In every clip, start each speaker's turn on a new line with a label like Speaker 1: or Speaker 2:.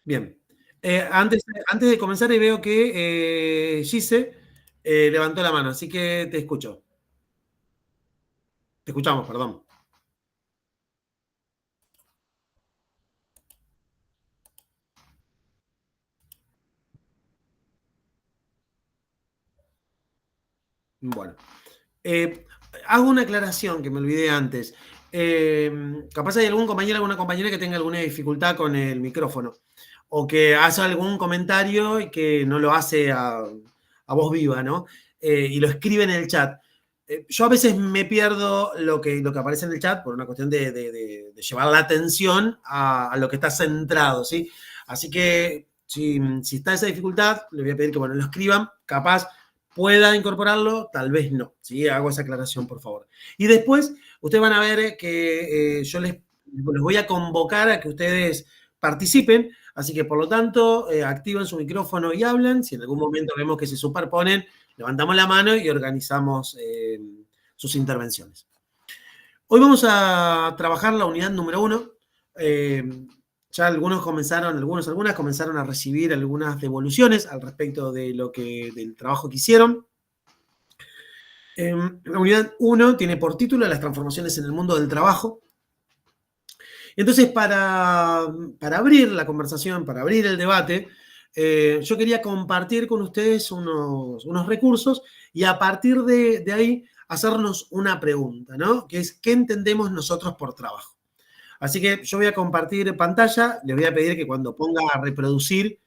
Speaker 1: Bien. Antes de comenzar, veo que Gise levantó la mano, así que te escucho. Te escuchamos, perdón. Bueno. Hago una aclaración que me olvidé antes. Capaz hay algún compañero, alguna compañera que tenga alguna dificultad con el micrófono o que hace algún comentario y que no lo hace a voz viva, ¿no? Y lo escribe en el chat. Yo a veces me pierdo lo que aparece en el chat por una cuestión de llevar la atención a lo que está centrado, ¿sí? Así que si está esa dificultad, les voy a pedir que lo escriban. Capaz pueda incorporarlo, tal vez no. ¿Sí? Hago esa aclaración, por favor. Y después, ustedes van a ver que yo les voy a convocar a que ustedes participen, así que por lo tanto, activen su micrófono y hablen. Si en algún momento vemos que se superponen, levantamos la mano y organizamos sus intervenciones. Hoy vamos a trabajar la unidad número 1. Ya algunas comenzaron a recibir algunas devoluciones al respecto de del trabajo que hicieron. La unidad 1 tiene por título Las transformaciones en el mundo del trabajo. Entonces, para abrir la conversación, para abrir el debate, yo quería compartir con ustedes unos recursos y a partir de ahí hacernos una pregunta, ¿no? Que es, ¿qué entendemos nosotros por trabajo? Así que yo voy a compartir pantalla, les voy a pedir que cuando ponga a reproducir,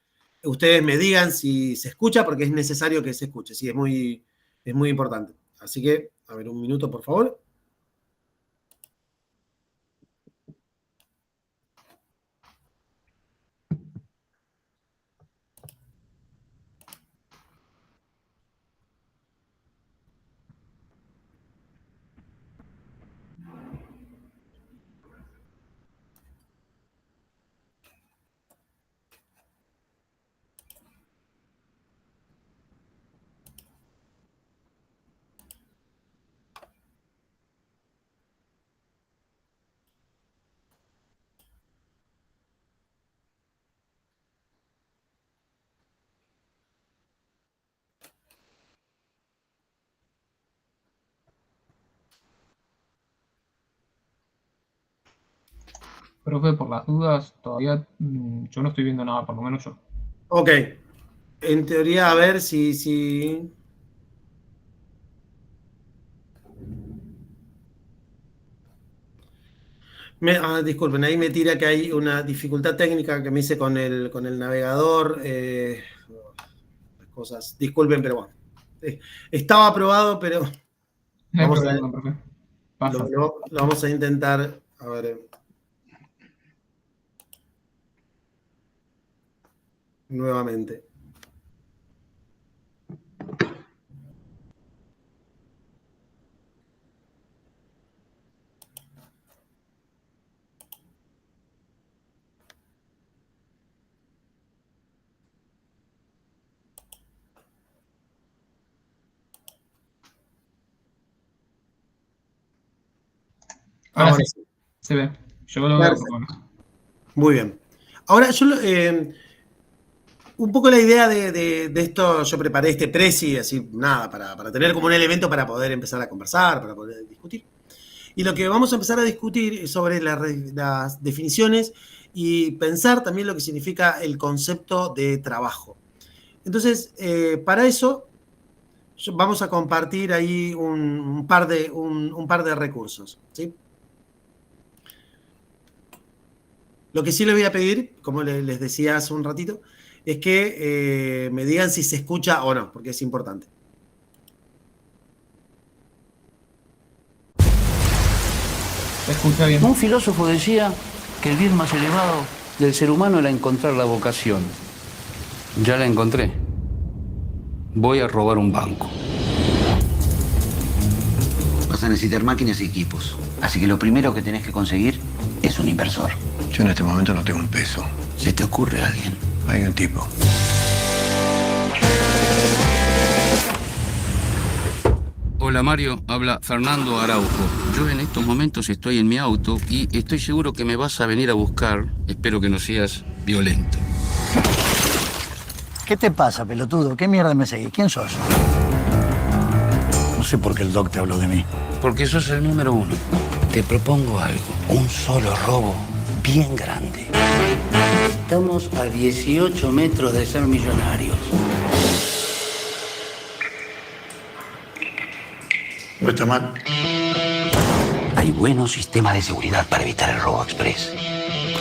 Speaker 1: ustedes me digan si se escucha, porque es necesario que se escuche, sí, es muy importante. Así que, a ver, un minuto, por favor.
Speaker 2: Profe, por las dudas, todavía yo no estoy viendo nada, por lo menos yo.
Speaker 1: Ok. En teoría, a ver si... disculpen, ahí me tira que hay una dificultad técnica que me hice con el navegador. Cosas. Disculpen, pero bueno. Estaba aprobado, pero
Speaker 2: No hay
Speaker 1: vamos a,
Speaker 2: problema, profe. Pasa.
Speaker 1: lo vamos a intentar. A ver. Nuevamente.
Speaker 2: Ahora sí, se ve. Yo lo veo por lo menos.
Speaker 1: Muy bien. Ahora, yo un poco la idea de esto, yo preparé este presi, así, nada, para tener como un elemento para poder empezar a conversar, para poder discutir. Y lo que vamos a empezar a discutir es sobre las definiciones y pensar también lo que significa el concepto de trabajo. Entonces, para eso, vamos a compartir ahí un par de recursos, ¿sí? Lo que sí les voy a pedir, como les decía hace un ratito, es que me digan si se escucha o no, porque es importante.
Speaker 2: Se escucha bien.
Speaker 3: Un filósofo decía que el bien más elevado del ser humano era encontrar la vocación. Ya la encontré. Voy a robar un banco. Vas a necesitar máquinas y equipos. Así que lo primero que tenés que conseguir es un inversor.
Speaker 4: Yo en este momento no tengo un peso.
Speaker 3: ¿Se te ocurre alguien?
Speaker 4: Hay un tipo.
Speaker 3: Hola Mario, habla Fernando Araujo. Yo en estos momentos estoy en mi auto y estoy seguro que me vas a venir a buscar. Espero que no seas violento.
Speaker 5: ¿Qué te pasa, pelotudo? ¿Qué mierda me seguís? ¿Quién sos? No sé por qué el doc te habló de mí.
Speaker 3: Porque sos el número 1. Te propongo algo. Un solo robo bien grande. Estamos a 18 metros de ser millonarios.
Speaker 5: No está mal.
Speaker 3: Hay buenos sistemas de seguridad para evitar el robo express.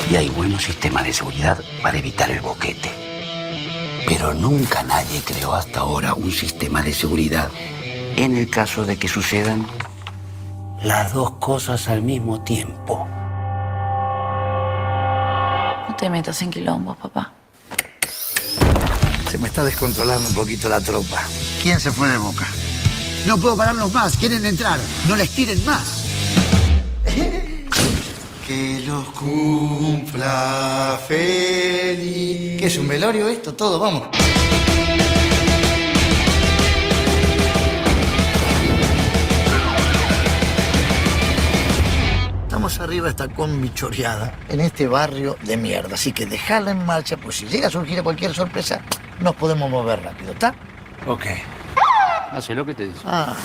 Speaker 3: Y hay buenos sistemas de seguridad para evitar el boquete. Pero nunca nadie creó hasta ahora un sistema de seguridad en el caso de que sucedan las dos cosas al mismo tiempo.
Speaker 6: No te metas en quilombos, papá.
Speaker 5: Se me está descontrolando un poquito la tropa. ¿Quién se fue de Boca? No puedo pararlos más. Quieren entrar. No les tiren más. Que los cumpla feliz. ¿Qué es un velorio esto? Todo, vamos. Estamos arriba de esta combi choreada en este barrio de mierda. Así que dejala en marcha, pues si llega a surgir cualquier sorpresa, nos podemos mover rápido, ¿está?
Speaker 3: Ok. Hace lo que te dice.
Speaker 5: Ah.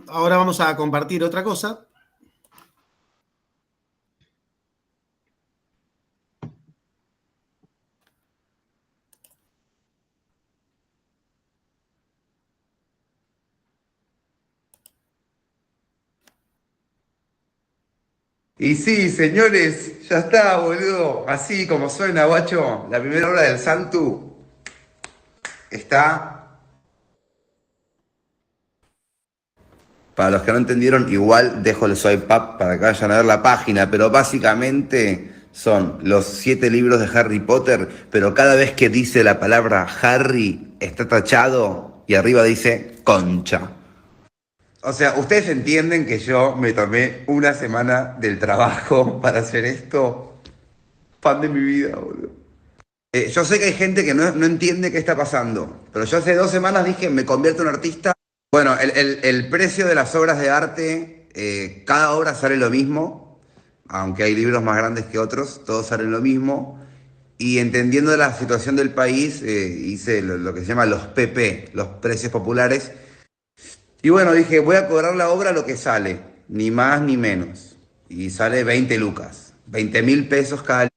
Speaker 1: Ahora vamos a compartir otra cosa.
Speaker 7: Y sí, señores, ya está, boludo. Así como suena, guacho. La primera hora del Santu está. Para los que no entendieron, igual dejo el swipe up para que vayan a ver la página, pero básicamente son los 7 libros de Harry Potter, pero cada vez que dice la palabra Harry está tachado y arriba dice concha. O sea, ustedes entienden que yo me tomé una semana del trabajo para hacer esto. Fan de mi vida, boludo. Yo sé que hay gente que no entiende qué está pasando, pero yo hace 2 semanas dije, me convierto en artista. Bueno, el precio de las obras de arte, cada obra sale lo mismo, aunque hay libros más grandes que otros, todos salen lo mismo. Y entendiendo la situación del país, hice lo que se llama los PP, los precios populares. Y bueno, dije, voy a cobrar la obra lo que sale, ni más ni menos. Y sale 20 lucas, 20.000 pesos cada libro.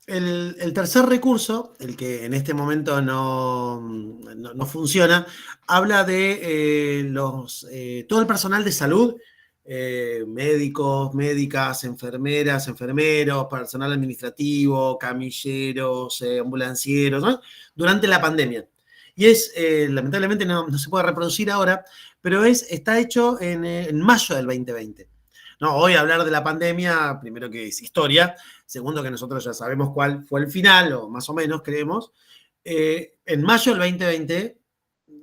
Speaker 1: El tercer recurso, el que en este momento no funciona, habla de todo el personal de salud, médicos, médicas, enfermeras, enfermeros, personal administrativo, camilleros, ambulancieros, ¿no? Durante la pandemia. Y lamentablemente no se puede reproducir ahora, pero está hecho en mayo del 2020. No, hoy hablar de la pandemia, primero que es historia, segundo que nosotros ya sabemos cuál fue el final, o más o menos creemos. En mayo del 2020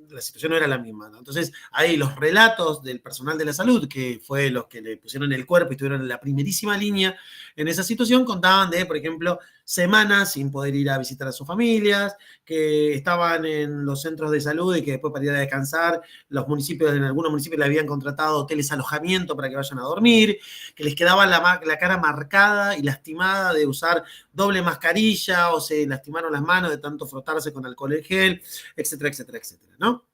Speaker 1: la situación no era la misma, ¿no? Entonces, ahí los relatos del personal de la salud, que fue los que le pusieron el cuerpo y estuvieron en la primerísima línea en esa situación, contaban de, por ejemplo, semanas sin poder ir a visitar a sus familias, que estaban en los centros de salud y que después para ir a descansar, en algunos municipios le habían contratado hoteles alojamiento para que vayan a dormir, que les quedaba la cara marcada y lastimada de usar doble mascarilla o se lastimaron las manos de tanto frotarse con alcohol en gel, etcétera, etcétera, etcétera, ¿no?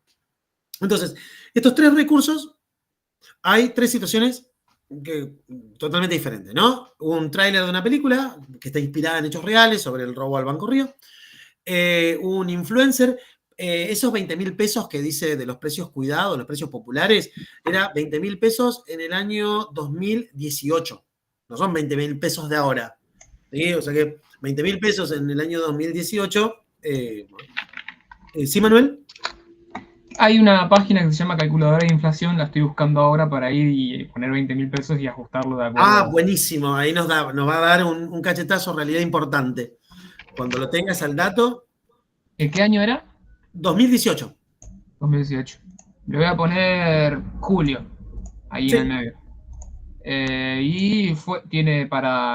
Speaker 1: Entonces, estos 3 recursos, hay 3 situaciones totalmente diferentes, ¿no? Un tráiler de una película que está inspirada en hechos reales sobre el robo al Banco Río, un influencer, esos 20.000 pesos que dice de los precios cuidados, los precios populares, era 20.000 pesos en el año 2018, no son 20.000 pesos de ahora, ¿sí? O sea que 20.000 pesos en el año 2018, ¿sí, Manuel?
Speaker 2: Hay una página que se llama Calculadora de Inflación, la estoy buscando ahora para ir y poner 20.000 pesos y ajustarlo de acuerdo.
Speaker 1: Ah, buenísimo, ahí nos va a dar un cachetazo en realidad importante. Cuando lo tengas al dato.
Speaker 2: ¿En qué año era?
Speaker 1: 2018.
Speaker 2: 2018. Le voy a poner julio, ahí
Speaker 1: Sí.
Speaker 2: en el medio. Tiene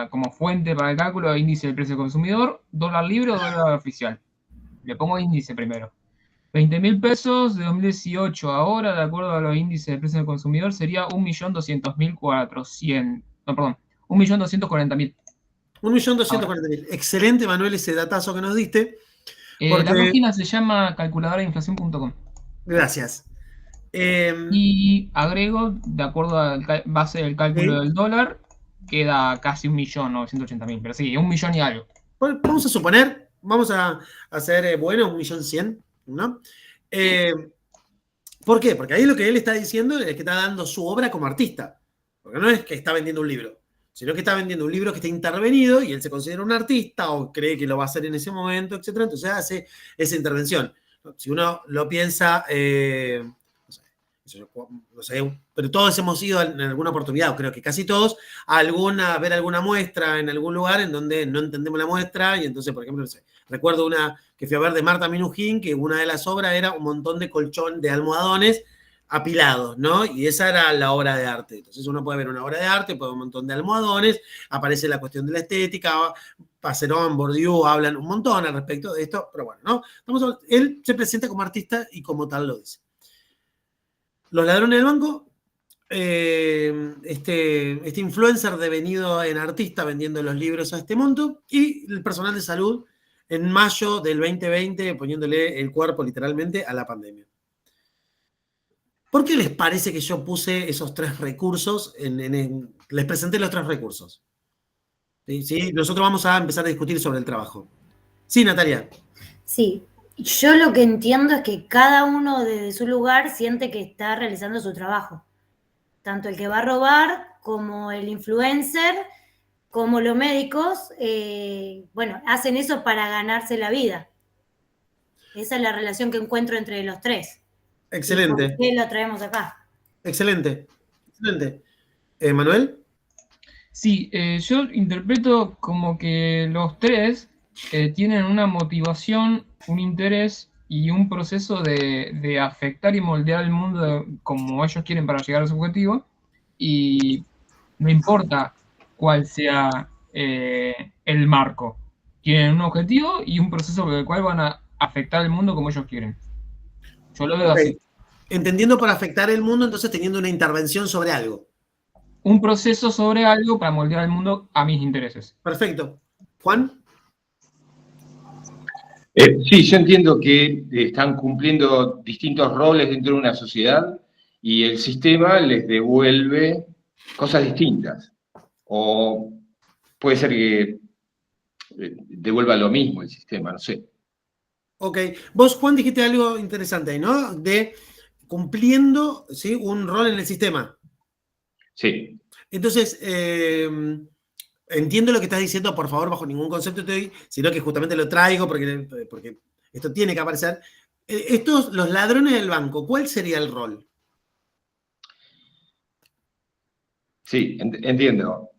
Speaker 2: como fuente para el cálculo índice del precio consumidor, dólar libre o dólar oficial. Le pongo índice primero. 20.000 pesos de 2018 ahora, de acuerdo a los índices de precio del consumidor, sería 1.200.400. No, perdón, 1.240.000.
Speaker 1: 1.240.000. Excelente, Manuel, ese datazo que nos diste,
Speaker 2: La
Speaker 1: porque,
Speaker 2: página se llama calculadoradainflación.com.
Speaker 1: gracias. Eh,
Speaker 2: Y agrego, de acuerdo a base del cálculo
Speaker 1: sí.
Speaker 2: del dólar, queda casi 1.980.000. Pero sí, 1.000.000 y algo.
Speaker 1: Bueno, vamos a suponer, vamos a hacer, bueno, 1.100.000, ¿no? Eh, ¿Por qué? Porque ahí lo que él está diciendo es que está dando su obra como artista. Porque no es que está vendiendo un libro, sino que está vendiendo un libro que está intervenido y él se considera un artista o cree que lo va a hacer en ese momento, etcétera. Entonces hace esa intervención. Si uno lo piensa, no sé, pero todos hemos ido en alguna oportunidad, o creo que casi todos, a ver alguna muestra en algún lugar en donde no entendemos la muestra, y entonces, por ejemplo, no sé, recuerdo una que fui a ver de Marta Minujín, que una de las obras era un montón de colchón, de almohadones apilados, ¿no? Y esa era la obra de arte. Entonces uno puede ver una obra de arte, puede ver un montón de almohadones, aparece la cuestión de la estética, Passerón, Bourdieu hablan un montón al respecto de esto, pero bueno, ¿no? Él se presenta como artista y como tal lo dice. Los ladrones del banco, este influencer devenido en artista vendiendo los libros a este monto, y el personal de salud en mayo del 2020 poniéndole el cuerpo literalmente a la pandemia. ¿Por qué les parece que yo puse esos tres recursos? Les presenté los tres recursos. ¿Sí? ¿Sí? Nosotros vamos a empezar a discutir sobre el trabajo. Sí, Natalia.
Speaker 8: Sí, yo lo que entiendo es que cada uno desde su lugar siente que está realizando su trabajo. Tanto el que va a robar, como el influencer, como los médicos, bueno, hacen eso para ganarse la vida. Esa es la relación que encuentro entre los tres.
Speaker 1: Excelente.
Speaker 8: ¿Y por qué lo traemos acá?
Speaker 1: Excelente. Excelente. ¿Manuel?
Speaker 2: Sí, yo interpreto como que los tres tienen una motivación, un interés y un proceso de afectar y moldear el mundo como ellos quieren para llegar a su objetivo, y no importa cuál sea el marco. Tienen un objetivo y un proceso por el cual van a afectar el mundo como ellos quieren. Yo lo veo así.
Speaker 1: Entendiendo por afectar el mundo, entonces teniendo una intervención sobre algo.
Speaker 2: Un proceso sobre algo para moldear el mundo a mis intereses.
Speaker 1: Perfecto. ¿Juan?
Speaker 9: Sí, yo entiendo que están cumpliendo distintos roles dentro de una sociedad y el sistema les devuelve cosas distintas. O puede ser que devuelva lo mismo el sistema, no sé.
Speaker 1: Ok. Vos, Juan, dijiste algo interesante, ¿no? De cumpliendo, ¿sí?, un rol en el sistema.
Speaker 9: Sí.
Speaker 1: Entonces, entiendo lo que estás diciendo, por favor, bajo ningún concepto estoy, sino que justamente lo traigo porque esto tiene que aparecer. Los ladrones del banco, ¿cuál sería el rol?
Speaker 9: Sí, entiendo.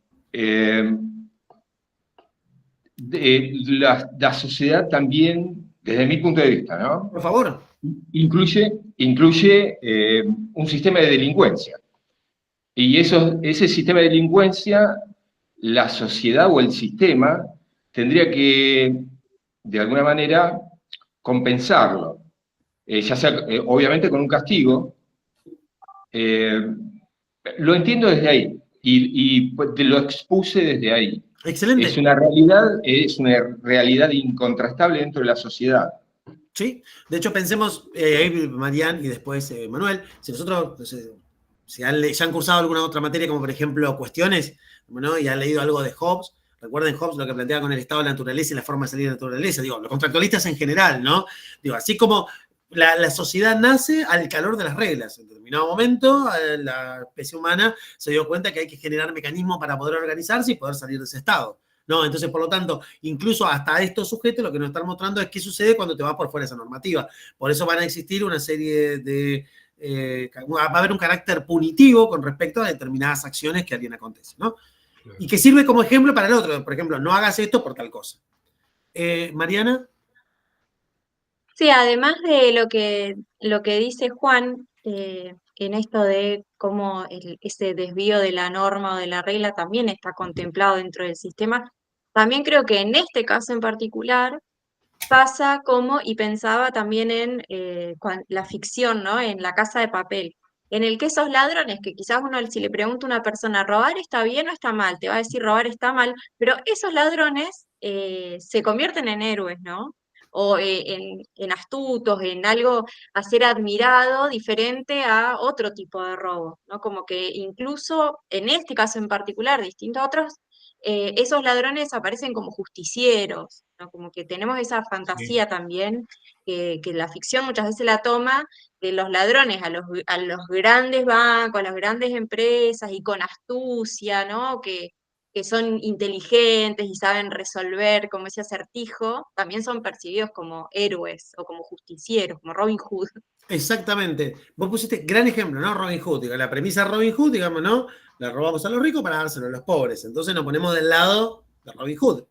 Speaker 9: La sociedad también, desde mi punto de vista, ¿no?
Speaker 1: Por favor.
Speaker 9: Incluye un sistema de delincuencia. Y ese sistema de delincuencia, la sociedad o el sistema tendría que, de alguna manera, compensarlo. Ya sea, obviamente, con un castigo. Lo entiendo desde ahí y te lo expuse desde ahí.
Speaker 1: Excelente.
Speaker 9: Es una realidad incontrastable dentro de la sociedad.
Speaker 1: Sí, de hecho pensemos, Marian y después Manuel, si nosotros, no sé, si ya han cursado alguna otra materia, como por ejemplo cuestiones, ¿no?, y han leído algo de Hobbes, recuerden Hobbes lo que planteaba con el estado de la naturaleza y la forma de salir de la naturaleza, digo, los contractualistas en general, ¿no? Digo, así como la sociedad nace al calor de las reglas. En determinado momento, la especie humana se dio cuenta que hay que generar mecanismos para poder organizarse y poder salir de ese estado, ¿no? Entonces, por lo tanto, incluso hasta estos sujetos lo que nos están mostrando es qué sucede cuando te vas por fuera de esa normativa. Por eso van a existir una serie de... va a haber un carácter punitivo con respecto a determinadas acciones que alguien acontece, ¿no? Claro. Y que sirve como ejemplo para el otro. Por ejemplo, no hagas esto por tal cosa. Mariana.
Speaker 10: Sí, además de lo que dice Juan, en esto de cómo ese desvío de la norma o de la regla también está contemplado dentro del sistema. También creo que en este caso en particular pasa como, y pensaba también en la ficción, ¿no? En La Casa de Papel, en el que esos ladrones, que quizás uno, si le pregunta a una persona, ¿robar está bien o está mal? Te va a decir robar está mal, pero esos ladrones se convierten en héroes, ¿no? O en astutos, en algo a ser admirado diferente a otro tipo de robo, ¿no? Como que incluso en este caso en particular, distinto a otros, esos ladrones aparecen como justicieros, ¿no? Como que tenemos esa fantasía también, que la ficción muchas veces la toma, de los ladrones a los grandes bancos, a las grandes empresas, y con astucia, ¿no? Que son inteligentes y saben resolver como ese acertijo, también son percibidos como héroes o como justicieros, como Robin Hood.
Speaker 1: Exactamente. Vos pusiste gran ejemplo, ¿no? Robin Hood. Digo, la premisa de Robin Hood, digamos, ¿no? La robamos a los ricos para dárselo a los pobres. Entonces nos ponemos del lado de Robin Hood.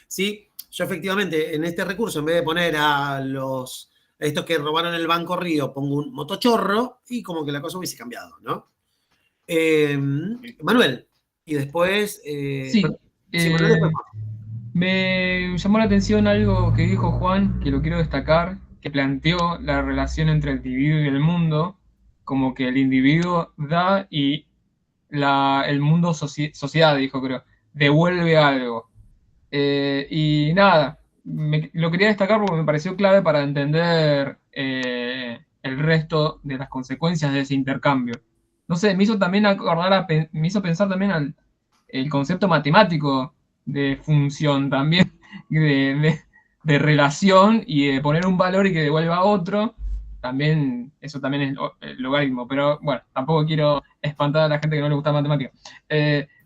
Speaker 1: ¿Sí? Yo efectivamente en este recurso, en vez de poner a estos que robaron el Banco Río, pongo un motochorro y como que la cosa hubiese cambiado, ¿no? Manuel. Y después...
Speaker 2: Sí,
Speaker 1: Manuel, después.
Speaker 2: me llamó la atención algo que dijo Juan, que lo quiero destacar, que planteó la relación entre el individuo y el mundo, como que el individuo da y el mundo sociedad, dijo creo, devuelve algo. Y nada, lo quería destacar porque me pareció clave para entender el resto de las consecuencias de ese intercambio. No sé, me hizo también me hizo pensar también el concepto matemático de función también, de relación y de poner un valor y que devuelva otro. También, eso también es el logaritmo, pero bueno, tampoco quiero espantar a la gente que no le gusta la matemática.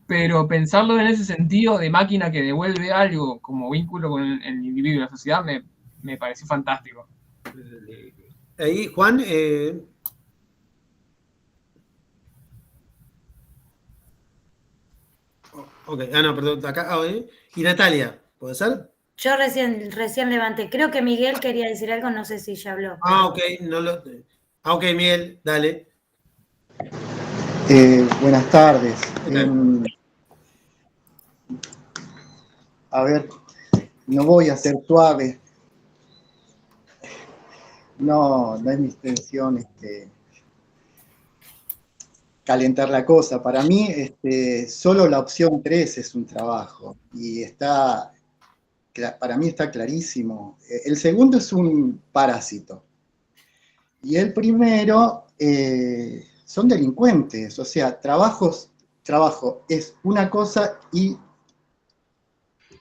Speaker 2: Pero pensarlo en ese sentido de máquina que devuelve algo como vínculo con el individuo y la sociedad me pareció fantástico.
Speaker 1: Ahí, Juan. Ok, no, perdón, acá. Y Natalia, ¿puede ser?
Speaker 8: Yo recién levanté. Creo que Miguel quería decir algo, no sé si ya habló.
Speaker 1: Ok, ok, Miguel, dale.
Speaker 11: Buenas tardes. A ver, no voy a ser suave. No es mi intención calentar la cosa. Para mí, solo la opción 3 es un trabajo. Y para mí está clarísimo. El segundo es un parásito. Y el primero son delincuentes. O sea, trabajo es una cosa y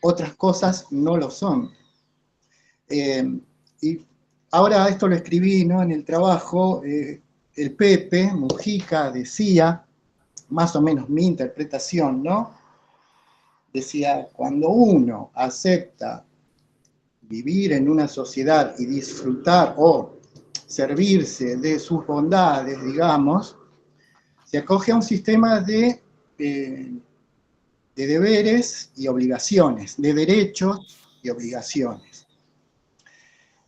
Speaker 11: otras cosas no lo son. Y ahora esto lo escribí, ¿no? En el trabajo, el Pepe Mujica decía, más o menos mi interpretación, ¿no? Decía, cuando uno acepta vivir en una sociedad y disfrutar o servirse de sus bondades, digamos, se acoge a un sistema de deberes y obligaciones, de derechos y obligaciones.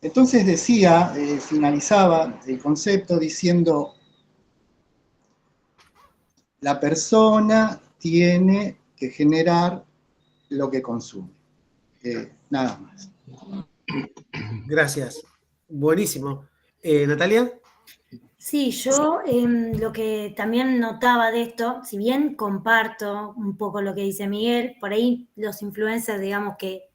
Speaker 11: Entonces decía, finalizaba el concepto diciendo, la persona tiene que generar lo que consume. Nada más.
Speaker 1: Gracias. Buenísimo. Natalia.
Speaker 8: Sí, yo lo que también notaba de esto, si bien comparto un poco lo que dice Miguel, por ahí los influencers, digamos que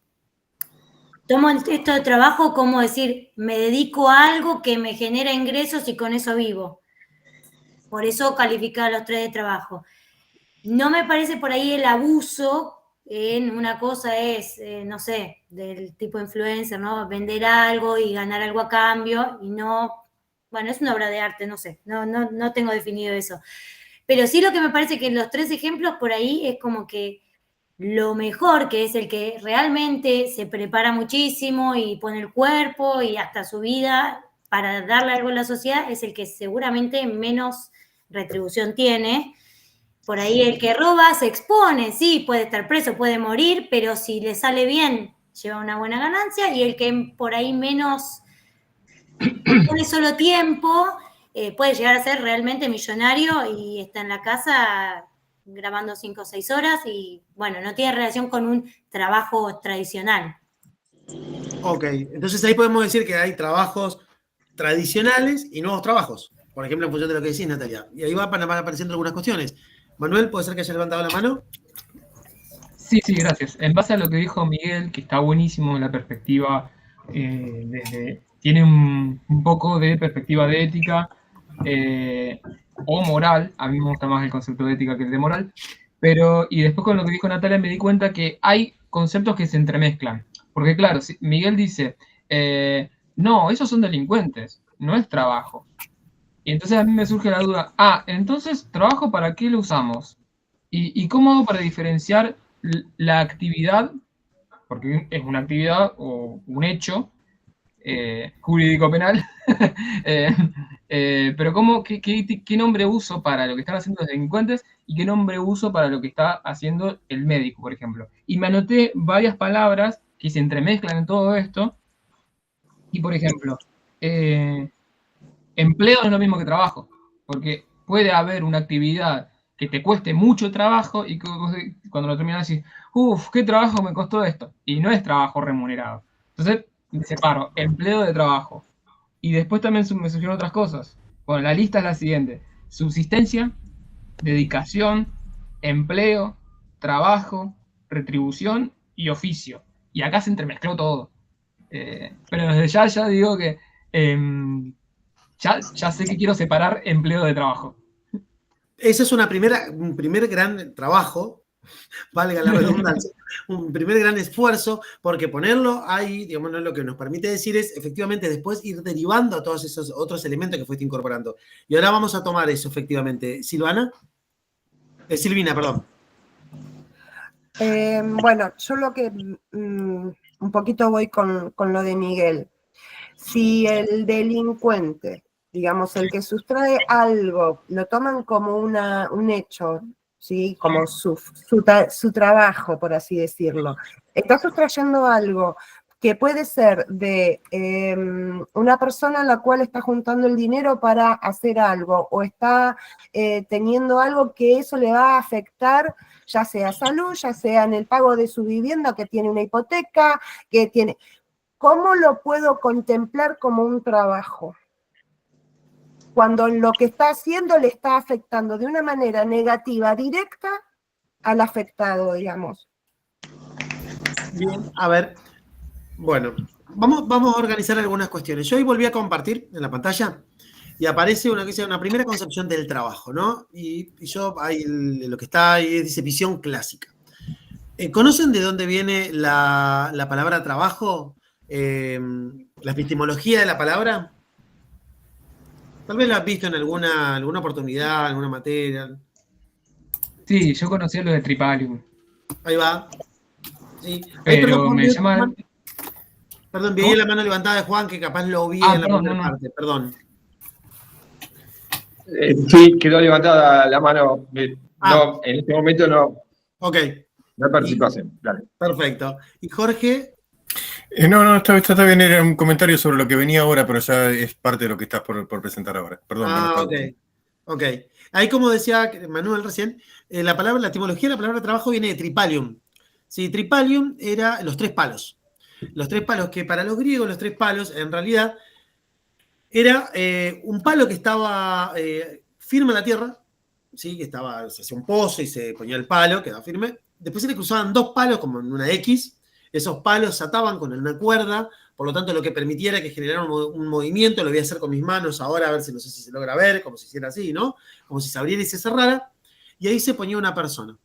Speaker 8: tomo esto de trabajo como decir, me dedico a algo que me genera ingresos y con eso vivo. Por eso calificar los 3 de trabajo. No me parece por ahí el abuso en una cosa es, no sé, del tipo influencer, ¿no? Vender algo y ganar algo a cambio y no, bueno, es una obra de arte, no sé, no tengo definido eso. Pero sí lo que me parece que en los 3 ejemplos por ahí es como que lo mejor, que es el que realmente se prepara muchísimo y pone el cuerpo y hasta su vida para darle algo a la sociedad, es el que seguramente menos retribución tiene. Por ahí el que roba se expone, sí, puede estar preso, puede morir, pero si le sale bien, lleva una buena ganancia, y el que por ahí menos pone solo tiempo puede llegar a ser realmente millonario y está en la casa grabando 5 o 6 horas y, bueno, no tiene relación con un trabajo tradicional.
Speaker 1: Ok, entonces ahí podemos decir que hay trabajos tradicionales y nuevos trabajos. Por ejemplo, en función de lo que decís, Natalia. Y ahí van apareciendo algunas cuestiones. Manuel, ¿puede ser que haya levantado la mano?
Speaker 2: Sí, gracias. En base a lo que dijo Miguel, que está buenísimo la perspectiva, tiene un poco de perspectiva de ética o moral, a mí me gusta más el concepto de ética que el de moral, pero, y después con lo que dijo Natalia me di cuenta que hay conceptos que se entremezclan, porque claro, si Miguel dice, no, esos son delincuentes, no es trabajo. Y entonces a mí me surge la duda, entonces, ¿trabajo para qué lo usamos? ¿Y cómo hago para diferenciar la actividad, porque es una actividad o un hecho jurídico penal, pero qué nombre uso para lo que están haciendo los delincuentes y qué nombre uso para lo que está haciendo el médico, por ejemplo? Y me anoté varias palabras que se entremezclan en todo esto, y por ejemplo, empleo no es lo mismo que trabajo, porque puede haber una actividad que te cueste mucho trabajo y que cuando lo terminas decís, qué trabajo me costó esto, y no es trabajo remunerado. Entonces, me separo empleo de trabajo. Y después también me surgieron otras cosas. Bueno, la lista es la siguiente: subsistencia, dedicación, empleo, trabajo, retribución y oficio. Y acá se entremezcló todo. Pero desde ya digo que ya sé que quiero separar empleo de trabajo.
Speaker 1: Ese es un primer gran trabajo, valga la redundancia, un primer gran esfuerzo, porque ponerlo ahí, digamos, lo que nos permite decir es efectivamente después ir derivando a todos esos otros elementos que fuiste incorporando. Y ahora vamos a tomar eso, efectivamente. Silvina, perdón.
Speaker 12: Bueno, yo lo que un poquito voy con lo de Miguel. Si el delincuente, digamos, el que sustrae algo, lo toman como un hecho, ¿sí? Como su trabajo, por así decirlo. Está sustrayendo algo que puede ser de una persona a la cual está juntando el dinero para hacer algo, o está teniendo algo que eso le va a afectar, ya sea salud, ya sea en el pago de su vivienda, que tiene una hipoteca, que tiene... ¿Cómo lo puedo contemplar como un trabajo? Cuando lo que está haciendo le está afectando de una manera negativa, directa, al afectado, digamos.
Speaker 1: Bien, a ver, bueno, vamos a organizar algunas cuestiones. Yo hoy volví a compartir en la pantalla y aparece una primera concepción del trabajo, ¿no? Y yo, lo que está ahí dice visión clásica. ¿Conocen de dónde viene la palabra trabajo? La epistemología de la palabra. Tal vez lo has visto en alguna oportunidad, alguna materia.
Speaker 2: Sí, yo conocía lo de Tripalium.
Speaker 1: Ahí va. Sí.
Speaker 2: Pero me llaman...
Speaker 1: Perdón, vi la mano levantada de Juan, que capaz lo vi en la primera parte. Perdón.
Speaker 9: Sí, quedó levantada la mano. No, en este momento no.
Speaker 1: Ok.
Speaker 9: No hay participación. Dale.
Speaker 1: Perfecto. ¿Y Jorge?
Speaker 4: No, está bien, era un comentario sobre lo que venía ahora, pero ya es parte de lo que estás por presentar ahora. Perdón.
Speaker 1: Ok. Ahí, como decía Manuel recién, la etimología de la palabra trabajo viene de tripalium. Sí, tripalium era los 3 palos. Los 3 palos, que para los griegos los 3 palos en realidad era un palo que estaba firme en la tierra, ¿sí? Que se hacía un pozo y se ponía el palo, quedaba firme. Después se le cruzaban 2 palos como en una X. Esos palos se ataban con una cuerda, por lo tanto lo que permitiera que generara un movimiento, lo voy a hacer con mis manos ahora, a ver si no sé si se logra ver, como si hiciera así, ¿no? Como si se abriera y se cerrara, y ahí se ponía una persona.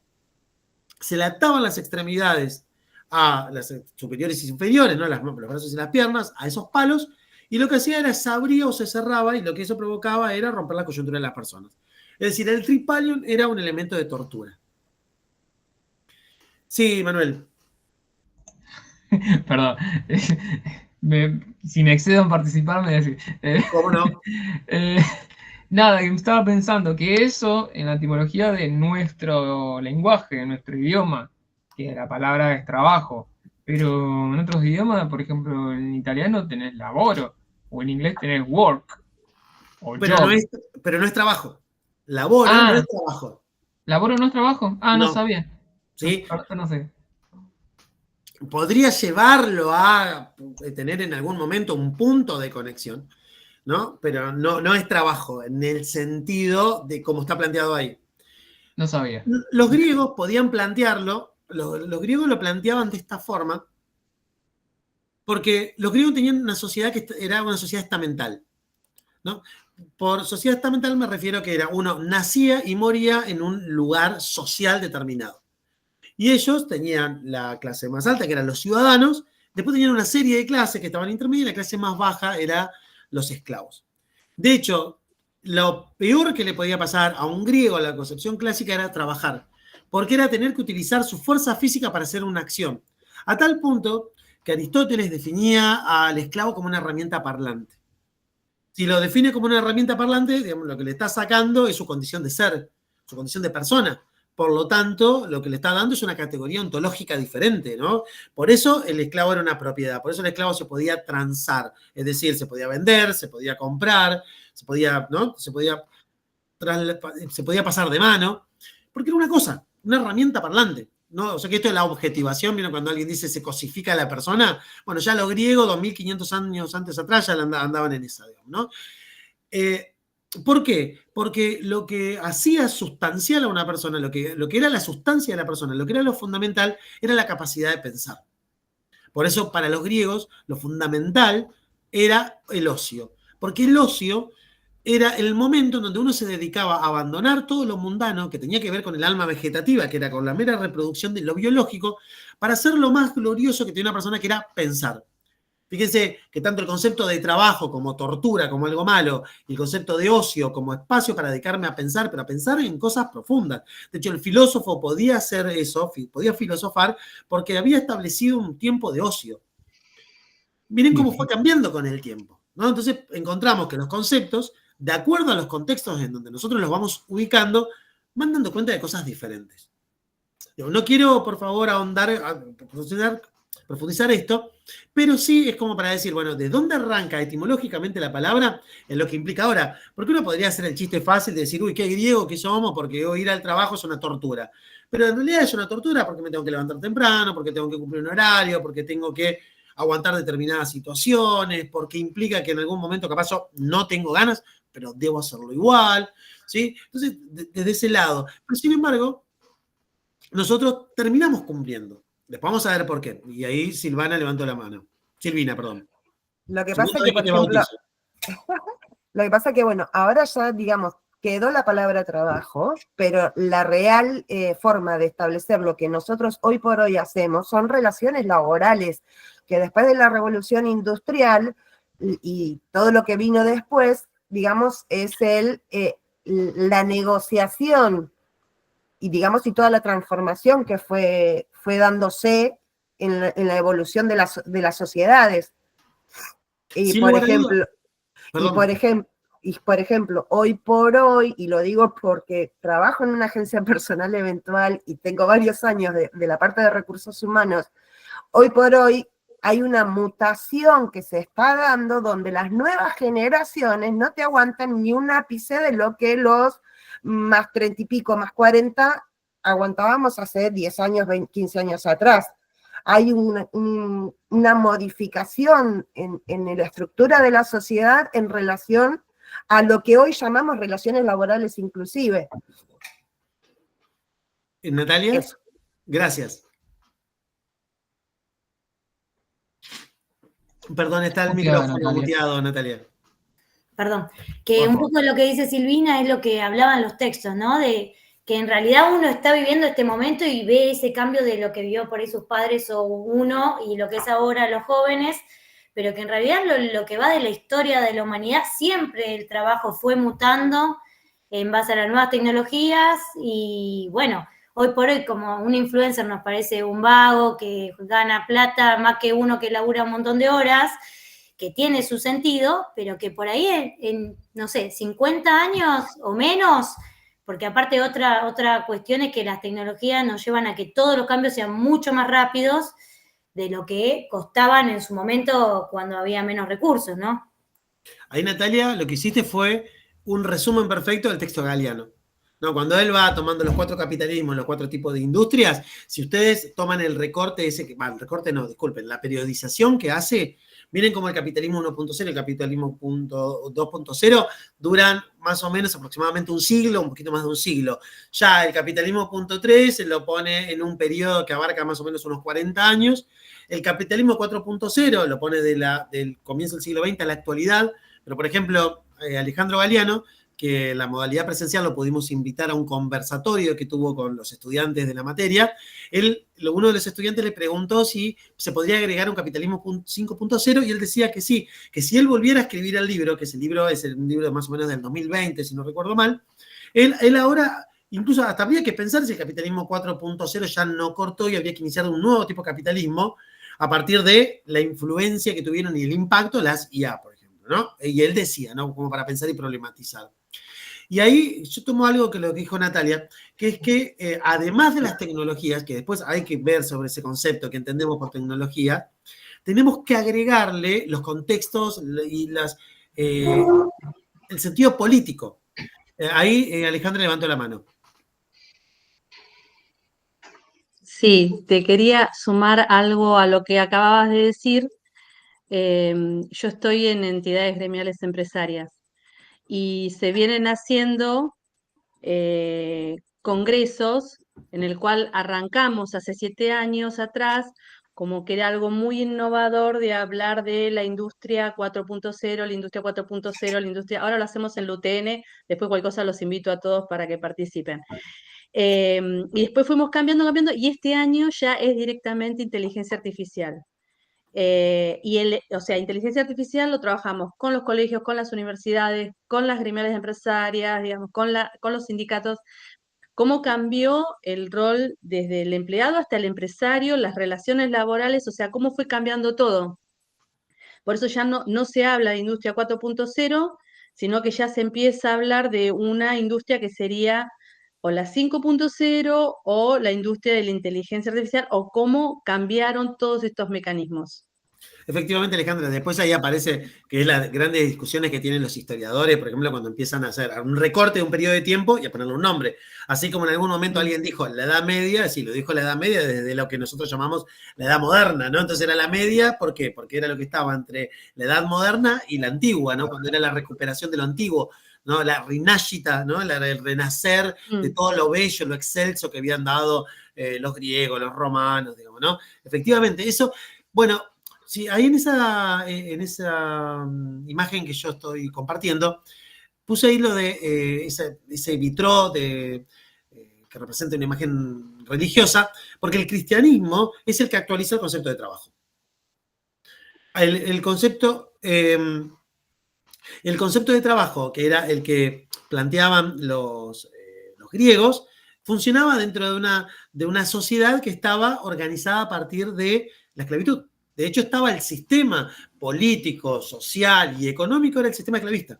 Speaker 1: Se le ataban las extremidades a las superiores y inferiores, ¿no? Los brazos y las piernas, a esos palos, y lo que hacía era se abría o se cerraba, y lo que eso provocaba era romper la coyuntura de las personas. Es decir, el tripalium era un elemento de tortura. Sí, Manuel.
Speaker 2: Perdón. Si me excedo en participar, me decís.
Speaker 1: ¿Cómo no?
Speaker 2: Nada, que me estaba pensando que eso, en la etimología de nuestro lenguaje, de nuestro idioma, que la palabra es trabajo, pero en otros idiomas, por ejemplo, en italiano tenés laboro, o en inglés tenés work. O
Speaker 1: Pero
Speaker 2: job.
Speaker 1: no es trabajo. Laboro no es trabajo.
Speaker 2: ¿Laboro no es trabajo? No
Speaker 1: No.
Speaker 2: sabía.
Speaker 1: ¿Sí?
Speaker 2: No sé.
Speaker 1: Podría llevarlo a tener en algún momento un punto de conexión, ¿no? Pero no es trabajo en el sentido de cómo está planteado ahí.
Speaker 2: No sabía.
Speaker 1: Los griegos podían plantearlo, los griegos lo planteaban de esta forma, porque los griegos tenían una sociedad que era una sociedad estamental, ¿no? Por sociedad estamental me refiero a que uno nacía y moría en un lugar social determinado. Y ellos tenían la clase más alta, que eran los ciudadanos, después tenían una serie de clases que estaban intermedias, y la clase más baja era los esclavos. De hecho, lo peor que le podía pasar a un griego a la concepción clásica era trabajar, porque era tener que utilizar su fuerza física para hacer una acción. A tal punto que Aristóteles definía al esclavo como una herramienta parlante. Si lo define como una herramienta parlante, digamos, lo que le está sacando es su condición de ser, su condición de persona. Por lo tanto, lo que le está dando es una categoría ontológica diferente, ¿no? Por eso el esclavo era una propiedad, por eso el esclavo se podía transar, es decir, se podía vender, se podía comprar, se podía, ¿no? Se podía pasar de mano, porque era una cosa, una herramienta parlante, ¿no? O sea que esto es la objetivación, ¿vieron? Cuando alguien dice se cosifica a la persona, bueno, ya los griegos, 2500 años antes atrás, ya andaban en esa, ¿no? ¿Por qué? Porque lo que hacía sustancial a una persona, lo que era la sustancia de la persona, lo que era lo fundamental, era la capacidad de pensar. Por eso, para los griegos, lo fundamental era el ocio. Porque el ocio era el momento en donde uno se dedicaba a abandonar todo lo mundano que tenía que ver con el alma vegetativa, que era con la mera reproducción de lo biológico, para hacer lo más glorioso que tenía una persona, que era pensar. Fíjense que tanto el concepto de trabajo como tortura, como algo malo, y el concepto de ocio como espacio para dedicarme a pensar, pero a pensar en cosas profundas. De hecho, el filósofo podía hacer eso, podía filosofar, porque había establecido un tiempo de ocio. Miren cómo fue cambiando con el tiempo, ¿no? Entonces encontramos que los conceptos, de acuerdo a los contextos en donde nosotros los vamos ubicando, van dando cuenta de cosas diferentes. No quiero, por favor, profundizar esto, pero sí es como para decir, bueno, ¿de dónde arranca etimológicamente la palabra en lo que implica ahora? Porque uno podría hacer el chiste fácil de decir, uy, qué griego que somos, porque ir al trabajo es una tortura. Pero en realidad es una tortura porque me tengo que levantar temprano, porque tengo que cumplir un horario, porque tengo que aguantar determinadas situaciones, porque implica que en algún momento capaz yo no tengo ganas, pero debo hacerlo igual, ¿sí? Entonces, desde ese lado. Pero sin embargo, nosotros terminamos cumpliendo. Después vamos a ver por qué. Y ahí Silvina levantó la mano. Silvina, perdón.
Speaker 12: Lo que pasa es que, por ejemplo, lo que pasa es que, bueno, ahora ya, digamos, quedó la palabra trabajo, pero la real forma de establecer lo que nosotros hoy por hoy hacemos son relaciones laborales, que después de la revolución industrial y todo lo que vino después, digamos, es la negociación y, digamos, y toda la transformación que fue dándose en la evolución de las sociedades. Y por ejemplo, hoy por hoy, y lo digo porque trabajo en una agencia personal eventual y tengo varios años de la parte de recursos humanos, hoy por hoy hay una mutación que se está dando donde las nuevas generaciones no te aguantan ni un ápice de lo que los más 30 y pico, más 40 aguantábamos hace 10 años, 20, 15 años atrás. Hay una modificación en la estructura de la sociedad en relación a lo que hoy llamamos relaciones laborales inclusive.
Speaker 1: Natalia, eso. Gracias. Perdón, está el micrófono muteado, Natalia.
Speaker 8: Perdón, que un poco lo que dice Silvina es lo que hablaban los textos, ¿no? De que en realidad uno está viviendo este momento y ve ese cambio de lo que vio por ahí sus padres o uno y lo que es ahora los jóvenes, pero que en realidad lo que va de la historia de la humanidad, siempre el trabajo fue mutando en base a las nuevas tecnologías y bueno, hoy por hoy como un influencer nos parece un vago que gana plata más que uno que labura un montón de horas, que tiene su sentido, pero que por ahí en no sé, 50 años o menos, porque aparte otra cuestión es que las tecnologías nos llevan a que todos los cambios sean mucho más rápidos de lo que costaban en su momento cuando había menos recursos, ¿no?
Speaker 1: Ahí, Natalia, lo que hiciste fue un resumen perfecto del texto de Galeano. No, cuando él va tomando los 4 capitalismos, los 4 tipos de industrias, si ustedes toman el recorte ese, el recorte no, disculpen, la periodización que hace, miren como el capitalismo 1.0 y el capitalismo 2.0 duran más o menos aproximadamente un siglo, un poquito más de un siglo. Ya el capitalismo 0.3 se lo pone en un periodo que abarca más o menos unos 40 años. El capitalismo 4.0 lo pone del comienzo del siglo XX a la actualidad. Pero, por ejemplo, Alejandro Galeano, que la modalidad presencial lo pudimos invitar a un conversatorio que tuvo con los estudiantes de la materia, uno de los estudiantes le preguntó si se podría agregar un capitalismo 5.0 y él decía que sí, que si él volviera a escribir el libro, que ese libro es un libro más o menos del 2020, si no recuerdo mal, él ahora, incluso hasta habría que pensar si el capitalismo 4.0 ya no cortó y habría que iniciar un nuevo tipo de capitalismo a partir de la influencia que tuvieron y el impacto de las IA, por ejemplo, ¿no? Y él decía, ¿no? Como para pensar y problematizar. Y ahí yo tomo algo que lo dijo Natalia, que es que además de las tecnologías, que después hay que ver sobre ese concepto que entendemos por tecnología, tenemos que agregarle los contextos y el sentido político. Ahí Alejandra levantó la mano.
Speaker 13: Sí, te quería sumar algo a lo que acababas de decir. Yo estoy en entidades gremiales empresarias y se vienen haciendo congresos en el cual arrancamos hace 7 años atrás, como que era algo muy innovador de hablar de la industria 4.0, la industria 4.0, la industria, ahora lo hacemos en la UTN, después cualquier cosa los invito a todos para que participen. Y después fuimos cambiando, y este año ya es directamente inteligencia artificial. O sea, inteligencia artificial lo trabajamos con los colegios, con las universidades, con las gremiales empresarias, digamos, con los sindicatos. ¿Cómo cambió el rol desde el empleado hasta el empresario, las relaciones laborales? O sea, ¿cómo fue cambiando todo? Por eso ya no se habla de industria 4.0, sino que ya se empieza a hablar de una industria que sería o la 5.0 o la industria de la inteligencia artificial, o cómo cambiaron todos estos mecanismos.
Speaker 1: Efectivamente, Alejandra, después ahí aparece que es las grandes discusiones que tienen los historiadores, por ejemplo, cuando empiezan a hacer un recorte de un periodo de tiempo y a ponerle un nombre. Así como en algún momento alguien dijo la Edad Media, sí, lo dijo la Edad Media desde lo que nosotros llamamos la Edad Moderna, ¿no? Entonces era la media, ¿por qué? Porque era lo que estaba entre la Edad Moderna y la Antigua, ¿no? Cuando era la recuperación de lo antiguo, ¿no? La rinascita, ¿no? El renacer de todo lo bello, lo excelso que habían dado los griegos, los romanos, digamos, ¿no? Efectivamente, eso, bueno. Sí, ahí en esa imagen que yo estoy compartiendo, puse ahí lo de ese vitró que representa una imagen religiosa, porque el cristianismo es el que actualiza el concepto de trabajo. El concepto de trabajo, que era el que planteaban los griegos, funcionaba dentro de una sociedad que estaba organizada a partir de la esclavitud. De hecho, estaba el sistema político, social y económico, era el sistema esclavista,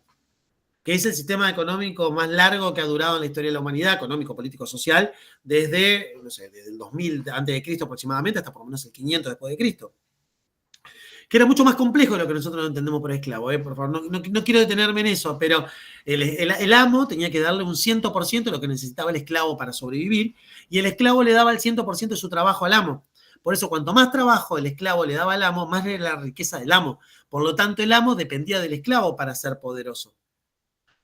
Speaker 1: que es el sistema económico más largo que ha durado en la historia de la humanidad, económico, político, social, desde el 2000 a.C. aproximadamente hasta por lo menos el 500 después de Cristo. Que era mucho más complejo de lo que nosotros entendemos por esclavo. Por favor, no quiero detenerme en eso, pero el amo tenía que darle un 100% de lo que necesitaba el esclavo para sobrevivir, y el esclavo le daba el 100% de su trabajo al amo. Por eso, cuanto más trabajo el esclavo le daba al amo, más era la riqueza del amo. Por lo tanto, el amo dependía del esclavo para ser poderoso.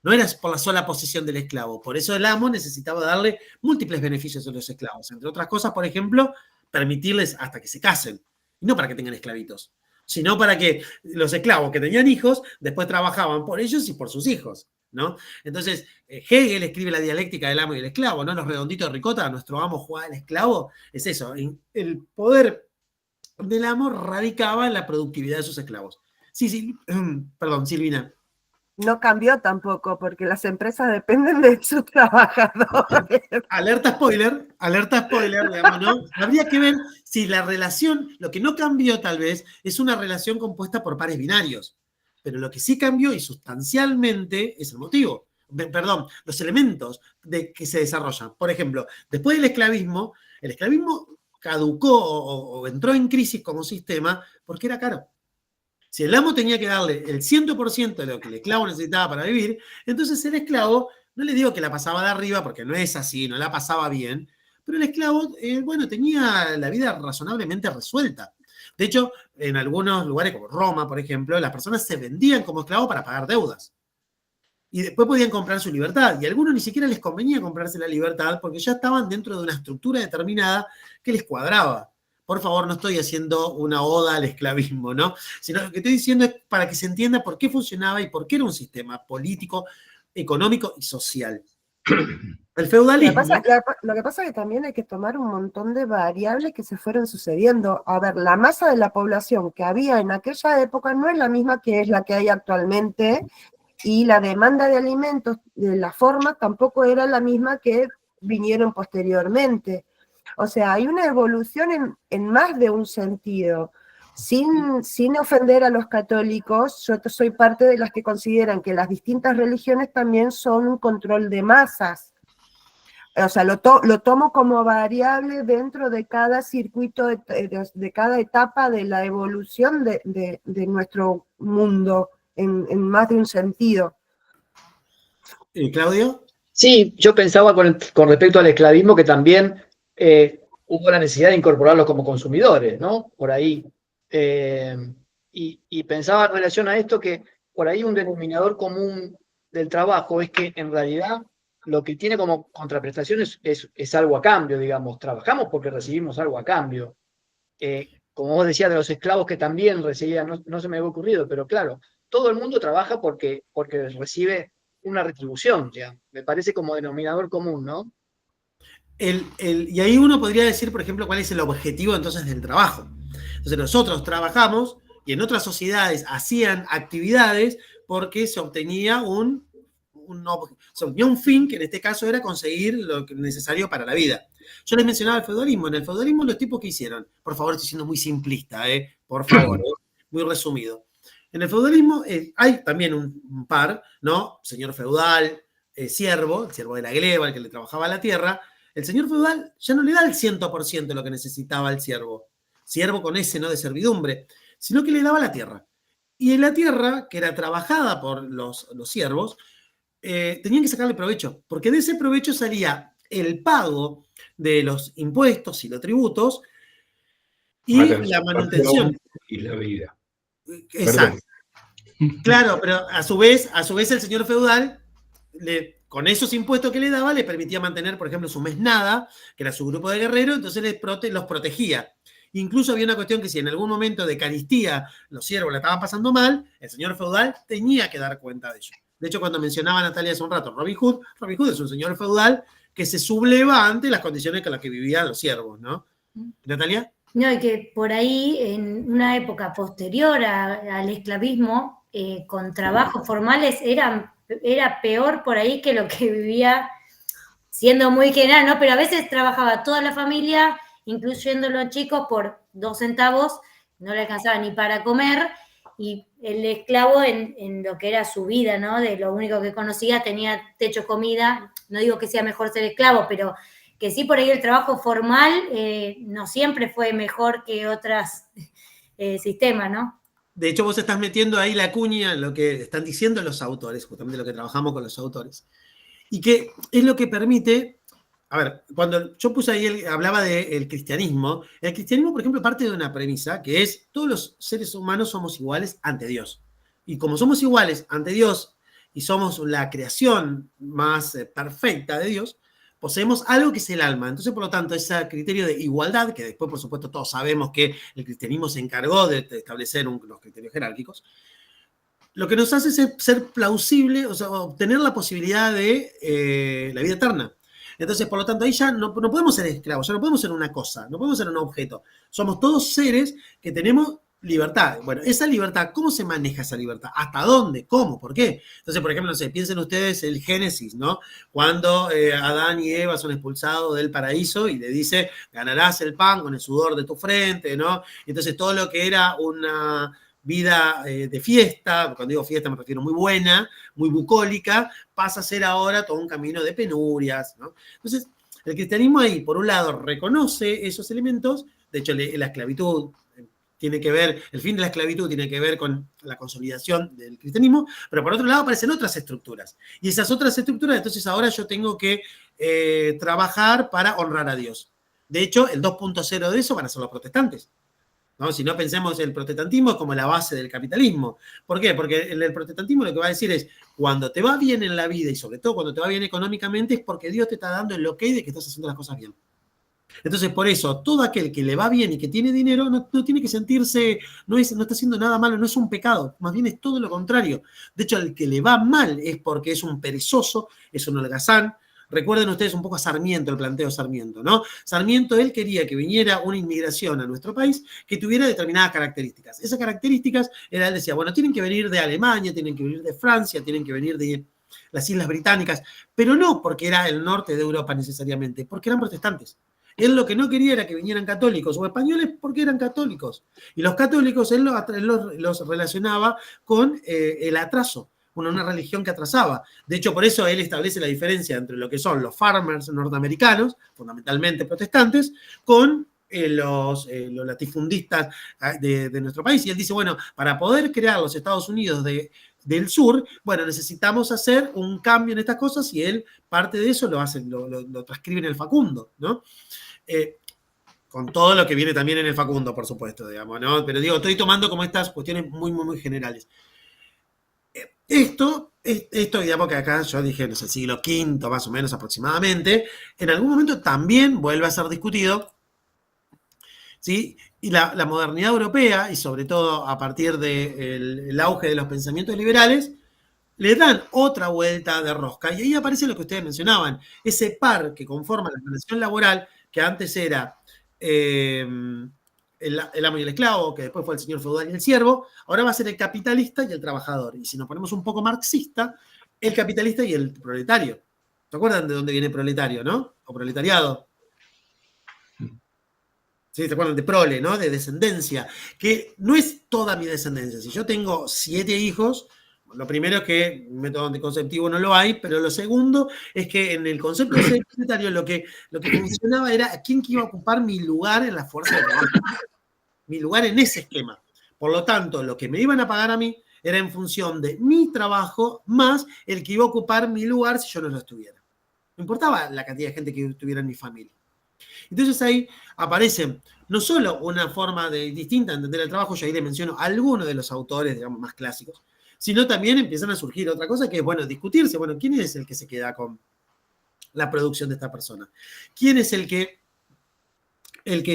Speaker 1: No era por la sola posesión del esclavo. Por eso el amo necesitaba darle múltiples beneficios a los esclavos. Entre otras cosas, por ejemplo, permitirles hasta que se casen. Y no para que tengan esclavitos, sino para que los esclavos que tenían hijos después trabajaban por ellos y por sus hijos, ¿no? Entonces, Hegel escribe la dialéctica del amo y el esclavo, ¿no? Los redonditos de ricota, nuestro amo jugaba al esclavo, es eso. El poder del amo radicaba en la productividad de sus esclavos. Sí, perdón, Silvina.
Speaker 12: No cambió tampoco, porque las empresas dependen de sus trabajadores.
Speaker 1: Alerta spoiler, digamos, ¿no? Habría que ver si la relación, lo que no cambió tal vez, es una relación compuesta por pares binarios. Pero lo que sí cambió y sustancialmente es el motivo. Perdón, los elementos que se desarrollan. Por ejemplo, después del esclavismo, el esclavismo caducó o entró en crisis como sistema porque era caro. Si el amo tenía que darle el 100% de lo que el esclavo necesitaba para vivir, entonces el esclavo, no le digo que la pasaba de arriba, porque no es así, no la pasaba bien, pero el esclavo, bueno, tenía la vida razonablemente resuelta. De hecho, en algunos lugares como Roma, por ejemplo, las personas se vendían como esclavos para pagar deudas. Y después podían comprar su libertad. Y a algunos ni siquiera les convenía comprarse la libertad porque ya estaban dentro de una estructura determinada que les cuadraba. Por favor, no estoy haciendo una oda al esclavismo, ¿no? Sino lo que estoy diciendo es para que se entienda por qué funcionaba y por qué era un sistema político, económico y social. El feudalismo.
Speaker 12: Lo que pasa es que también hay que tomar un montón de variables que se fueron sucediendo. A ver, la masa de la población que había en aquella época no es la misma que es la que hay actualmente, y la demanda de alimentos, de la forma, tampoco era la misma que vinieron posteriormente. O sea, hay una evolución en más de un sentido. Sin ofender a los católicos, yo soy parte de las que consideran que las distintas religiones también son un control de masas. O sea, lo tomo como variable dentro de cada circuito, de cada etapa de la evolución de nuestro mundo, en más de un sentido.
Speaker 1: ¿Claudio?
Speaker 14: Sí, yo pensaba con respecto al esclavismo que también hubo la necesidad de incorporarlos como consumidores, ¿no? Por ahí. Y pensaba en relación a esto que por ahí un denominador común del trabajo es que en realidad lo que tiene como contraprestación es algo a cambio, digamos. Trabajamos porque recibimos algo a cambio. Como vos decías de los esclavos que también recibían, no se me había ocurrido, pero claro, todo el mundo trabaja porque recibe una retribución, ya. Me parece como denominador común, ¿no?
Speaker 1: Y ahí uno podría decir, por ejemplo, cuál es el objetivo entonces del trabajo. Entonces nosotros trabajamos y en otras sociedades hacían actividades porque se obtenía un fin, que en este caso era conseguir lo necesario para la vida. Yo les mencionaba el feudalismo. En el feudalismo los tipos que hicieron, por favor, estoy siendo muy simplista, por favor, muy resumido. En el feudalismo hay también un par, ¿no? Señor feudal, siervo, el siervo de la gleba, el que le trabajaba la tierra. El señor feudal ya no le da el 100% de lo que necesitaba al siervo con ese, ¿no? De servidumbre, sino que le daba la tierra. Y en la tierra, que era trabajada por los siervos, tenían que sacarle provecho, porque de ese provecho salía el pago de los impuestos y los tributos y la manutención.
Speaker 15: Y la vida.
Speaker 1: Exacto. Claro, pero a su vez el señor feudal, con esos impuestos que le daba, le permitía mantener, por ejemplo, su mesnada, que era su grupo de guerreros, entonces los protegía. Incluso había una cuestión que si en algún momento de carestía los siervos la estaban pasando mal, el señor feudal tenía que dar cuenta de ello. De hecho, cuando mencionaba Natalia hace un rato Robin Hood es un señor feudal que se subleva ante las condiciones con las que vivían los siervos, ¿no? ¿Natalia?
Speaker 8: No, y que por ahí, en una época posterior al esclavismo, con trabajos formales era peor por ahí que lo que vivía, siendo muy general, ¿no? Pero a veces trabajaba toda la familia, incluyendo los chicos, por 2 centavos, no le alcanzaba ni para comer, y el esclavo en lo que era su vida, ¿no? De lo único que conocía, tenía techo, comida. No digo que sea mejor ser esclavo, pero que sí, por ahí el trabajo formal no siempre fue mejor que otros sistemas, ¿no?
Speaker 1: De hecho, vos estás metiendo ahí la cuña en lo que están diciendo los autores, justamente lo que trabajamos con los autores. Y que es lo que permite, a ver, cuando yo puse ahí, hablaba del cristianismo, el cristianismo, por ejemplo, parte de una premisa que es: todos los seres humanos somos iguales ante Dios. Y como somos iguales ante Dios y somos la creación más perfecta de Dios, poseemos algo que es el alma. Entonces, por lo tanto, ese criterio de igualdad, que después, por supuesto, todos sabemos que el cristianismo se encargó de establecer los criterios jerárquicos, lo que nos hace es ser plausible, o sea, obtener la posibilidad de la vida eterna. Entonces, por lo tanto, ahí ya no podemos ser esclavos, ya no podemos ser una cosa, no podemos ser un objeto. Somos todos seres que tenemos libertad. Bueno, esa libertad, ¿cómo se maneja esa libertad? ¿Hasta dónde? ¿Cómo? ¿Por qué? Entonces, por ejemplo, no sé, piensen ustedes el Génesis, ¿no? Cuando Adán y Eva son expulsados del paraíso y le dice: ganarás el pan con el sudor de tu frente, ¿no? Entonces, todo lo que era una vida de fiesta, cuando digo fiesta me refiero muy buena, muy bucólica, pasa a ser ahora todo un camino de penurias, ¿no? Entonces, el cristianismo ahí, por un lado, reconoce esos elementos. De hecho, la esclavitud tiene que ver, el fin de la esclavitud tiene que ver con la consolidación del cristianismo, pero por otro lado aparecen otras estructuras. Y esas otras estructuras, entonces ahora yo tengo que trabajar para honrar a Dios. De hecho, el 2.0 de eso van a ser los protestantes, ¿no? Si no, pensemos el protestantismo como la base del capitalismo. ¿Por qué? Porque el protestantismo lo que va a decir es, cuando te va bien en la vida y sobre todo cuando te va bien económicamente, es porque Dios te está dando el ok de que estás haciendo las cosas bien. Entonces, por eso, todo aquel que le va bien y que tiene dinero no tiene que sentirse, no está haciendo nada malo, no es un pecado, más bien es todo lo contrario. De hecho, al que le va mal es porque es un perezoso, es un holgazán. Recuerden ustedes un poco a Sarmiento, el planteo de Sarmiento, ¿no? Sarmiento, él quería que viniera una inmigración a nuestro país que tuviera determinadas características. Esas características, él decía, bueno, tienen que venir de Alemania, tienen que venir de Francia, tienen que venir de las Islas Británicas, pero no porque era el norte de Europa necesariamente, porque eran protestantes. Él lo que no quería era que vinieran católicos o españoles porque eran católicos. Y los católicos él los relacionaba con el atraso, una religión que atrasaba. De hecho, por eso él establece la diferencia entre lo que son los farmers norteamericanos, fundamentalmente protestantes, con los latifundistas de nuestro país. Y él dice, bueno, para poder crear los Estados Unidos del sur, bueno, necesitamos hacer un cambio en estas cosas y él parte de eso lo transcribe en el Facundo, ¿no? Con todo lo que viene también en el Facundo, por supuesto, digamos, ¿no? Pero digo, estoy tomando como estas cuestiones muy, muy, muy generales. Esto, digamos que acá yo dije, no sé, siglo V, más o menos aproximadamente, en algún momento también vuelve a ser discutido, ¿sí? Y la modernidad europea, y sobre todo a partir del auge de los pensamientos liberales, le dan otra vuelta de rosca. Y ahí aparece lo que ustedes mencionaban, ese par que conforma la relación laboral, que antes era el amo y el esclavo, que después fue el señor feudal y el siervo, ahora va a ser el capitalista y el trabajador. Y si nos ponemos un poco marxista, el capitalista y el proletario. ¿Se acuerdan de dónde viene proletario, no? O proletariado. ¿Sí? ¿Se acuerdan de prole, no? De descendencia. Que no es toda mi descendencia. Si yo tengo 7 hijos, lo primero es que método anticonceptivo no lo hay, pero lo segundo es que en el concepto de proletario lo que funcionaba era quién iba a ocupar mi lugar en la fuerza de trabajo. Mi lugar en ese esquema. Por lo tanto, lo que me iban a pagar a mí era en función de mi trabajo más el que iba a ocupar mi lugar si yo no lo estuviera. No importaba la cantidad de gente que estuviera en mi familia. Entonces ahí aparece no solo una forma distinta de entender el trabajo, yo ahí le menciono a algunos de los autores, digamos, más clásicos, sino también empiezan a surgir otra cosa que es, bueno, discutirse, bueno, ¿quién es el que se queda con la producción de esta persona? ¿Quién es el que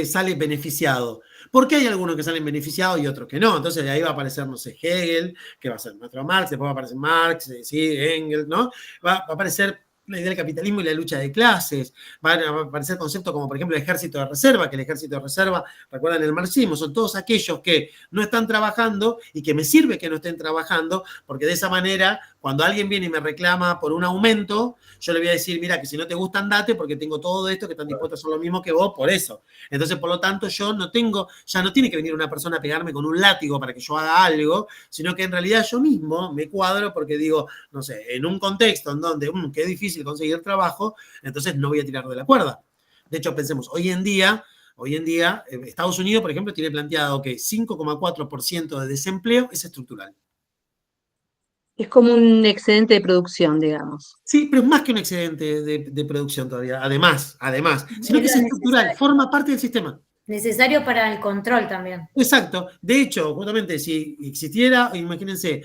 Speaker 1: sale beneficiado? Porque hay algunos que salen beneficiados y otros que no. Entonces de ahí va a aparecer, no sé, Hegel, que va a ser nuestro Marx, después va a aparecer Marx, ¿sí? Engels, ¿no? Va a aparecer la idea del capitalismo y la lucha de clases, van a aparecer conceptos como por ejemplo el ejército de reserva, que el ejército de reserva, recuerdan el marxismo, son todos aquellos que no están trabajando y que me sirve que no estén trabajando, porque de esa manera, cuando alguien viene y me reclama por un aumento, yo le voy a decir, mira, que si no te gusta andate, porque tengo todo esto, que están dispuestos a hacer lo mismo que vos, por eso. Entonces, por lo tanto, ya no tiene que venir una persona a pegarme con un látigo para que yo haga algo, sino que en realidad yo mismo me cuadro porque digo, no sé, en un contexto en donde, qué difícil conseguir trabajo, entonces no voy a tirar de la cuerda. De hecho, pensemos, hoy en día, Estados Unidos, por ejemplo, tiene planteado que 5,4% de desempleo es estructural.
Speaker 13: Es como un excedente de producción, digamos.
Speaker 1: Sí, pero es más que un excedente de producción todavía, además, sino que es estructural, forma parte del sistema.
Speaker 8: Necesario para el control también.
Speaker 1: Exacto. De hecho, justamente, si existiera, imagínense,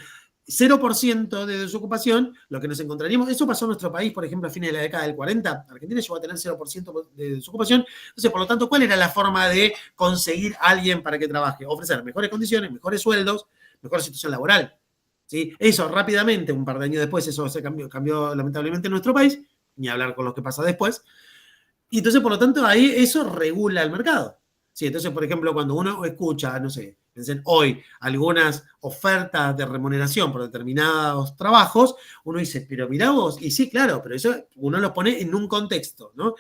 Speaker 1: 0% de desocupación, lo que nos encontraríamos, eso pasó en nuestro país, por ejemplo, a fines de la década del 40, Argentina llegó a tener 0% de desocupación, entonces, por lo tanto, ¿cuál era la forma de conseguir a alguien para que trabaje? Ofrecer mejores condiciones, mejores sueldos, mejor situación laboral, ¿sí? Eso rápidamente, un par de años después, eso se cambió lamentablemente en nuestro país, ni hablar con lo que pasa después, y entonces, por lo tanto, ahí eso regula el mercado. Sí, entonces, por ejemplo, cuando uno escucha, no sé, piensen hoy algunas ofertas de remuneración por determinados trabajos, uno dice, pero mirá vos, y sí, claro, pero eso uno lo pone en un contexto, ¿no?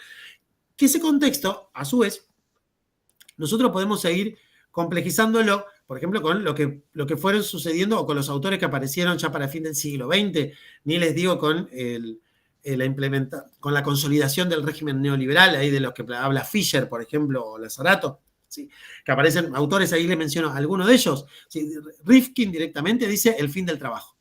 Speaker 1: Que ese contexto, a su vez, nosotros podemos seguir complejizándolo, por ejemplo, con lo que fueron sucediendo o con los autores que aparecieron ya para el fin del siglo XX, ni les digo con con la consolidación del régimen neoliberal, ahí de los que habla Fischer, por ejemplo, o Lazarato. ¿sí? Que aparecen autores, ahí les menciono algunos de ellos. ¿Sí? Rifkin directamente dice el fin del trabajo.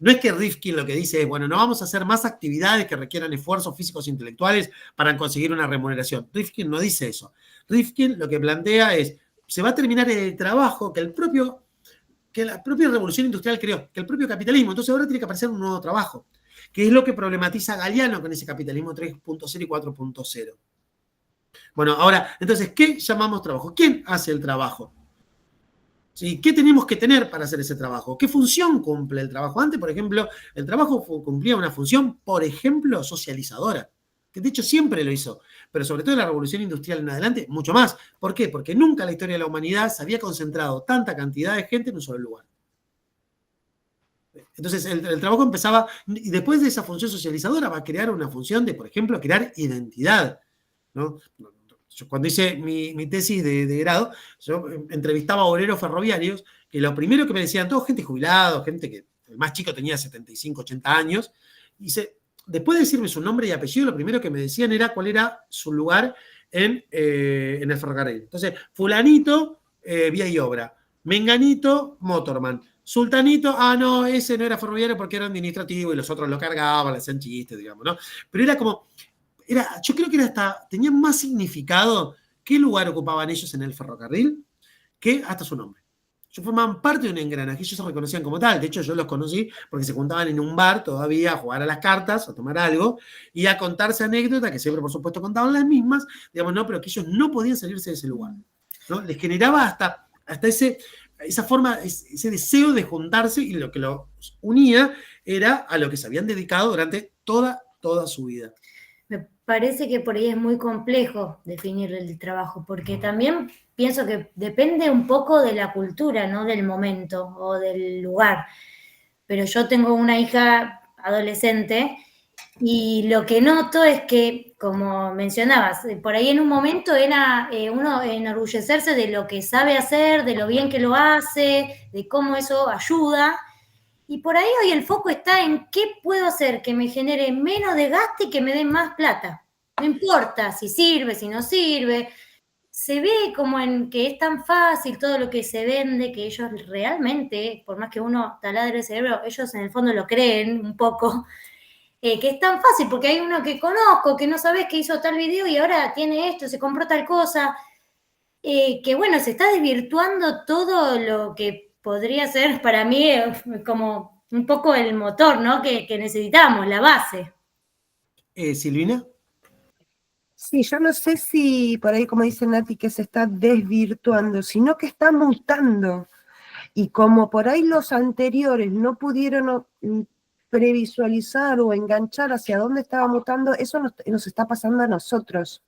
Speaker 1: No es que Rifkin lo que dice es, bueno, no vamos a hacer más actividades que requieran esfuerzos físicos e intelectuales para conseguir una remuneración. Rifkin no dice eso. Rifkin lo que plantea es, se va a terminar el trabajo que la propia revolución industrial creó, que el propio capitalismo. Entonces ahora tiene que aparecer un nuevo trabajo, que es lo que problematiza Galeano con ese capitalismo 3.0 y 4.0. Bueno, ahora, entonces, ¿qué llamamos trabajo? ¿Quién hace el trabajo? ¿Sí? ¿Qué tenemos que tener para hacer ese trabajo? ¿Qué función cumple el trabajo? Antes, por ejemplo, el trabajo cumplía una función, por ejemplo, socializadora, que de hecho siempre lo hizo, pero sobre todo en la revolución industrial en adelante, mucho más. ¿Por qué? Porque nunca en la historia de la humanidad se había concentrado tanta cantidad de gente en un solo lugar. Entonces, el trabajo empezaba, y después de esa función socializadora va a crear una función de, por ejemplo, crear identidad, ¿no? Yo cuando hice mi tesis de grado, yo entrevistaba a obreros ferroviarios, que lo primero que me decían, todos gente jubilada, gente que el más chico tenía 75, 80 años, y después de decirme su nombre y apellido, lo primero que me decían era cuál era su lugar en el ferrocarril. Entonces, fulanito, vía y obra, menganito, motorman, sultanito, no, ese no era ferroviario porque era administrativo y los otros lo cargaban, le hacían chistes, digamos, ¿no? Pero era como... yo creo que tenía más significado qué lugar ocupaban ellos en el ferrocarril que hasta su nombre. Ellos formaban parte de un engranaje, ellos se reconocían como tal. De hecho, yo los conocí porque se juntaban en un bar todavía a jugar a las cartas, a tomar algo y a contarse anécdotas, que siempre, por supuesto, contaban las mismas, digamos, no, pero que ellos no podían salirse de ese lugar, ¿no? Les generaba hasta esa forma, ese deseo de juntarse, y lo que los unía era a lo que se habían dedicado durante toda su vida.
Speaker 8: Me parece que por ahí es muy complejo definir el trabajo, porque también pienso que depende un poco de la cultura, ¿no? Del momento o del lugar. Pero yo tengo una hija adolescente y lo que noto es que, como mencionabas, por ahí en un momento era uno enorgullecerse de lo que sabe hacer, de lo bien que lo hace, de cómo eso ayuda. Y por ahí hoy el foco está en qué puedo hacer que me genere menos desgaste y que me dé más plata. No importa si sirve, si no sirve. Se ve como en que es tan fácil todo lo que se vende, que ellos realmente, por más que uno taladre el cerebro, ellos en el fondo lo creen un poco, que es tan fácil, porque hay uno que conozco, que no sabes que hizo tal video y ahora tiene esto, se compró tal cosa, que bueno, se está desvirtuando todo lo que podría ser para mí como un poco el motor, ¿no? Que necesitamos, la base.
Speaker 1: ¿Silvina?
Speaker 12: Sí, yo no sé si por ahí, como dice Nati, que se está desvirtuando, sino que está mutando. Y como por ahí los anteriores no pudieron previsualizar o enganchar hacia dónde estaba mutando, eso nos está pasando a nosotros.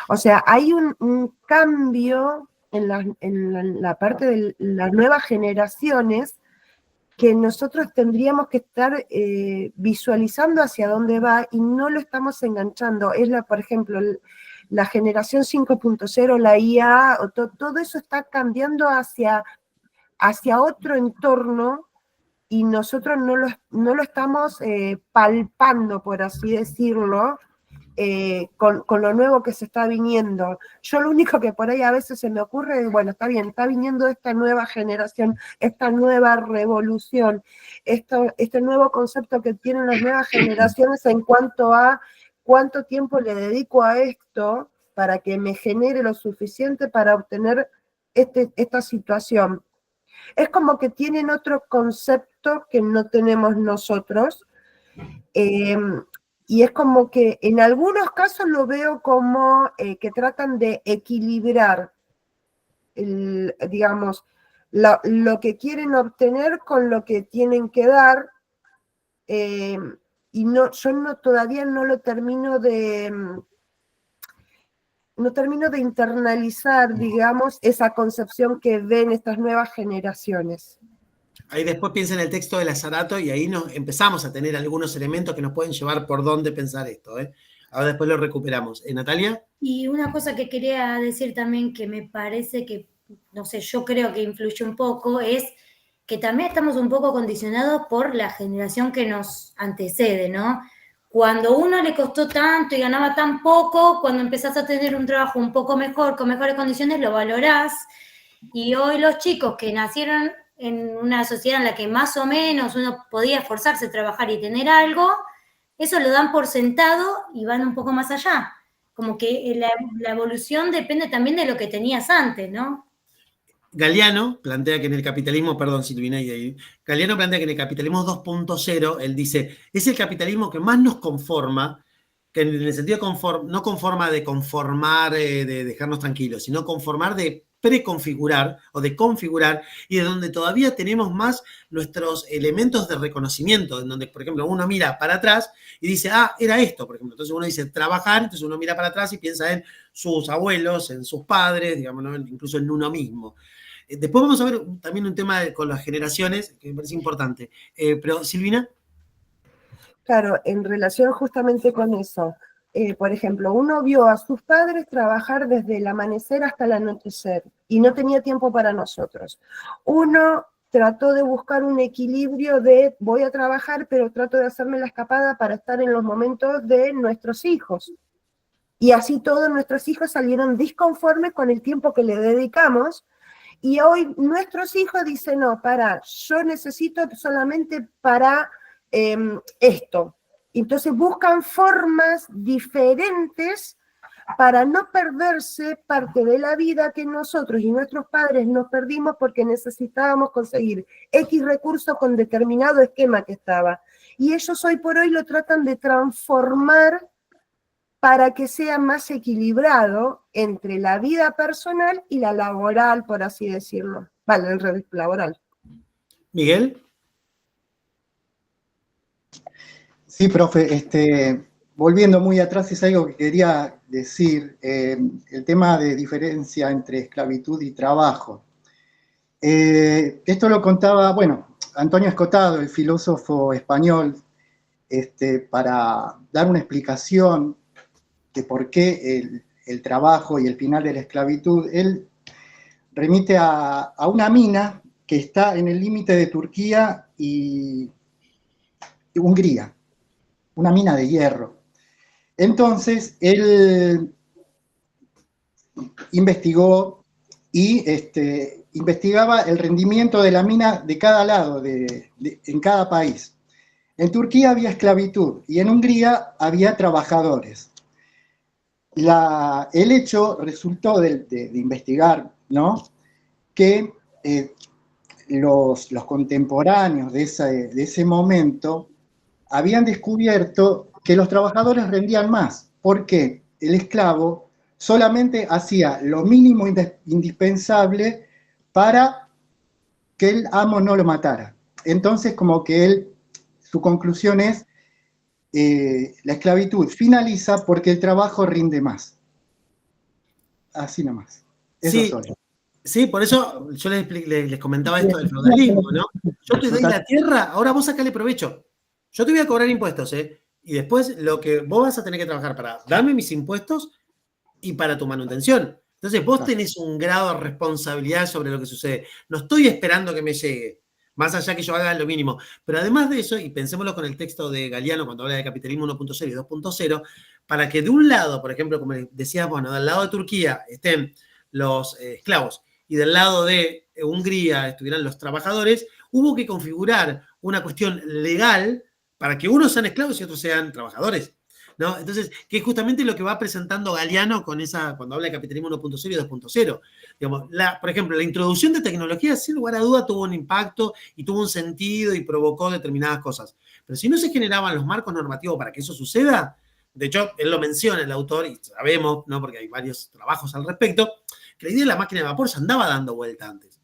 Speaker 12: O sea, hay un cambio en la parte de las nuevas generaciones que nosotros tendríamos que estar visualizando hacia dónde va y no lo estamos enganchando. Por ejemplo, la generación 5.0, la IA, todo eso está cambiando hacia otro entorno y nosotros no lo estamos palpando, por así decirlo, con lo nuevo que se está viniendo. Yo lo único que por ahí a veces se me ocurre es, bueno, está bien, está viniendo esta nueva generación, esta nueva revolución, este nuevo concepto que tienen las nuevas generaciones en cuanto a cuánto tiempo le dedico a esto para que me genere lo suficiente para obtener esta situación. Es como que tienen otro concepto que no tenemos nosotros, y es como que en algunos casos lo veo como que tratan de equilibrar, digamos, lo que quieren obtener con lo que tienen que dar, y yo todavía no lo termino de internalizar, digamos, esa concepción que ven estas nuevas generaciones.
Speaker 1: Ahí después piensa en el texto de Lazzarato y ahí empezamos a tener algunos elementos que nos pueden llevar por dónde pensar esto. Ahora después lo recuperamos. ¿Natalia?
Speaker 8: Y una cosa que quería decir también que me parece que, no sé, yo creo que influye un poco, es que también estamos un poco condicionados por la generación que nos antecede, ¿no? cuando uno le costó tanto y ganaba tan poco, cuando empezás a tener un trabajo un poco mejor, con mejores condiciones, lo valorás. Y hoy los chicos que nacieron en una sociedad en la que más o menos uno podía esforzarse a trabajar y tener algo, eso lo dan por sentado y van un poco más allá. Como que la evolución depende también de lo que tenías antes, ¿no?
Speaker 1: Galeano plantea que en el capitalismo, perdón Silvina, Galeano plantea que en el capitalismo 2.0, él dice, es el capitalismo que más nos conforma, que en el sentido de no conforma de conformar, de dejarnos tranquilos, sino conformar de preconfigurar o de configurar, y de donde todavía tenemos más nuestros elementos de reconocimiento, en donde, por ejemplo, uno mira para atrás y dice, ah, era esto, por ejemplo. Entonces uno dice trabajar, entonces uno mira para atrás y piensa en sus abuelos, en sus padres, digamos, ¿no? Incluso en uno mismo. Después vamos a ver también un tema con las generaciones, que me parece importante. Pero, Silvina.
Speaker 12: Claro, en relación justamente con eso, por ejemplo, uno vio a sus padres trabajar desde el amanecer hasta el anochecer y no tenía tiempo para nosotros. Uno trató de buscar un equilibrio de voy a trabajar, pero trato de hacerme la escapada para estar en los momentos de nuestros hijos. Y así todos nuestros hijos salieron disconformes con el tiempo que le dedicamos. Y hoy nuestros hijos dicen, no, yo necesito solamente para esto. Entonces buscan formas diferentes para no perderse parte de la vida que nosotros y nuestros padres nos perdimos porque necesitábamos conseguir X recursos con determinado esquema que estaba. Y ellos hoy por hoy lo tratan de transformar para que sea más equilibrado entre la vida personal y la laboral, por así decirlo. Vale, el red laboral.
Speaker 1: Miguel.
Speaker 11: Sí, profe, volviendo muy atrás, es algo que quería decir, el tema de diferencia entre esclavitud y trabajo. Esto lo contaba, bueno, Antonio Escotado, el filósofo español, para dar una explicación de por qué el trabajo y el final de la esclavitud. Él remite a una mina que está en el límite de Turquía y Hungría, una mina de hierro. Entonces, él investigó y investigaba el rendimiento de la mina de cada lado, en cada país. En Turquía había esclavitud y en Hungría había trabajadores. El hecho resultó de investigar, ¿no?, que los contemporáneos de ese momento habían descubierto que los trabajadores rendían más, porque el esclavo solamente hacía lo mínimo indispensable para que el amo no lo matara. Entonces, como que su conclusión es, la esclavitud finaliza porque el trabajo rinde más. Así nomás. Eso
Speaker 1: Sí,
Speaker 11: solo.
Speaker 1: sí, por eso yo les comentaba esto del feudalismo, ¿no? Yo te doy la tierra, ahora vos sacale provecho. Yo te voy a cobrar impuestos, y después lo que vos vas a tener que trabajar para darme mis impuestos y para tu manutención. Entonces vos tenés un grado de responsabilidad sobre lo que sucede. No estoy esperando que me llegue, más allá que yo haga lo mínimo. Pero además de eso, y pensémoslo con el texto de Galeano cuando habla de capitalismo 1.0 y 2.0, para que de un lado, por ejemplo, como decías, bueno, del lado de Turquía estén los esclavos y del lado de Hungría estuvieran los trabajadores, hubo que configurar una cuestión legal para que unos sean esclavos y otros sean trabajadores, ¿no? Entonces, que es justamente lo que va presentando Galeano cuando habla de capitalismo 1.0 y 2.0. Digamos, por ejemplo, la introducción de tecnología, sin lugar a duda, tuvo un impacto y tuvo un sentido y provocó determinadas cosas. Pero si no se generaban los marcos normativos para que eso suceda, de hecho, él lo menciona, el autor, y sabemos, ¿no?, porque hay varios trabajos al respecto, que la idea de la máquina de vapor se andaba dando vuelta antes.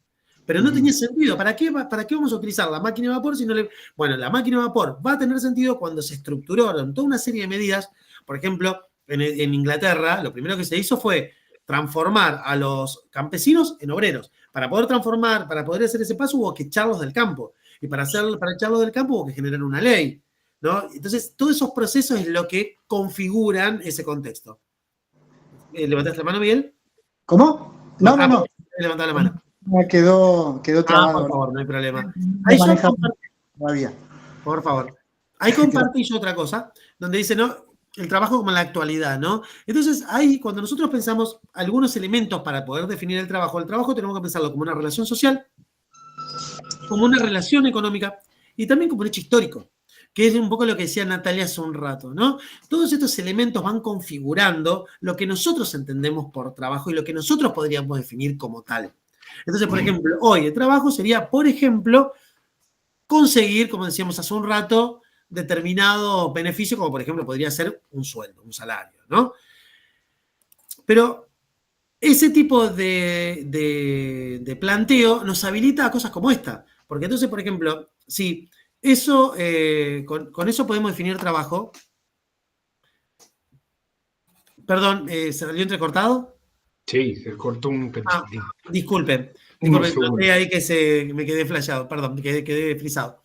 Speaker 1: Pero no tenía sentido. ¿Para qué vamos a utilizar la máquina de vapor si no le...? Bueno, la máquina de vapor va a tener sentido cuando se estructuraron toda una serie de medidas. Por ejemplo, en Inglaterra, lo primero que se hizo fue transformar a los campesinos en obreros. Para poder hacer ese paso hubo que echarlos del campo. Y para echarlos del campo hubo que generar una ley, ¿no? Entonces, todos esos procesos es lo que configuran ese contexto. ¿Levantaste la mano, Miguel?
Speaker 11: ¿Cómo? No.
Speaker 1: Levantá la mano.
Speaker 11: Quedó trabado.
Speaker 1: Por favor, no hay problema.
Speaker 11: Ahí todavía.
Speaker 1: Por favor. Ahí compartí yo otra cosa, donde dice, ¿no? El trabajo como en la actualidad, ¿no? Entonces, ahí, cuando nosotros pensamos algunos elementos para poder definir el trabajo tenemos que pensarlo como una relación social, como una relación económica y también como un hecho histórico, que es un poco lo que decía Natalia hace un rato, ¿no? Todos estos elementos van configurando lo que nosotros entendemos por trabajo y lo que nosotros podríamos definir como tal. Entonces, por ejemplo, hoy el trabajo sería, por ejemplo, conseguir, como decíamos hace un rato, determinado beneficio, como por ejemplo podría ser un sueldo, un salario, ¿no? Pero ese tipo de planteo nos habilita a cosas como esta, porque entonces, por ejemplo, si eso, con eso podemos definir trabajo. Perdón, ¿se salió entrecortado?
Speaker 15: Sí, se cortó un cachitín.
Speaker 1: Disculpen,
Speaker 15: Unos segundos.
Speaker 1: noté ahí que me quedé flasheado, perdón, quedé frisado.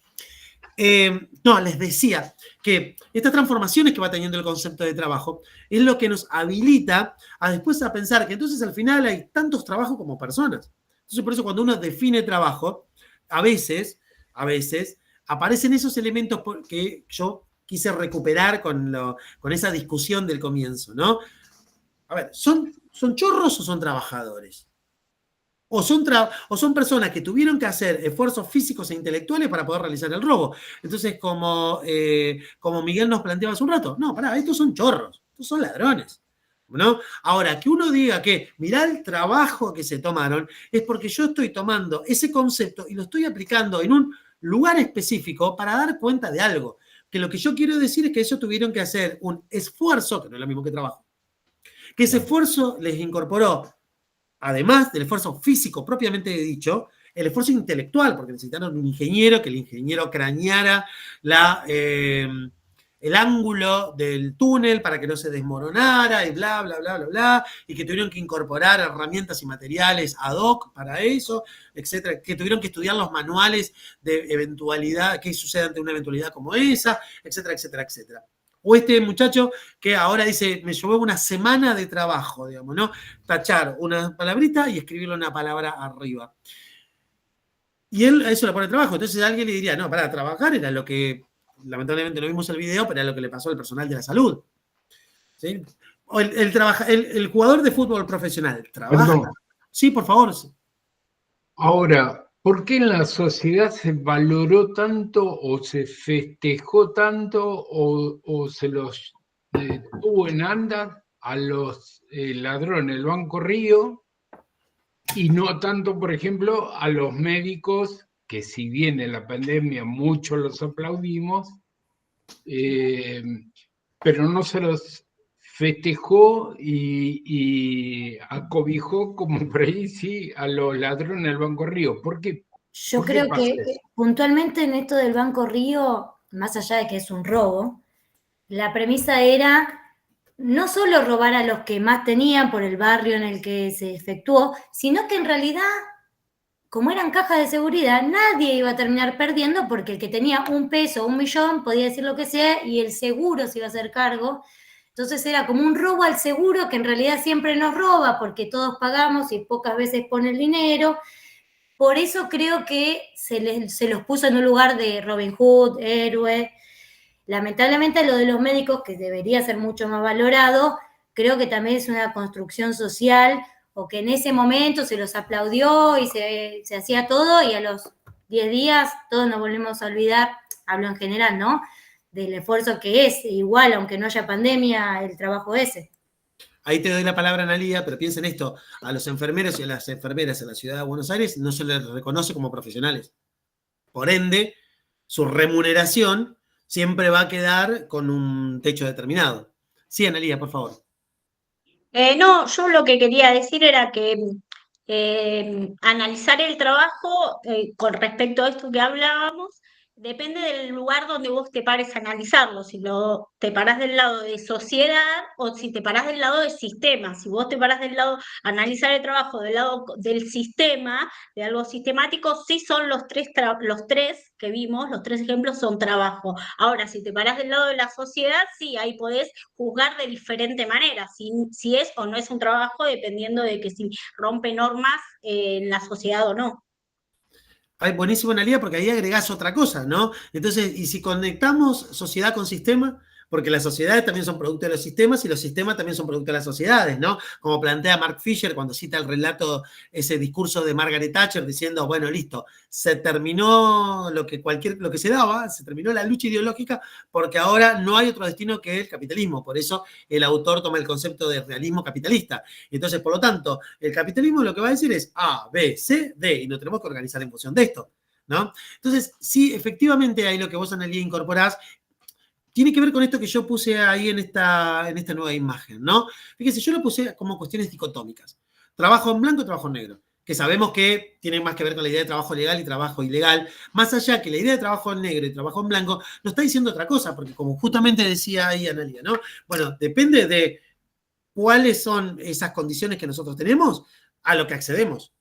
Speaker 1: No, les decía que estas transformaciones que va teniendo el concepto de trabajo es lo que nos habilita a después a pensar que entonces al final hay tantos trabajos como personas. Entonces por eso cuando uno define trabajo, a veces aparecen esos elementos que yo quise recuperar con esa discusión del comienzo, ¿no? A ver, ¿son chorros o son trabajadores? O son personas que tuvieron que hacer esfuerzos físicos e intelectuales para poder realizar el robo. Entonces, como Miguel nos planteaba hace un rato, no, pará, estos son chorros, estos son ladrones, ¿no? Ahora, que uno diga que mirá el trabajo que se tomaron, es porque yo estoy tomando ese concepto y lo estoy aplicando en un lugar específico para dar cuenta de algo. Que lo que yo quiero decir es que ellos tuvieron que hacer un esfuerzo, que no es lo mismo que trabajo, que ese esfuerzo les incorporó, además del esfuerzo físico propiamente dicho, el esfuerzo intelectual, porque necesitaron un ingeniero, que el ingeniero craneara el ángulo del túnel para que no se desmoronara y bla, bla, bla, bla, bla, y que tuvieron que incorporar herramientas y materiales ad hoc para eso, etcétera, que tuvieron que estudiar los manuales de eventualidad, qué sucede ante una eventualidad como esa, etcétera, etcétera, etcétera. O este muchacho que ahora dice, me llevó una semana de trabajo, digamos, ¿no? Tachar una palabrita y escribirle una palabra arriba. Y él a eso le pone trabajo. Entonces alguien le diría, no, para trabajar era lo que, lamentablemente no vimos el video, pero era lo que le pasó al personal de la salud. ¿Sí? O el jugador de fútbol profesional, ¿trabaja?
Speaker 15: Perdón.
Speaker 1: Sí, por favor.
Speaker 15: Ahora, ¿por qué en la sociedad se valoró tanto o se festejó tanto o se los tuvo en anda a los ladrones del Banco Río y no tanto, por ejemplo, a los médicos, que si bien en la pandemia muchos los aplaudimos, pero no se los festejó y acobijó como por ahí sí a los ladrones del Banco Río? ¿Por qué?
Speaker 8: Yo creo que puntualmente en esto del Banco Río, más allá de que es un robo, la premisa era no solo robar a los que más tenían por el barrio en el que se efectuó, sino que en realidad, como eran cajas de seguridad, nadie iba a terminar perdiendo porque el que tenía $1, $1 millón, podía decir lo que sea y el seguro se iba a hacer cargo. Entonces era como un robo al seguro que en realidad siempre nos roba porque todos pagamos y pocas veces pone el dinero. Por eso creo que se los puso en un lugar de Robin Hood, héroe. Lamentablemente lo de los médicos, que debería ser mucho más valorado, creo que también es una construcción social, o que en ese momento se los aplaudió y se hacía todo, y a los 10 días todos nos volvemos a olvidar, hablo en general, ¿no?, del esfuerzo que es, igual, aunque no haya pandemia, el trabajo ese.
Speaker 1: Ahí te doy la palabra, Analía, pero piensen esto, a los enfermeros y a las enfermeras en la ciudad de Buenos Aires no se les reconoce como profesionales. Por ende, su remuneración siempre va a quedar con un techo determinado. Sí, Analía, por favor.
Speaker 10: No, yo lo que quería decir era que analizar el trabajo con respecto a esto que hablábamos, depende del lugar donde vos te pares a analizarlo, si te parás del lado de sociedad o si te parás del lado de sistema. Si vos te parás del lado, analizar el trabajo del lado del sistema, de algo sistemático, sí son los tres que vimos, los 3 ejemplos son trabajo. Ahora, si te parás del lado de la sociedad, sí, ahí podés juzgar de diferente manera, si es o no es un trabajo, dependiendo de que si rompe normas en la sociedad o no.
Speaker 1: Ay, buenísimo, Analía, porque ahí agregás otra cosa, ¿no? Entonces, y si conectamos sociedad con sistema, porque las sociedades también son producto de los sistemas y los sistemas también son producto de las sociedades, ¿no? Como plantea Mark Fisher cuando cita el relato, ese discurso de Margaret Thatcher diciendo, bueno, listo, se terminó lo que se daba, se terminó la lucha ideológica porque ahora no hay otro destino que el capitalismo. Por eso el autor toma el concepto de realismo capitalista. Entonces, por lo tanto, el capitalismo lo que va a decir es A, B, C, D, y nos tenemos que organizar en función de esto, ¿no? Entonces, sí, efectivamente, ahí lo que vos, Analía, incorporás tiene que ver con esto que yo puse ahí en esta nueva imagen, ¿no? Fíjense, yo lo puse como cuestiones dicotómicas. Trabajo en blanco y trabajo en negro, que sabemos que tienen más que ver con la idea de trabajo legal y trabajo ilegal, más allá que la idea de trabajo en negro y trabajo en blanco nos está diciendo otra cosa, porque como justamente decía ahí Analía, ¿no? Bueno, depende de cuáles son esas condiciones que nosotros tenemos a lo que accedemos,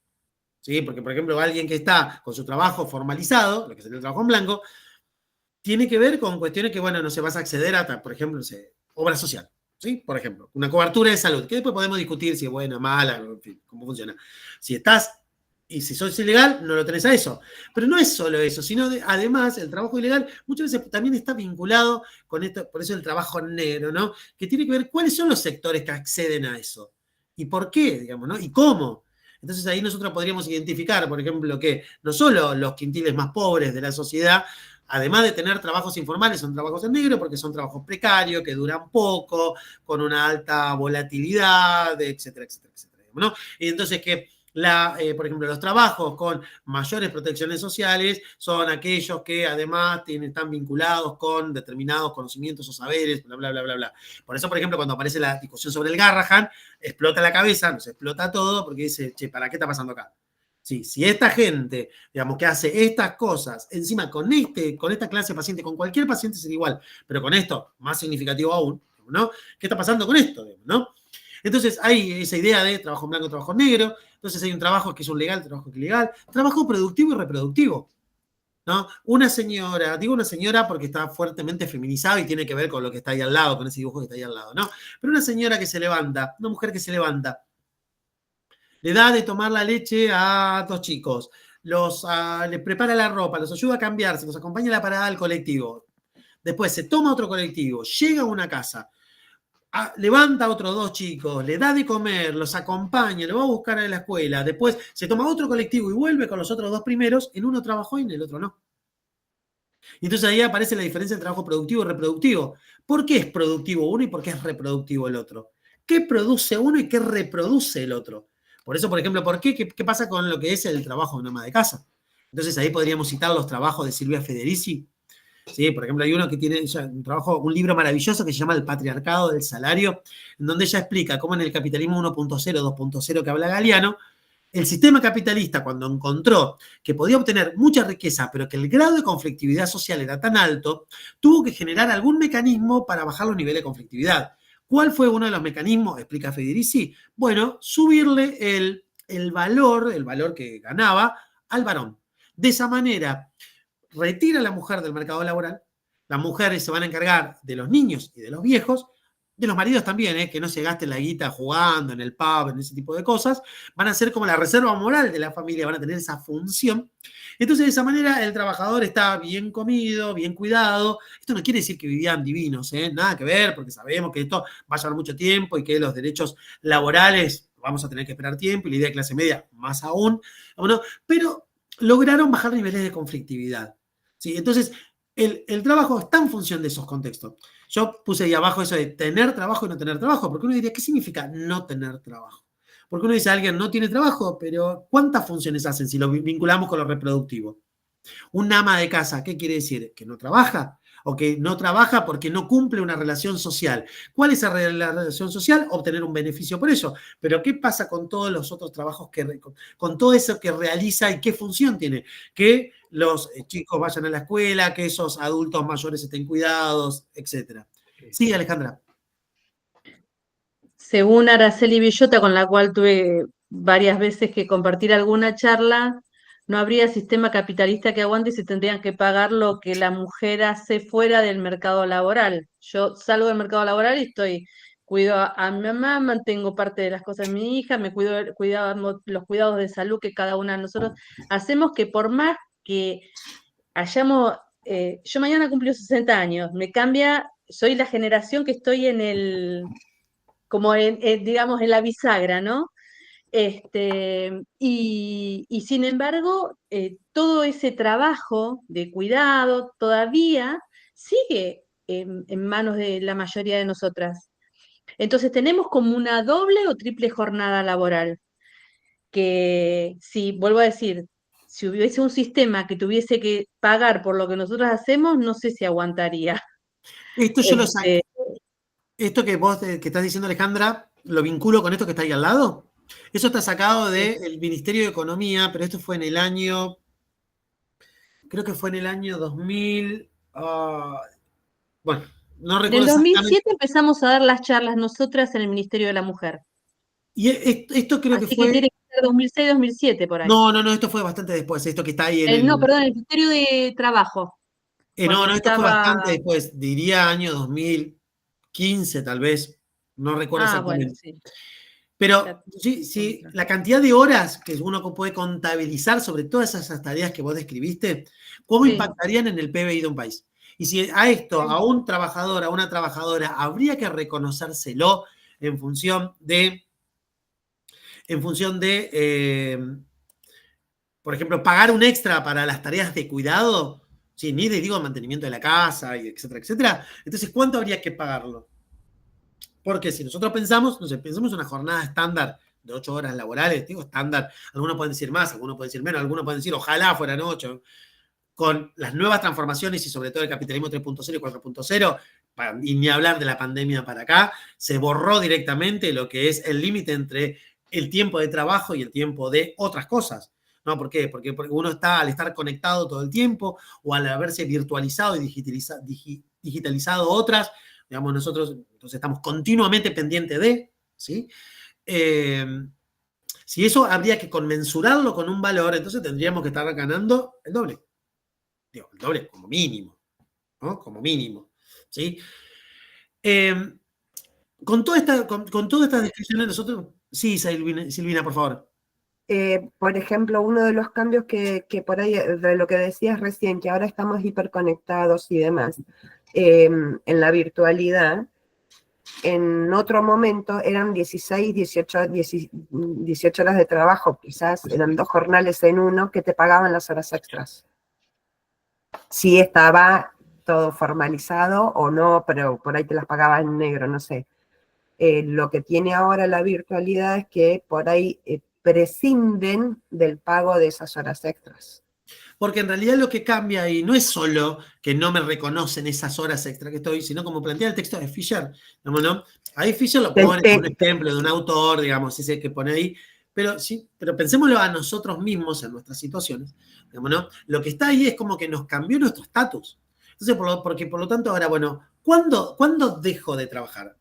Speaker 1: ¿sí? Porque, por ejemplo, alguien que está con su trabajo formalizado, lo que sería el trabajo en blanco, tiene que ver con cuestiones que, bueno, no se vas a acceder a, por ejemplo, no sé, obra social, ¿sí? Por ejemplo, una cobertura de salud, que después podemos discutir si es buena, mala, en fin, cómo funciona. Si estás, y si sos ilegal, no lo tenés a eso. Pero no es solo eso, sino además el trabajo ilegal muchas veces también está vinculado con esto, por eso el trabajo negro, ¿no? Que tiene que ver cuáles son los sectores que acceden a eso. ¿Y por qué, digamos, no? ¿Y cómo? Entonces ahí nosotros podríamos identificar, por ejemplo, que no solo los quintiles más pobres de la sociedad, además de tener trabajos informales, son trabajos en negro porque son trabajos precarios, que duran poco, con una alta volatilidad, etcétera, etcétera, etcétera, ¿no? Y entonces que, por ejemplo, los trabajos con mayores protecciones sociales son aquellos que además están vinculados con determinados conocimientos o saberes, bla, bla, bla, bla, bla. Por eso, por ejemplo, cuando aparece la discusión sobre el Garrahan, explota la cabeza, nos explota todo, porque dice, che, ¿para qué está pasando acá? Sí, si esta gente, digamos, que hace estas cosas, encima con esta clase de paciente, con cualquier paciente sería igual, pero con esto, más significativo aún, ¿no? ¿Qué está pasando con esto, ¿no? Entonces hay esa idea de trabajo en blanco, trabajo en negro, entonces hay un trabajo que es un legal, trabajo que es ilegal, trabajo productivo y reproductivo, ¿no? Una señora, digo una señora porque está fuertemente feminizado y tiene que ver con lo que está ahí al lado, con ese dibujo que está ahí al lado, ¿no? Pero una señora que se levanta, una mujer que se levanta, le da de tomar la leche a 2 chicos, les prepara la ropa, los ayuda a cambiarse, los acompaña a la parada del colectivo. Después se toma otro colectivo, llega a una casa, levanta a otros 2 chicos, le da de comer, los acompaña, lo va a buscar a la escuela, después se toma otro colectivo y vuelve con los otros 2 primeros, en uno trabajó y en el otro no. Y entonces ahí aparece la diferencia entre trabajo productivo y reproductivo. ¿Por qué es productivo uno y por qué es reproductivo el otro? ¿Qué produce uno y qué reproduce el otro? Por eso, por ejemplo, ¿qué pasa con lo que es el trabajo de una ama de casa? Entonces ahí podríamos citar los trabajos de Silvia Federici. ¿Sí? Por ejemplo, hay uno que tiene un libro maravilloso que se llama El patriarcado del salario, en donde ella explica cómo en el capitalismo 1.0, 2.0 que habla Galeano, el sistema capitalista, cuando encontró que podía obtener mucha riqueza, pero que el grado de conflictividad social era tan alto, tuvo que generar algún mecanismo para bajar los niveles de conflictividad. ¿Cuál fue uno de los mecanismos? Explica Federici. Bueno, subirle el valor que ganaba al varón. De esa manera, retira a la mujer del mercado laboral, las mujeres se van a encargar de los niños y de los viejos, de los maridos también, que no se gasten la guita jugando en el pub, en ese tipo de cosas, van a ser como la reserva moral de la familia, van a tener esa función. Entonces, de esa manera, el trabajador está bien comido, bien cuidado. Esto no quiere decir que vivían divinos, nada que ver, porque sabemos que esto va a llevar mucho tiempo y que los derechos laborales vamos a tener que esperar tiempo, y la idea de clase media más aún, ¿no? Pero lograron bajar niveles de conflictividad. ¿Sí? Entonces, el trabajo está en función de esos contextos. Yo puse ahí abajo eso de tener trabajo y no tener trabajo, porque uno diría, ¿qué significa no tener trabajo? Porque uno dice, alguien no tiene trabajo, pero ¿cuántas funciones hacen si lo vinculamos con lo reproductivo? Un ama de casa, ¿qué quiere decir? ¿Que no trabaja? ¿O que no trabaja porque no cumple una relación social? ¿Cuál es la relación social? Obtener un beneficio por eso. Pero ¿qué pasa con todos los otros trabajos, con todo eso que realiza y qué función tiene? Que los chicos vayan a la escuela, que esos adultos mayores estén cuidados, etc. Sí, Alejandra.
Speaker 13: Según Araceli Villota, con la cual tuve varias veces que compartir alguna charla, no habría sistema capitalista que aguante y se tendrían que pagar lo que la mujer hace fuera del mercado laboral. Yo salgo del mercado laboral y cuido a mi mamá, mantengo parte de las cosas de mi hija, me cuidamos los cuidados de salud que cada una de nosotros hacemos, que por más que hayamos, yo mañana cumplo 60 años, me cambia, soy la generación que estoy en el, como digamos, en la bisagra, ¿no? Y sin embargo, todo ese trabajo de cuidado todavía sigue en manos de la mayoría de nosotras. Entonces tenemos como una doble o triple jornada laboral, que si, vuelvo a decir, si hubiese un sistema que tuviese que pagar por lo que nosotros hacemos, no sé si aguantaría.
Speaker 1: Esto yo lo saqué. Esto que vos que estás diciendo, Alejandra, lo vinculo con esto que está ahí al lado. Eso está sacado del Ministerio de Economía, pero esto fue en el año, creo que fue en el año 2000, bueno, no
Speaker 13: En
Speaker 1: recuerdo
Speaker 13: el 2007
Speaker 1: exactamente.
Speaker 13: empezamos a dar las charlas nosotras en el Ministerio de la Mujer.
Speaker 1: Y esto creo
Speaker 13: Así
Speaker 1: que fue...
Speaker 13: que tiene que ser 2006-2007 por ahí.
Speaker 1: No, esto fue bastante después, esto que está ahí en el...
Speaker 13: No, perdón, el Ministerio de Trabajo.
Speaker 1: no, esto fue
Speaker 13: estaba...
Speaker 1: bastante después, diría año 2015 tal vez, no recuerdo exactamente.
Speaker 13: Bueno, sí.
Speaker 1: Pero sí, la cantidad de horas que uno puede contabilizar sobre todas esas tareas que vos describiste, ¿cómo impactarían en el PBI de un país? Y si a esto, a un trabajador, a una trabajadora, habría que reconocérselo en función de, por ejemplo, pagar un extra para las tareas de cuidado, ¿sí? Ni de, digo, mantenimiento de la casa, y etcétera, etcétera. Entonces, ¿cuánto habría que pagarlo? Porque si nosotros pensamos, no sé, pensamos una jornada estándar de 8 horas laborales, digo estándar, algunos pueden decir más, algunos pueden decir menos, algunos pueden decir ojalá fueran 8, con las nuevas transformaciones y sobre todo el capitalismo 3.0 y 4.0, y ni hablar de la pandemia para acá, se borró directamente lo que es el límite entre el tiempo de trabajo y el tiempo de otras cosas. ¿No? ¿Por qué? Porque uno está, al estar conectado todo el tiempo o al haberse virtualizado y digitalizado otras, digamos, nosotros entonces estamos continuamente pendientes de, ¿sí? Si eso habría que conmensurarlo con un valor, entonces tendríamos que estar ganando el doble. Digo, el doble como mínimo, ¿no? Como mínimo, ¿sí? Con todas estas descripciones nosotros... Sí, Silvina, por favor.
Speaker 12: Por ejemplo, uno de los cambios que por ahí, de lo que decías recién, que ahora estamos hiperconectados y demás, en la virtualidad, en otro momento eran 16, 18 horas de trabajo, quizás eran 2 jornales en uno que te pagaban las horas extras. Sí estaba todo formalizado o no, pero por ahí te las pagaba en negro, no sé. Lo que tiene ahora la virtualidad es que por ahí prescinden del pago de esas horas extras.
Speaker 1: Porque en realidad lo que cambia ahí no es solo que no me reconocen esas horas extra que estoy, sino como plantea el texto de Fisher, digamos, ¿no? Ahí Fisher lo pone como un ejemplo de un autor, digamos, ese que pone ahí, pero pensémoslo a nosotros mismos en nuestras situaciones, digamos, ¿no? Lo que está ahí es como que nos cambió nuestro estatus. Entonces, porque por lo tanto ahora, bueno, ¿cuándo dejo de trabajar?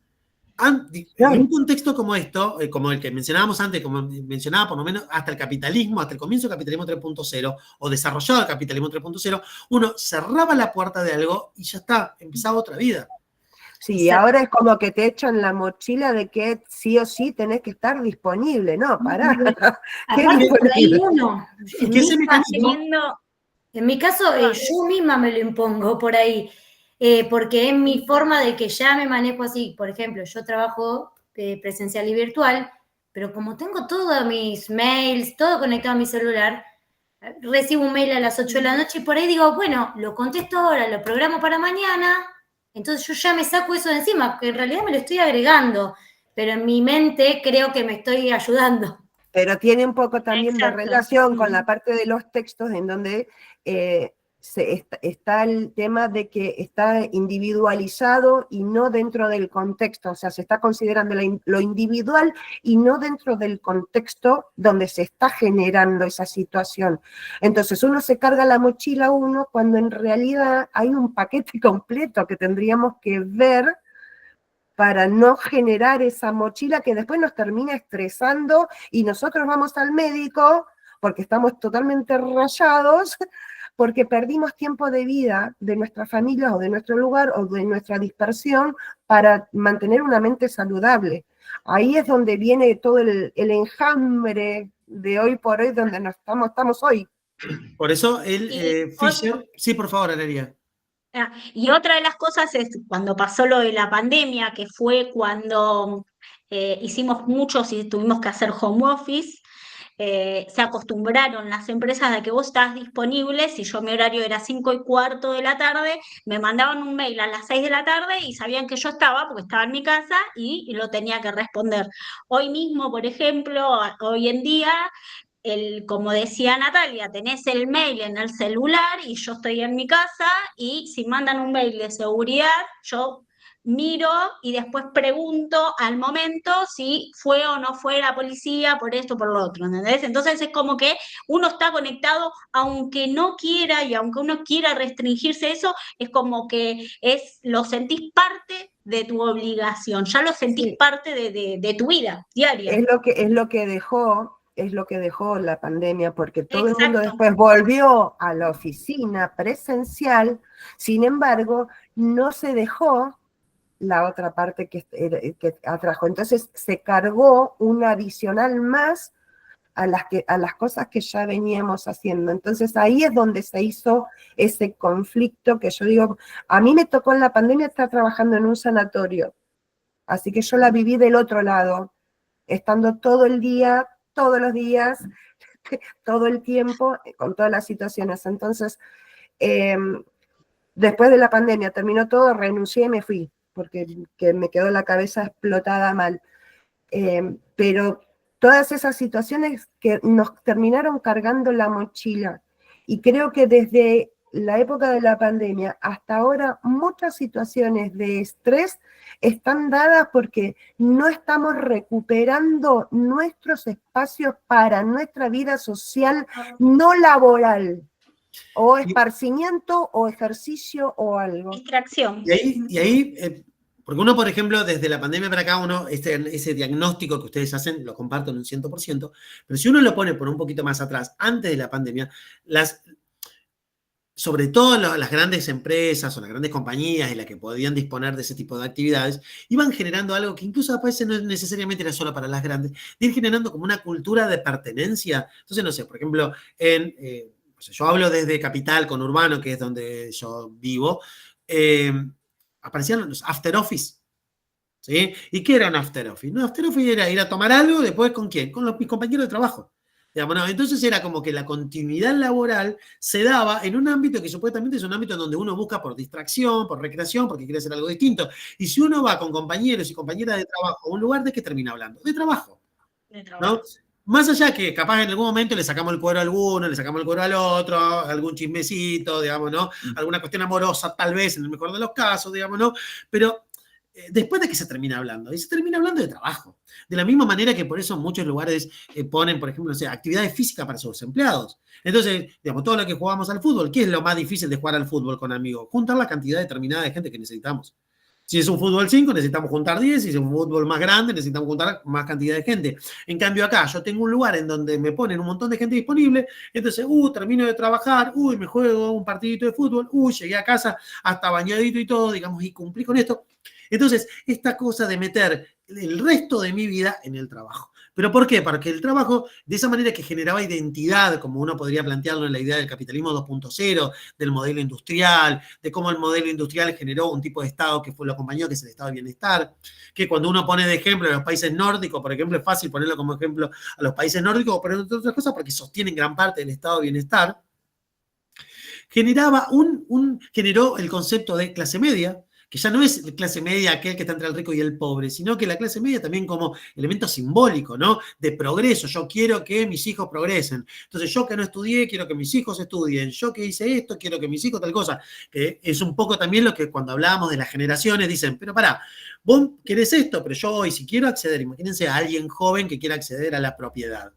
Speaker 1: En un contexto como esto, como el que mencionábamos antes, como mencionaba por lo menos hasta el capitalismo, hasta el comienzo del capitalismo 3.0, o desarrollado el capitalismo 3.0, uno cerraba la puerta de algo y ya está, empezaba otra vida.
Speaker 12: Sí, ahora es como que te echan la mochila de que sí o sí tenés que estar disponible, ¿no? Pará.
Speaker 8: En mi caso, yo misma me lo impongo por ahí. Porque es mi forma de que ya me manejo así. Por ejemplo, yo trabajo presencial y virtual, pero como tengo todos mis mails, todo conectado a mi celular, recibo un mail a las 8 de la noche y por ahí digo, bueno, lo contesto ahora, lo programo para mañana, entonces yo ya me saco eso de encima, que en realidad me lo estoy agregando, pero en mi mente creo que me estoy ayudando.
Speaker 12: Pero tiene un poco también de relación con la parte de los textos en donde... está el tema de que está individualizado y no dentro del contexto, o sea, se está considerando lo individual y no dentro del contexto donde se está generando esa situación. Entonces uno se carga la mochila cuando en realidad hay un paquete completo que tendríamos que ver para no generar esa mochila que después nos termina estresando y nosotros vamos al médico porque estamos totalmente rayados, porque perdimos tiempo de vida de nuestras familias o de nuestro lugar o de nuestra dispersión para mantener una mente saludable. Ahí es donde viene todo el enjambre de hoy por hoy, donde estamos hoy.
Speaker 1: Por eso
Speaker 16: Y
Speaker 1: Fisher... Sí, por favor, Analia.
Speaker 16: Y otra de las cosas es cuando pasó lo de la pandemia, que fue cuando hicimos muchos y tuvimos que hacer home office. Se acostumbraron las empresas a que vos estás disponible. Si yo mi horario era 5:15 de la tarde, me mandaban un mail a las 6 de la tarde y sabían que yo estaba porque estaba en mi casa y lo tenía que responder. Hoy mismo, por ejemplo, hoy en día, como decía Natalia, tenés el mail en el celular y yo estoy en mi casa y si mandan un mail de seguridad, yo miro y después pregunto al momento si fue o no fue la policía por esto o por lo otro, ¿entendés? Entonces es como que uno está conectado, aunque no quiera y aunque uno quiera restringirse eso, es como que lo sentís parte de tu obligación, ya lo sentís parte de tu vida diaria.
Speaker 12: Es lo que dejó la pandemia, porque todo el mundo después volvió a la oficina presencial, sin embargo, no se dejó la otra parte que atrajo. Entonces se cargó un adicional más a las cosas que ya veníamos haciendo. Entonces ahí es donde se hizo ese conflicto que yo digo, a mí me tocó en la pandemia estar trabajando en un sanatorio, así que yo la viví del otro lado, estando todo el día, todos los días, todo el tiempo, con todas las situaciones. Entonces, después de la pandemia terminó todo, renuncié y me fui, porque me quedó la cabeza explotada mal. Pero todas esas situaciones que nos terminaron cargando la mochila. Y creo que desde la época de la pandemia hasta ahora muchas situaciones de estrés están dadas porque no estamos recuperando nuestros espacios para nuestra vida social no laboral. O esparcimiento, o ejercicio, o algo.
Speaker 16: Distracción.
Speaker 1: Y ahí porque uno, por ejemplo, desde la pandemia para acá, ese diagnóstico que ustedes hacen, lo comparto en un 100%, pero si uno lo pone por un poquito más atrás, antes de la pandemia, sobre todo las grandes empresas o las grandes compañías y las que podían disponer de ese tipo de actividades, iban generando algo que incluso a veces no necesariamente era solo para las grandes, de ir generando como una cultura de pertenencia. Entonces, no sé, por ejemplo, yo hablo desde Capital, con Urbano, que es donde yo vivo, aparecían los after office, ¿sí? ¿Y qué era un after office? No, after office era ir a tomar algo, después ¿con quién? Con mis compañeros de trabajo. Digamos, ¿no? Entonces era como que la continuidad laboral se daba en un ámbito que supuestamente es un ámbito donde uno busca por distracción, por recreación, porque quiere hacer algo distinto. Y si uno va con compañeros y compañeras de trabajo a un lugar, ¿de qué termina hablando? De trabajo. ¿No? Más allá que capaz en algún momento le sacamos el cuero a alguno, le sacamos el cuero al otro, algún chismecito, digamos, ¿no? Alguna cuestión amorosa, tal vez, en el mejor de los casos, digamos, ¿no? Pero después de que se termina hablando, y se termina hablando de trabajo. De la misma manera que por eso muchos lugares ponen, por ejemplo, no sé, actividades físicas para sus empleados. Entonces, digamos, todo lo que jugamos al fútbol, ¿qué es lo más difícil de jugar al fútbol con amigos? Juntar la cantidad determinada de gente que necesitamos. Si es un fútbol 5, necesitamos juntar 10. Si es un fútbol más grande, necesitamos juntar más cantidad de gente. En cambio, acá yo tengo un lugar en donde me ponen un montón de gente disponible. Entonces, termino de trabajar, me juego un partidito de fútbol, llegué a casa hasta bañadito y todo, digamos, y cumplí con esto. Entonces, esta cosa de meter el resto de mi vida en el trabajo. ¿Pero por qué? Porque el trabajo, de esa manera que generaba identidad, como uno podría plantearlo en la idea del capitalismo 2.0, del modelo industrial, de cómo el modelo industrial generó un tipo de Estado que fue lo acompañó, que es el Estado de Bienestar, que cuando uno pone de ejemplo a los países nórdicos, por ejemplo, es fácil ponerlo como ejemplo a los países nórdicos, o poner otras cosas porque sostienen gran parte del Estado de Bienestar, generó el concepto de clase media, que ya no es clase media aquel que está entre el rico y el pobre, sino que la clase media también como elemento simbólico, ¿no? De progreso. Yo quiero que mis hijos progresen. Entonces, yo que no estudié, quiero que mis hijos estudien. Yo que hice esto, quiero que mis hijos tal cosa. Es un poco también lo que cuando hablábamos de las generaciones dicen, pero pará, vos querés esto, pero yo hoy si quiero acceder, imagínense a alguien joven que quiera acceder a la propiedad.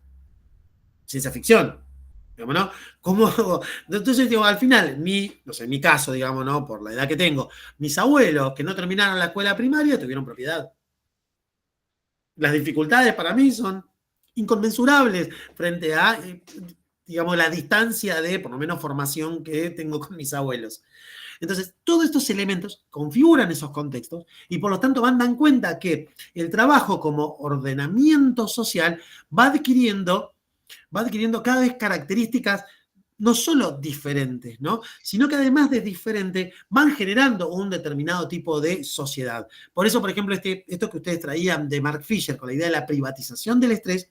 Speaker 1: Ciencia ficción. Digamos, ¿no? Entonces, digo, al final, no sé, en mi caso, digamos, ¿no? Por la edad que tengo, mis abuelos que no terminaron la escuela primaria tuvieron propiedad. Las dificultades para mí son inconmensurables frente a, digamos, la distancia de, por lo menos, formación que tengo con mis abuelos. Entonces, todos estos elementos configuran esos contextos y, por lo tanto, dan cuenta que el trabajo como ordenamiento social va adquiriendo cada vez características no solo diferentes, ¿no? Sino que además de diferente, van generando un determinado tipo de sociedad. Por eso, por ejemplo, esto que ustedes traían de Mark Fisher con la idea de la privatización del estrés,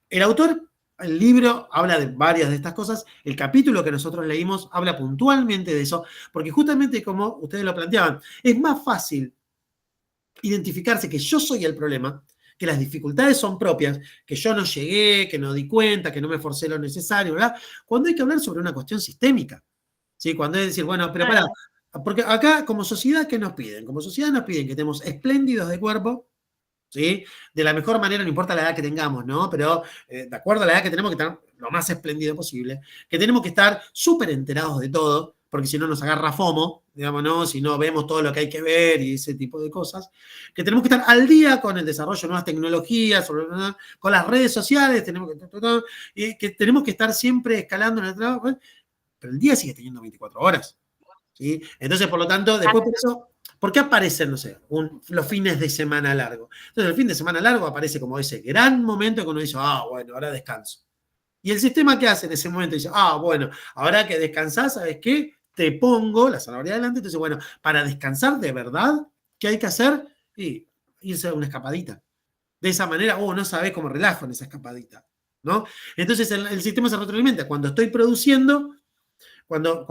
Speaker 1: el autor, el libro habla de varias de estas cosas, el capítulo que nosotros leímos habla puntualmente de eso, porque justamente como ustedes lo planteaban, es más fácil identificarse que yo soy el problema, que las dificultades son propias, que yo no llegué, que no di cuenta, que no me esforcé lo necesario, ¿verdad? Cuando hay que hablar sobre una cuestión sistémica, ¿sí? Cuando hay que decir, bueno, pero pará, porque acá como sociedad, ¿qué nos piden? Como sociedad nos piden que estemos espléndidos de cuerpo, ¿sí? De la mejor manera, no importa la edad que tengamos, ¿no? Pero de acuerdo a la edad que tenemos que estar lo más espléndido posible, que tenemos que estar súper enterados de todo, porque si no nos agarra FOMO, digamos, ¿no? Si no vemos todo lo que hay que ver y ese tipo de cosas, que tenemos que estar al día con el desarrollo de nuevas tecnologías, con las redes sociales, y que tenemos que estar siempre escalando en el trabajo, pero el día sigue teniendo 24 horas, ¿sí? Entonces, por lo tanto, después por eso, ¿por qué aparecen, no sé, los fines de semana largo? Entonces, el fin de semana largo aparece como ese gran momento que uno dice, bueno, ahora descanso. Y el sistema, ¿qué hace en ese momento? Dice, bueno, ahora que descansás, ¿sabes qué? Te pongo la zanahoria adelante. Entonces, bueno, para descansar de verdad, ¿qué hay que hacer? Y irse a una escapadita. De esa manera, no sabés cómo relajo en esa escapadita, ¿no? Entonces, el sistema se retroalimenta. Cuando estoy produciendo, cuando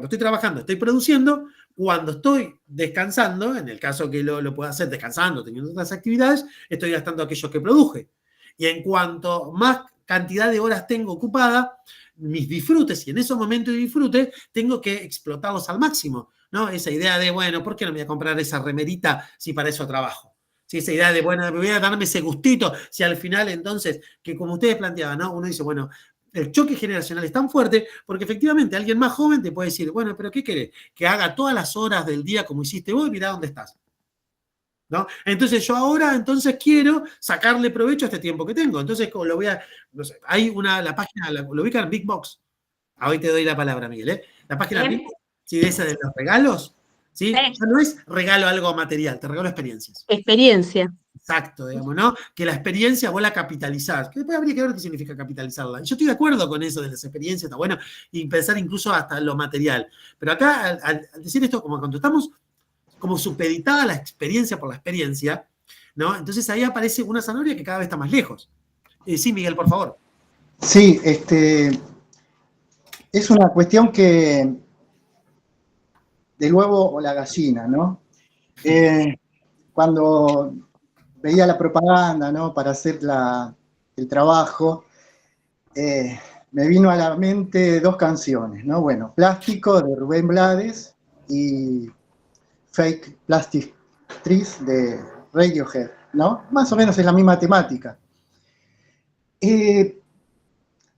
Speaker 1: estoy trabajando, estoy produciendo. Cuando estoy descansando, en el caso que lo pueda hacer descansando, teniendo otras actividades, estoy gastando aquello que produje. Y en cuanto más cantidad de horas tengo ocupada, mis disfrutes, y en esos momentos de disfrute tengo que explotarlos al máximo, ¿no? Esa idea de, bueno, ¿por qué no me voy a comprar esa remerita si para eso trabajo? ¿Sí? Esa idea de, bueno, me voy a darme ese gustito, si al final entonces, que como ustedes planteaban, ¿no? Uno dice, bueno, el choque generacional es tan fuerte porque efectivamente alguien más joven te puede decir, bueno, pero ¿qué querés? Que haga todas las horas del día como hiciste vos y mirá dónde estás, ¿no? Entonces yo ahora quiero sacarle provecho a este tiempo que tengo. Entonces lo voy a, no sé, hay la página, lo ubican Big Box. Hoy te doy la palabra, Miguel, ¿eh? La página Big Box, ¿sí? De esa de los regalos, ¿sí? Ya no es regalo algo material, te regalo experiencias.
Speaker 13: Experiencia.
Speaker 1: Exacto, digamos, ¿no? Que la experiencia vos la capitalizás. Que después habría que ver qué significa capitalizarla. Yo estoy de acuerdo con eso de las experiencias, está bueno, y pensar incluso hasta en lo material. Pero acá, al decir esto, como cuando estamos como supeditada la experiencia por la experiencia, ¿no? Entonces ahí aparece una zanahoria que cada vez está más lejos. Sí, Miguel, por favor.
Speaker 11: Sí, es una cuestión que del huevo o la gallina, ¿no? Cuando veía la propaganda, ¿no? Para hacer el trabajo, me vino a la mente dos canciones, ¿no? Bueno, Plástico de Rubén Blades y Fake Plastic Trees de Radiohead, ¿no? Más o menos es la misma temática.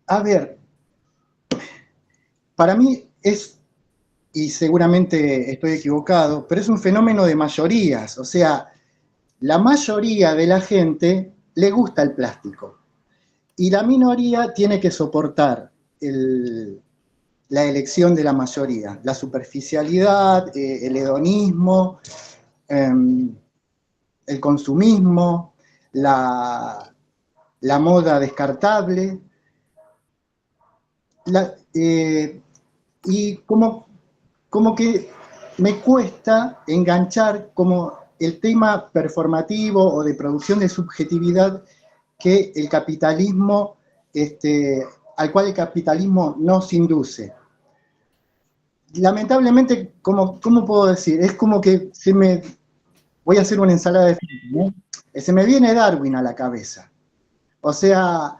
Speaker 11: A ver, para mí es, y seguramente estoy equivocado, pero es un fenómeno de mayorías, o sea, la mayoría de la gente le gusta el plástico y la minoría tiene que soportar la elección de la mayoría, la superficialidad, el hedonismo, el consumismo, la moda descartable, y como que me cuesta enganchar como el tema performativo o de producción de subjetividad que el capitalismo, al cual el capitalismo nos induce. Lamentablemente, ¿cómo puedo decir? Es como que voy a hacer una ensalada de frutas, ¿no? Se me viene Darwin a la cabeza. O sea,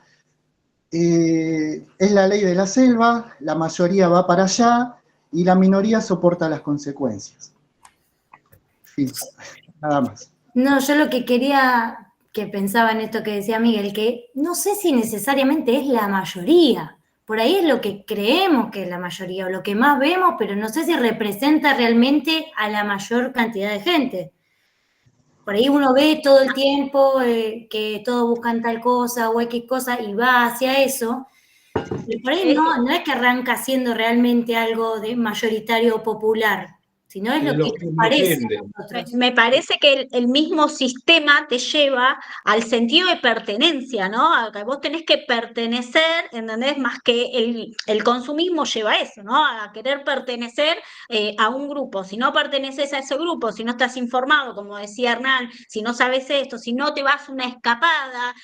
Speaker 11: es la ley de la selva, la mayoría va para allá y la minoría soporta las consecuencias. Fin, nada más.
Speaker 8: No, yo lo que pensaba en esto que decía Miguel, que no sé si necesariamente es la mayoría. Por ahí es lo que creemos que es la mayoría o lo que más vemos, pero no sé si representa realmente a la mayor cantidad de gente. Por ahí uno ve todo el tiempo que todos buscan tal cosa o X cosa y va hacia eso. Y por ahí no es que arranca siendo realmente algo de mayoritario o popular, sino es
Speaker 15: De
Speaker 8: lo
Speaker 15: los
Speaker 8: que
Speaker 15: que
Speaker 8: nos parece a
Speaker 15: dependen.
Speaker 8: nosotros.
Speaker 16: Me parece que el mismo sistema te lleva al sentido de pertenencia, ¿no? A que vos tenés que pertenecer, ¿entendés? Más que el consumismo lleva a eso, ¿no? A querer pertenecer a un grupo. Si no perteneces a ese grupo, si no estás informado, como decía Hernán, si no sabes esto, si no te vas a una escapada,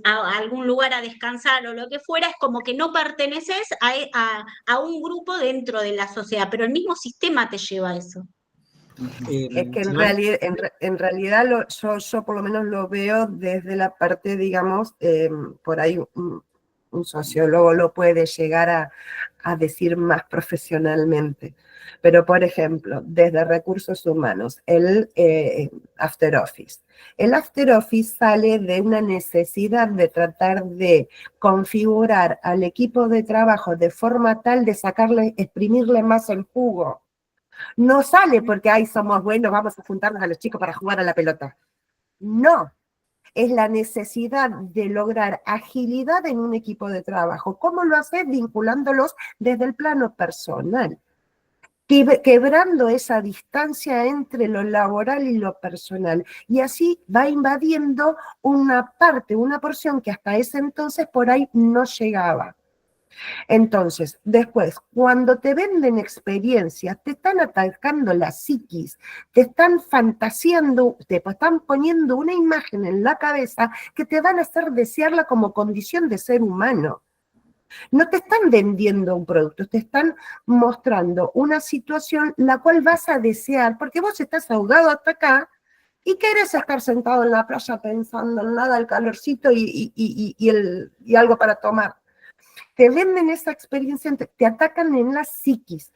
Speaker 16: a algún lugar a descansar o lo que fuera, es como que no perteneces a un grupo dentro de la sociedad, pero el mismo sistema te lleva a eso.
Speaker 12: Es que
Speaker 1: Simón.
Speaker 12: en realidad yo por lo menos lo veo desde la parte, digamos, por ahí un sociólogo lo puede llegar a decir más profesionalmente. Pero, por ejemplo, desde recursos humanos, el After Office. El After Office sale de una necesidad de tratar de configurar al equipo de trabajo de forma tal de sacarle, exprimirle más el jugo. No sale porque, ay, somos buenos, vamos a juntarnos a los chicos para jugar a la pelota. No, es la necesidad de lograr agilidad en un equipo de trabajo. ¿Cómo lo haces? Vinculándolos desde el plano personal, quebrando esa distancia entre lo laboral y lo personal. Y así va invadiendo una parte, una porción que hasta ese entonces por ahí no llegaba. Entonces, después, cuando te venden experiencias, te están atacando la psiquis, te están fantaseando, te están poniendo una imagen en la cabeza que te van a hacer desearla como condición de ser humano. No te están vendiendo un producto, te están mostrando una situación la cual vas a desear, porque vos estás ahogado hasta acá y querés estar sentado en la playa pensando en nada, el calorcito y algo para tomar. Te venden esa experiencia, te atacan en la psiquis.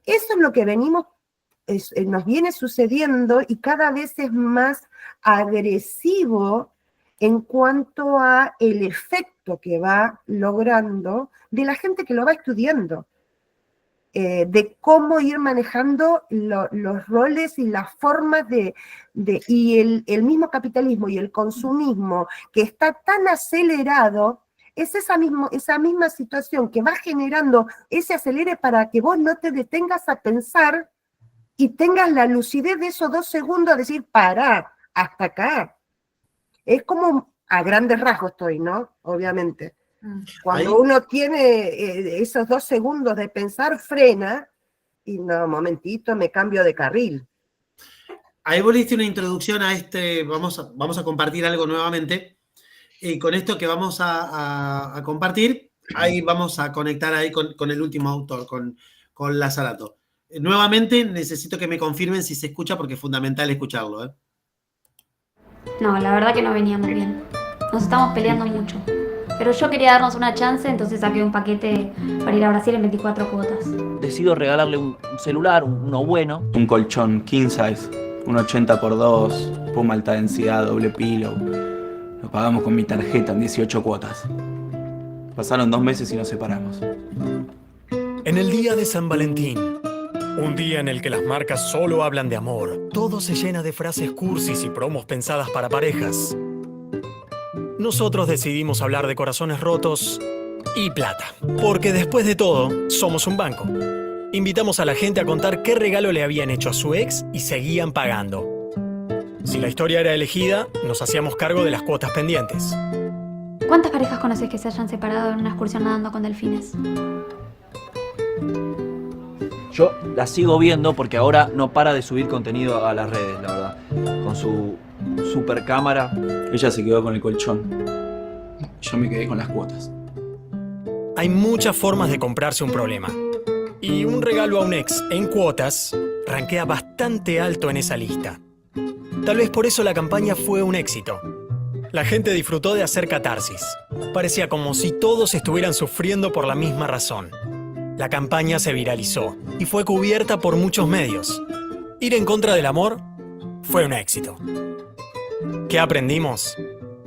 Speaker 12: Eso es lo que nos viene sucediendo y cada vez es más agresivo en cuanto a el efecto que va logrando de la gente que lo va estudiando, de cómo ir manejando los roles y las formas y el mismo capitalismo y el consumismo que está tan acelerado. Es esa misma situación que va generando ese acelere para que vos no te detengas a pensar y tengas la lucidez de esos 2 segundos a decir, pará, hasta acá. Es como a grandes rasgos estoy, ¿no? Obviamente. Cuando uno tiene esos 2 segundos de pensar, frena y no, momentito, me cambio de carril.
Speaker 1: Ahí vos le diste una introducción a vamos a compartir algo nuevamente. Y con esto que vamos a compartir, ahí vamos a conectar ahí con el último autor, con Lazzarato. Nuevamente necesito que me confirmen si se escucha porque es fundamental escucharlo, ¿eh?
Speaker 17: No, la verdad que no veníamos bien. Nos estamos peleando mucho. Pero yo quería darnos una chance, entonces saqué un paquete para ir a Brasil en 24 cuotas.
Speaker 18: Decido regalarle un celular, uno bueno.
Speaker 19: Un colchón king size, un 80x2, puma alta densidad, doble pillow. Lo pagamos con mi tarjeta en 18 cuotas. Pasaron 2 meses y nos separamos.
Speaker 20: En el día de San Valentín, un día en el que las marcas solo hablan de amor, todo se llena de frases cursis y promos pensadas para parejas. Nosotros decidimos hablar de corazones rotos y plata. Porque después de todo, somos un banco. Invitamos a la gente a contar qué regalo le habían hecho a su ex y seguían pagando. Si la historia era elegida, nos hacíamos cargo de las cuotas pendientes.
Speaker 17: ¿Cuántas parejas conoces que se hayan separado en una excursión nadando con delfines?
Speaker 18: Yo la sigo viendo porque ahora no para de subir contenido a las redes, la verdad. Con su super cámara.
Speaker 19: Ella se quedó con el colchón. Yo me quedé con las cuotas.
Speaker 20: Hay muchas formas de comprarse un problema. Y un regalo a un ex en cuotas rankea bastante alto en esa lista. Tal vez por eso la campaña fue un éxito. La gente disfrutó de hacer catarsis. Parecía como si todos estuvieran sufriendo por la misma razón. La campaña se viralizó y fue cubierta por muchos medios. Ir en contra del amor fue un éxito. ¿Qué aprendimos?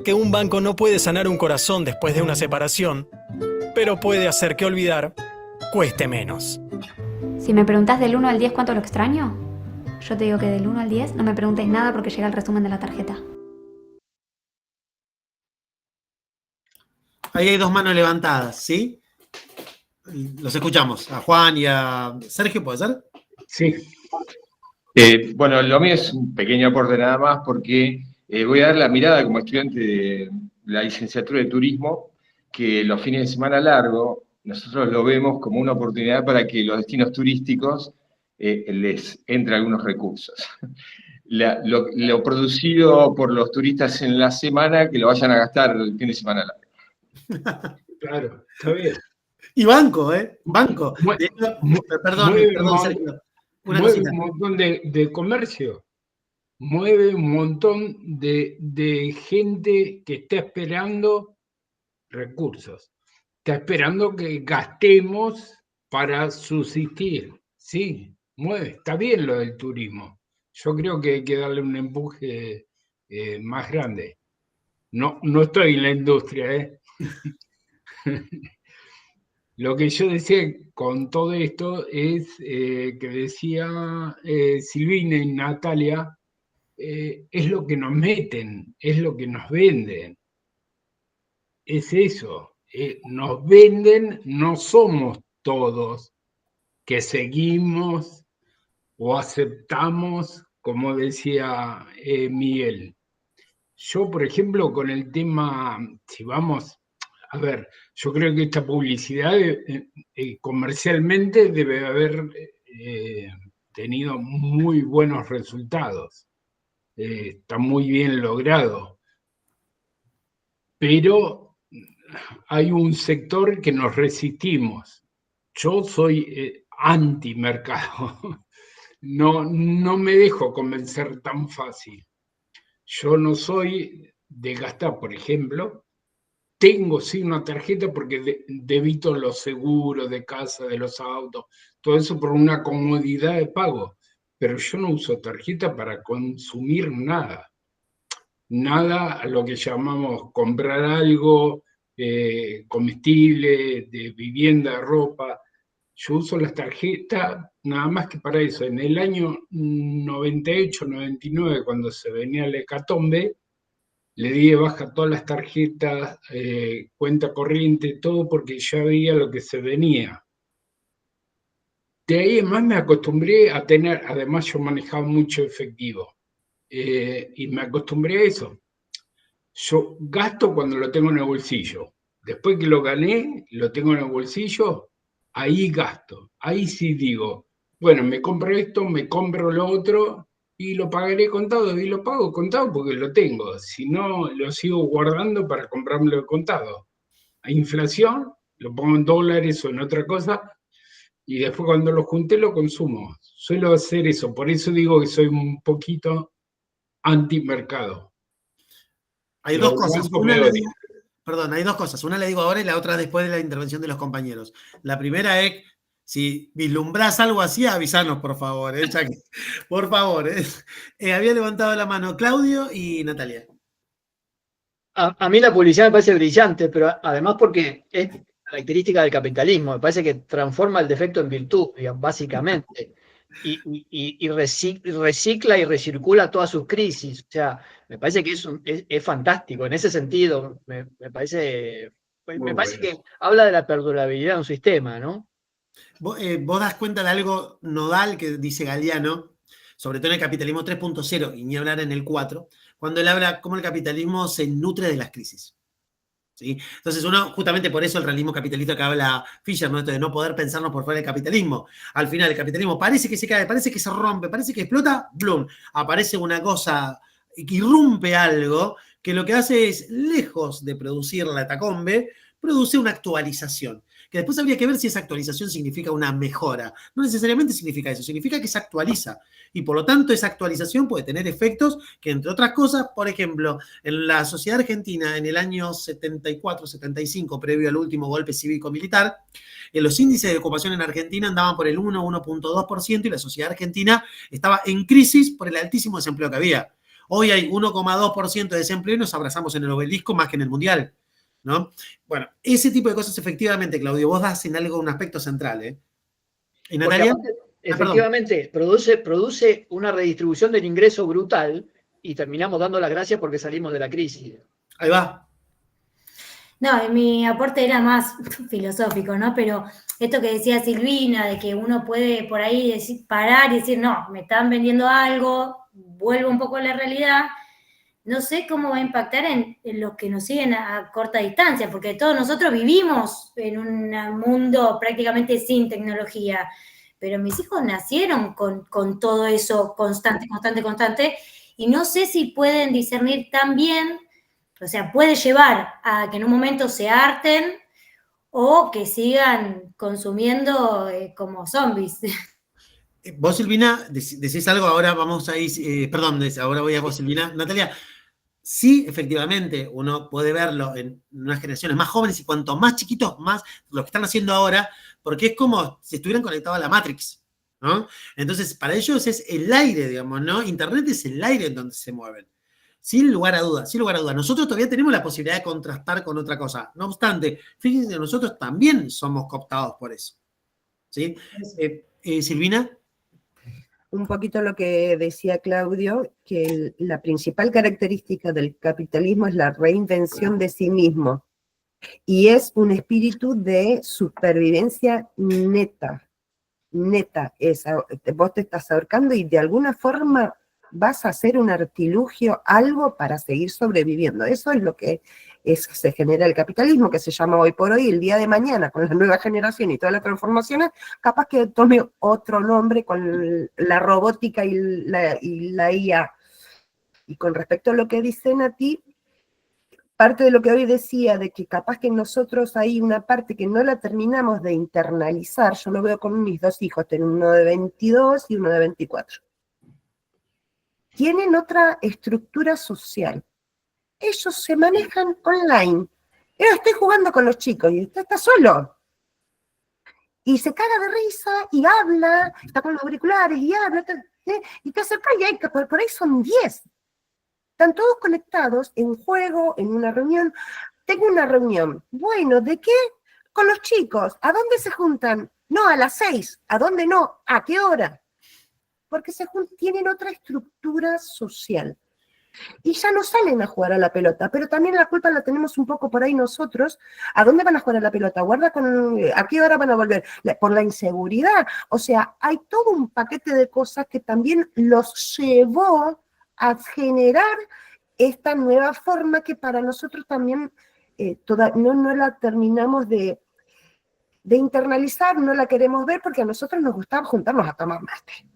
Speaker 20: Que un banco no puede sanar un corazón después de una separación, pero puede hacer que olvidar cueste menos.
Speaker 17: Si me preguntás del 1 al 10 cuánto lo extraño, yo te digo que del 1 al 10 no me preguntes nada porque llega el resumen de la tarjeta.
Speaker 1: Ahí hay 2 manos levantadas, ¿sí? Los escuchamos, a Juan y a Sergio, ¿puede ser?
Speaker 15: Sí.
Speaker 9: Bueno, lo mío es un pequeño aporte nada más porque voy a dar la mirada como estudiante de la licenciatura de turismo, que los fines de semana largo nosotros lo vemos como una oportunidad para que los destinos turísticos les entre algunos recursos. Lo producido por los turistas en la semana, que lo vayan a gastar el fin de semana largo.
Speaker 15: Claro, está bien.
Speaker 1: Y banco, banco. Perdón, Sergio.
Speaker 15: Mueve un montón de comercio, mueve un montón de gente que está esperando recursos, está esperando que gastemos para subsistir. Sí, mueve, está bien lo del turismo. Yo creo que hay que darle un empuje más grande. No estoy en la industria, Lo que yo decía con todo esto es que decía Silvina y Natalia, es lo que nos meten, es lo que nos venden. Es eso, nos venden, no somos todos que seguimos o aceptamos, como decía Miguel. Yo, por ejemplo, con el tema, si vamos... A ver, yo creo que esta publicidad comercialmente debe haber tenido muy buenos resultados. Está muy bien logrado. Pero hay un sector que nos resistimos. Yo soy anti-mercado. No me dejo convencer tan fácil. Yo no soy de gastar, por ejemplo. Tengo sí una tarjeta porque debito los seguros de casa, de los autos, todo eso por una comodidad de pago. Pero yo no uso tarjeta para consumir nada. Nada a lo que llamamos comprar algo, comestible, de vivienda, ropa. Yo uso las tarjetas nada más que para eso. En el año 98, 99, cuando se venía la hecatombe, le di de baja todas las tarjetas, cuenta corriente, todo porque ya veía lo que se venía. De ahí en más me acostumbré a tener, además yo manejaba mucho efectivo, y me acostumbré a eso. Yo gasto cuando lo tengo en el bolsillo. Después que lo gané, lo tengo en el bolsillo, ahí gasto. Ahí sí digo, bueno, me compro esto, me compro lo otro, y lo pagaré contado, y lo pago contado porque lo tengo. Si no, lo sigo guardando para comprármelo de contado. Hay inflación, lo pongo en dólares o en otra cosa, y después cuando lo junté lo consumo. Suelo hacer eso, por eso digo que soy un poquito anti-mercado.
Speaker 1: Hay dos cosas. Hay dos cosas. Una le digo ahora y la otra después de la intervención de los compañeros. La primera es... Si vislumbrás algo así, avisanos, por favor. Por favor. Había levantado la mano Claudio y Natalia.
Speaker 14: A mí la publicidad me parece brillante, pero además porque es característica del capitalismo. Me parece que transforma el defecto en virtud, digamos, básicamente. Y recicla y recircula todas sus crisis. O sea, me parece que es fantástico. En ese sentido, me parece que habla de la perdurabilidad de un sistema, ¿no?
Speaker 1: Vos das cuenta de algo nodal que dice Galeano, sobre todo en el capitalismo 3.0, y ni hablar en el 4, cuando él habla cómo el capitalismo se nutre de las crisis. ¿Sí? Entonces justamente por eso el realismo capitalista que habla Fisher, ¿no? Esto de no poder pensarnos por fuera del capitalismo. Al final el capitalismo parece que se cae, parece que se rompe, parece que explota, ¡blum! Aparece una cosa, irrumpe algo, que lo que hace es, lejos de producir la hecatombe, produce una actualización. Que después habría que ver si esa actualización significa una mejora. No necesariamente significa eso, significa que se actualiza. Y por lo tanto, esa actualización puede tener efectos que, entre otras cosas, por ejemplo, en la sociedad argentina, en el año 74-75, previo al último golpe cívico-militar, los índices de ocupación en Argentina andaban por el 1,2% y la sociedad argentina estaba en crisis por el altísimo desempleo que había. Hoy hay 1,2% de desempleo y nos abrazamos en el obelisco más que en el mundial, ¿no? Bueno, ese tipo de cosas efectivamente, Claudio, vos das en algo un aspecto central, ¿Y Natalia?
Speaker 14: Efectivamente, produce una redistribución del ingreso brutal y terminamos dando las gracias porque salimos de la crisis.
Speaker 1: Ahí va.
Speaker 8: No, mi aporte era más filosófico, ¿no? Pero esto que decía Silvina, de que uno puede por ahí parar y decir, no, me están vendiendo algo, vuelvo un poco a la realidad, no sé cómo va a impactar en los que nos siguen a corta distancia, porque todos nosotros vivimos en un mundo prácticamente sin tecnología, pero mis hijos nacieron con todo eso constante, y no sé si pueden discernir tan bien. O sea, puede llevar a que en un momento se harten o que sigan consumiendo como zombies.
Speaker 1: Vos, Silvina, decís algo, ahora vamos a ir, perdón, ahora voy a vos, Silvina. Natalia, sí, efectivamente, uno puede verlo en unas generaciones más jóvenes y cuanto más chiquitos, más lo que están haciendo ahora, porque es como si estuvieran conectados a la Matrix, ¿no? Entonces, para ellos es el aire, digamos, ¿no? Internet es el aire en donde se mueven. Sin lugar a dudas, sin lugar a dudas. Nosotros todavía tenemos la posibilidad de contrastar con otra cosa. No obstante, fíjense que nosotros también somos cooptados por eso. ¿Sí? Silvina.
Speaker 12: Un poquito lo que decía Claudio, que la principal característica del capitalismo es la reinvención de sí mismo. Y es un espíritu de supervivencia neta. Neta. Vos te estás ahorcando y de alguna forma vas a hacer un artilugio, algo para seguir sobreviviendo. Eso es lo que se genera el capitalismo, que se llama hoy por hoy, el día de mañana, con la nueva generación y todas las transformaciones, capaz que tome otro nombre con la robótica y la IA. Y con respecto a lo que dice Nati, parte de lo que hoy decía, de que capaz que nosotros hay una parte que no la terminamos de internalizar, yo lo veo con mis dos hijos, tengo uno de 22 y uno de 24. Tienen otra estructura social. Ellos se manejan online. Yo estoy jugando con los chicos y usted está solo. Y se caga de risa y habla, está con los auriculares y habla, y te acercas y por ahí son 10. Están todos conectados en juego, en una reunión. Tengo una reunión. Bueno, ¿de qué? Con los chicos. ¿A dónde se juntan? No, a las 6. ¿A dónde no? ¿A qué hora? Porque tienen otra estructura social. Y ya no salen a jugar a la pelota, pero también la culpa la tenemos un poco por ahí nosotros. ¿A dónde van a jugar a la pelota? ¿A qué hora van a volver? Por la inseguridad. O sea, hay todo un paquete de cosas que también los llevó a generar esta nueva forma que para nosotros también no la terminamos de internalizar, no la queremos ver porque a nosotros nos gustaba juntarnos a tomar mate.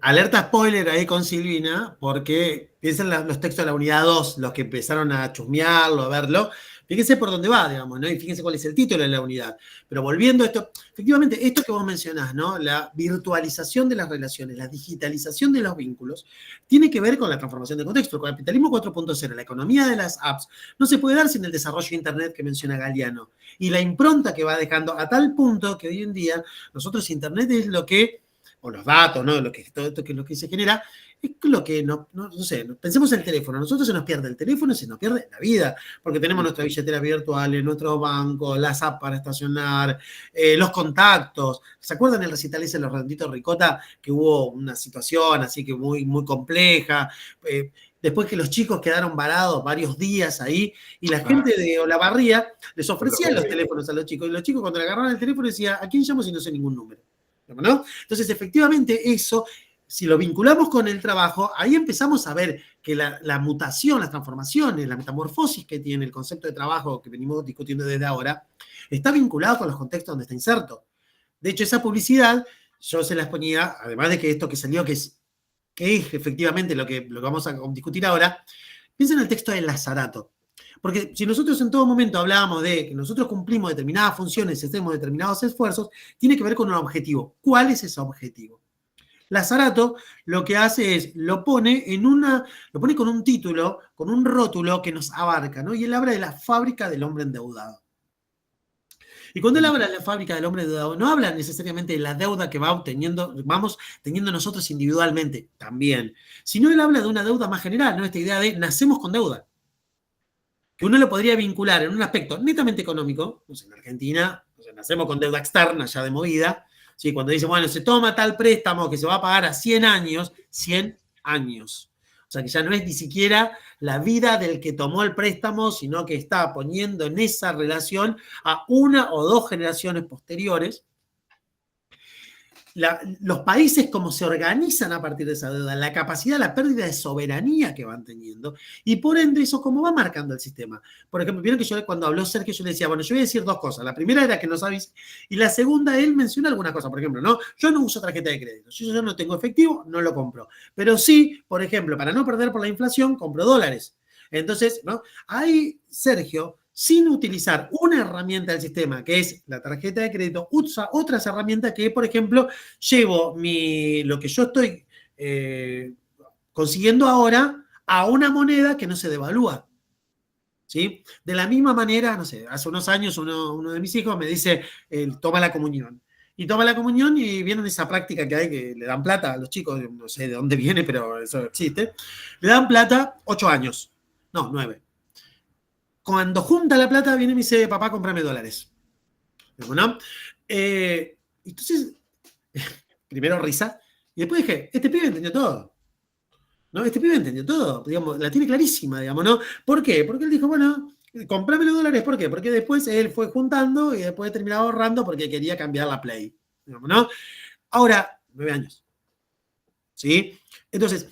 Speaker 1: Alerta spoiler ahí con Silvina, porque piensen los textos de la unidad 2, los que empezaron a chusmearlo, a verlo, fíjense por dónde va, digamos, ¿no? Y fíjense cuál es el título de la unidad. Pero volviendo a esto, efectivamente, esto que vos mencionás, ¿no? La virtualización de las relaciones, la digitalización de los vínculos, tiene que ver con la transformación de contexto. Con el capitalismo 4.0, la economía de las apps, no se puede dar sin el desarrollo de Internet que menciona Galeano. Y la impronta que va dejando a tal punto que hoy en día nosotros Internet es lo que, o los datos, ¿no? Todo esto que es lo que se genera, es lo que, no sé, pensemos en el teléfono. Nosotros se nos pierde el teléfono y se nos pierde la vida, porque tenemos nuestras billeteras virtuales, nuestros bancos, las apps para estacionar, los contactos. ¿Se acuerdan el recital ese de los Redonditos Ricota? Que hubo una situación así que muy, muy compleja. Después que los chicos quedaron varados varios días ahí, y la gente de Olavarría les ofrecía los teléfonos a los chicos, y los chicos cuando le agarraban el teléfono decían, ¿a quién llamo si no sé ningún número? ¿No? Entonces, efectivamente, eso, si lo vinculamos con el trabajo, ahí empezamos a ver que la mutación, las transformaciones, la metamorfosis que tiene el concepto de trabajo que venimos discutiendo desde ahora, está vinculado con los contextos donde está inserto. De hecho, esa publicidad, yo se las ponía, además de que esto que salió, que es efectivamente lo que vamos a discutir ahora, piensen en el texto de Lazarato. Porque si nosotros en todo momento hablábamos de que nosotros cumplimos determinadas funciones y hacemos determinados esfuerzos, tiene que ver con un objetivo. ¿Cuál es ese objetivo? Lazarato lo que hace es, lo pone con un título, con un rótulo que nos abarca, ¿no? Y él habla de la fábrica del hombre endeudado. Y cuando él habla de la fábrica del hombre endeudado, no habla necesariamente de la deuda que vamos teniendo nosotros individualmente, también, sino él habla de una deuda más general, ¿no? Esta idea de nacemos con deuda, que uno lo podría vincular en un aspecto netamente económico. Pues en Argentina, nacemos con deuda externa ya de movida, ¿sí? Cuando dice, bueno, se toma tal préstamo que se va a pagar a 100 años, 100 años. O sea que ya no es ni siquiera la vida del que tomó el préstamo, sino que está poniendo en esa relación a una o dos generaciones posteriores. Los países como se organizan a partir de esa deuda, la capacidad, la pérdida de soberanía que van teniendo, y por ende eso cómo va marcando el sistema. Por ejemplo, vieron que yo cuando habló Sergio, yo le decía, bueno, yo voy a decir dos cosas. La primera era que no sabéis, y la segunda, él menciona alguna cosa. Por ejemplo, no, yo no uso tarjeta de crédito. Si yo no tengo efectivo, no lo compro. Pero sí, por ejemplo, para no perder por la inflación, compro dólares. Entonces, ¿no? Ahí Sergio, sin utilizar una herramienta del sistema, que es la tarjeta de crédito, usa otras herramientas que, por ejemplo, llevo lo que yo estoy consiguiendo ahora a una moneda que no se devalúa. ¿Sí? De la misma manera, no sé, hace unos años uno de mis hijos me dice, toma la comunión. Y toma la comunión y vienen esa práctica que hay, que le dan plata a los chicos, no sé de dónde viene, pero eso existe. Le dan plata 8 años, no, 9. Cuando junta la plata, viene y me dice, papá, cómprame dólares. ¿No? Entonces, primero risa, y después dije, este pibe entendió todo. ¿No? Este pibe entendió todo, digamos, la tiene clarísima, digamos, ¿no? ¿Por qué? Porque él dijo, bueno, cómprame los dólares, ¿por qué? Porque después él fue juntando y después terminaba ahorrando porque quería cambiar la Play. Digamos, ¿no? Ahora, 9 años. ¿Sí? Entonces,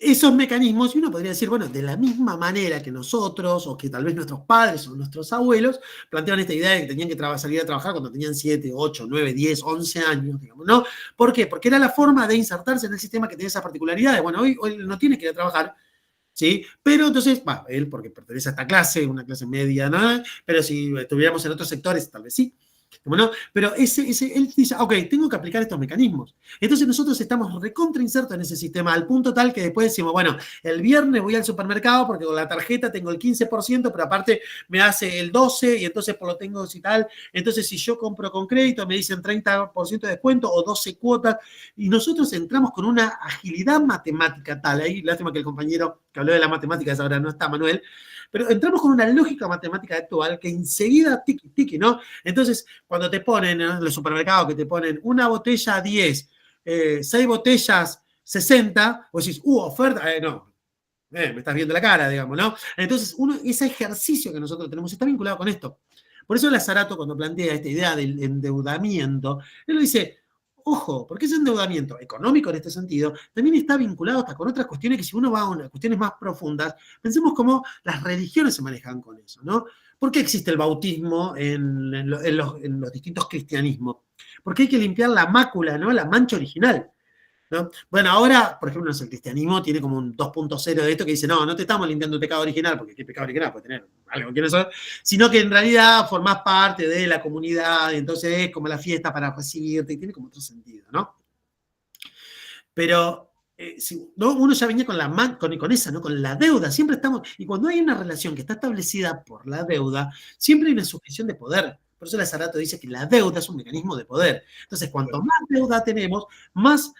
Speaker 1: esos mecanismos, y uno podría decir, bueno, de la misma manera que nosotros, o que tal vez nuestros padres o nuestros abuelos, planteaban esta idea de que tenían que salir a trabajar cuando tenían 7, 8, 9, 10, 11 años, digamos, ¿no? ¿Por qué? Porque era la forma de insertarse en el sistema que tenía esa particularidad. Bueno, hoy no tiene que ir a trabajar, ¿sí? Pero entonces, él porque pertenece a esta clase, una clase media, ¿no? Pero si estuviéramos en otros sectores, tal vez sí. Bueno, pero él dice, ok, tengo que aplicar estos mecanismos. Entonces nosotros estamos recontrainsertos en ese sistema al punto tal que después decimos, bueno, el viernes voy al supermercado porque con la tarjeta tengo el 15%, pero aparte me hace el 12% y entonces por lo tengo y tal. Entonces si yo compro con crédito me dicen 30% de descuento o 12 cuotas y nosotros entramos con una agilidad matemática tal. Ahí, lástima que el compañero que habló de la matemática ahora no está, Manuel. Pero entramos con una lógica matemática actual que enseguida tiki, ¿no? Entonces, cuando te ponen en los supermercados que te ponen una botella 10, 6 botellas 60, vos decís, oferta, no, me estás viendo la cara, digamos, ¿no? Entonces, ese ejercicio que nosotros tenemos está vinculado con esto. Por eso Lazarato, cuando plantea esta idea del endeudamiento, él lo dice, ojo, porque ese endeudamiento económico en este sentido también está vinculado hasta con otras cuestiones que si uno va a cuestiones más profundas, pensemos cómo las religiones se manejan con eso, ¿no? ¿Por qué existe el bautismo en los distintos cristianismos? Porque hay que limpiar la mácula, ¿no? La mancha original, ¿no? Bueno, ahora, por ejemplo, el cristianismo tiene como un 2.0 de esto que dice, no te estamos limpiando el pecado original, porque ¿qué pecado original puede tener? Algo que no sabe, sino que en realidad formás parte de la comunidad, entonces es como la fiesta para recibirte, y tiene como otro sentido, ¿no? Pero ¿no? Uno ya venía con esa, ¿no? Con la deuda, siempre estamos, y cuando hay una relación que está establecida por la deuda, siempre hay una sujeción de poder. Por eso Lazarato dice que la deuda es un mecanismo de poder. Entonces, cuanto más deuda tenemos, más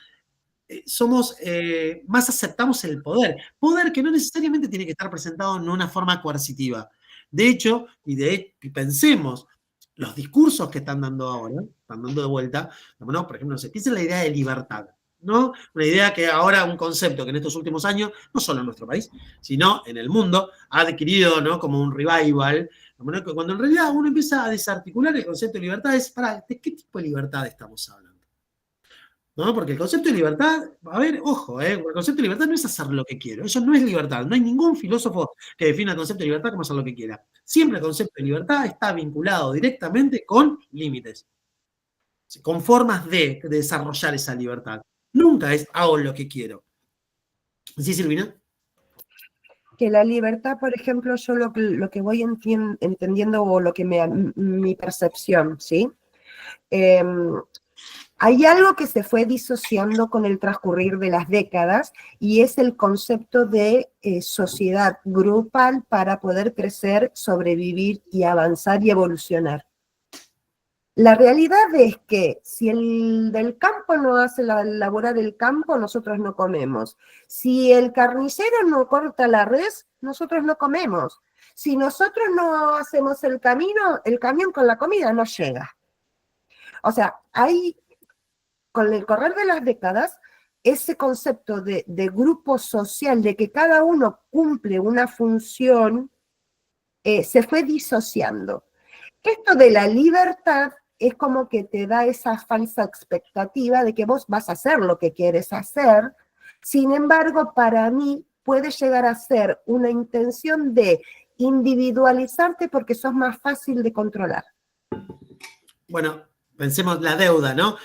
Speaker 1: más aceptamos el poder. Poder que no necesariamente tiene que estar presentado en una forma coercitiva. De hecho, y pensemos, los discursos que están dando ahora, están dando de vuelta, ¿no? Por ejemplo, se piensa en la idea de libertad, ¿no? Una idea que ahora, un concepto que en estos últimos años, no solo en nuestro país, sino en el mundo, ha adquirido, ¿no? Como un revival, cuando en realidad uno empieza a desarticular el concepto de libertad, ¿de qué tipo de libertad estamos hablando? ¿No? Porque el concepto de libertad, a ver, ojo, el concepto de libertad no es hacer lo que quiero, eso no es libertad, no hay ningún filósofo que defina el concepto de libertad como hacer lo que quiera. Siempre el concepto de libertad está vinculado directamente con límites, con formas de desarrollar esa libertad. Nunca es hago lo que quiero. ¿Sí, Silvina?
Speaker 12: Que la libertad, por ejemplo, yo lo que voy entendiendo o lo que mi percepción, ¿sí? Hay algo que se fue disociando con el transcurrir de las décadas y es el concepto de sociedad grupal para poder crecer, sobrevivir y avanzar y evolucionar. La realidad es que si el del campo no hace laborar el campo, nosotros no comemos. Si el carnicero no corta la res, nosotros no comemos. Si nosotros no hacemos el camión con la comida no llega. O sea, con el correr de las décadas, ese concepto de grupo social, de que cada uno cumple una función, se fue disociando. Esto de la libertad es como que te da esa falsa expectativa de que vos vas a hacer lo que quieres hacer. Sin embargo, para mí puede llegar a ser una intención de individualizarte porque sos más fácil de controlar.
Speaker 1: Bueno, pensemos la deuda, ¿no?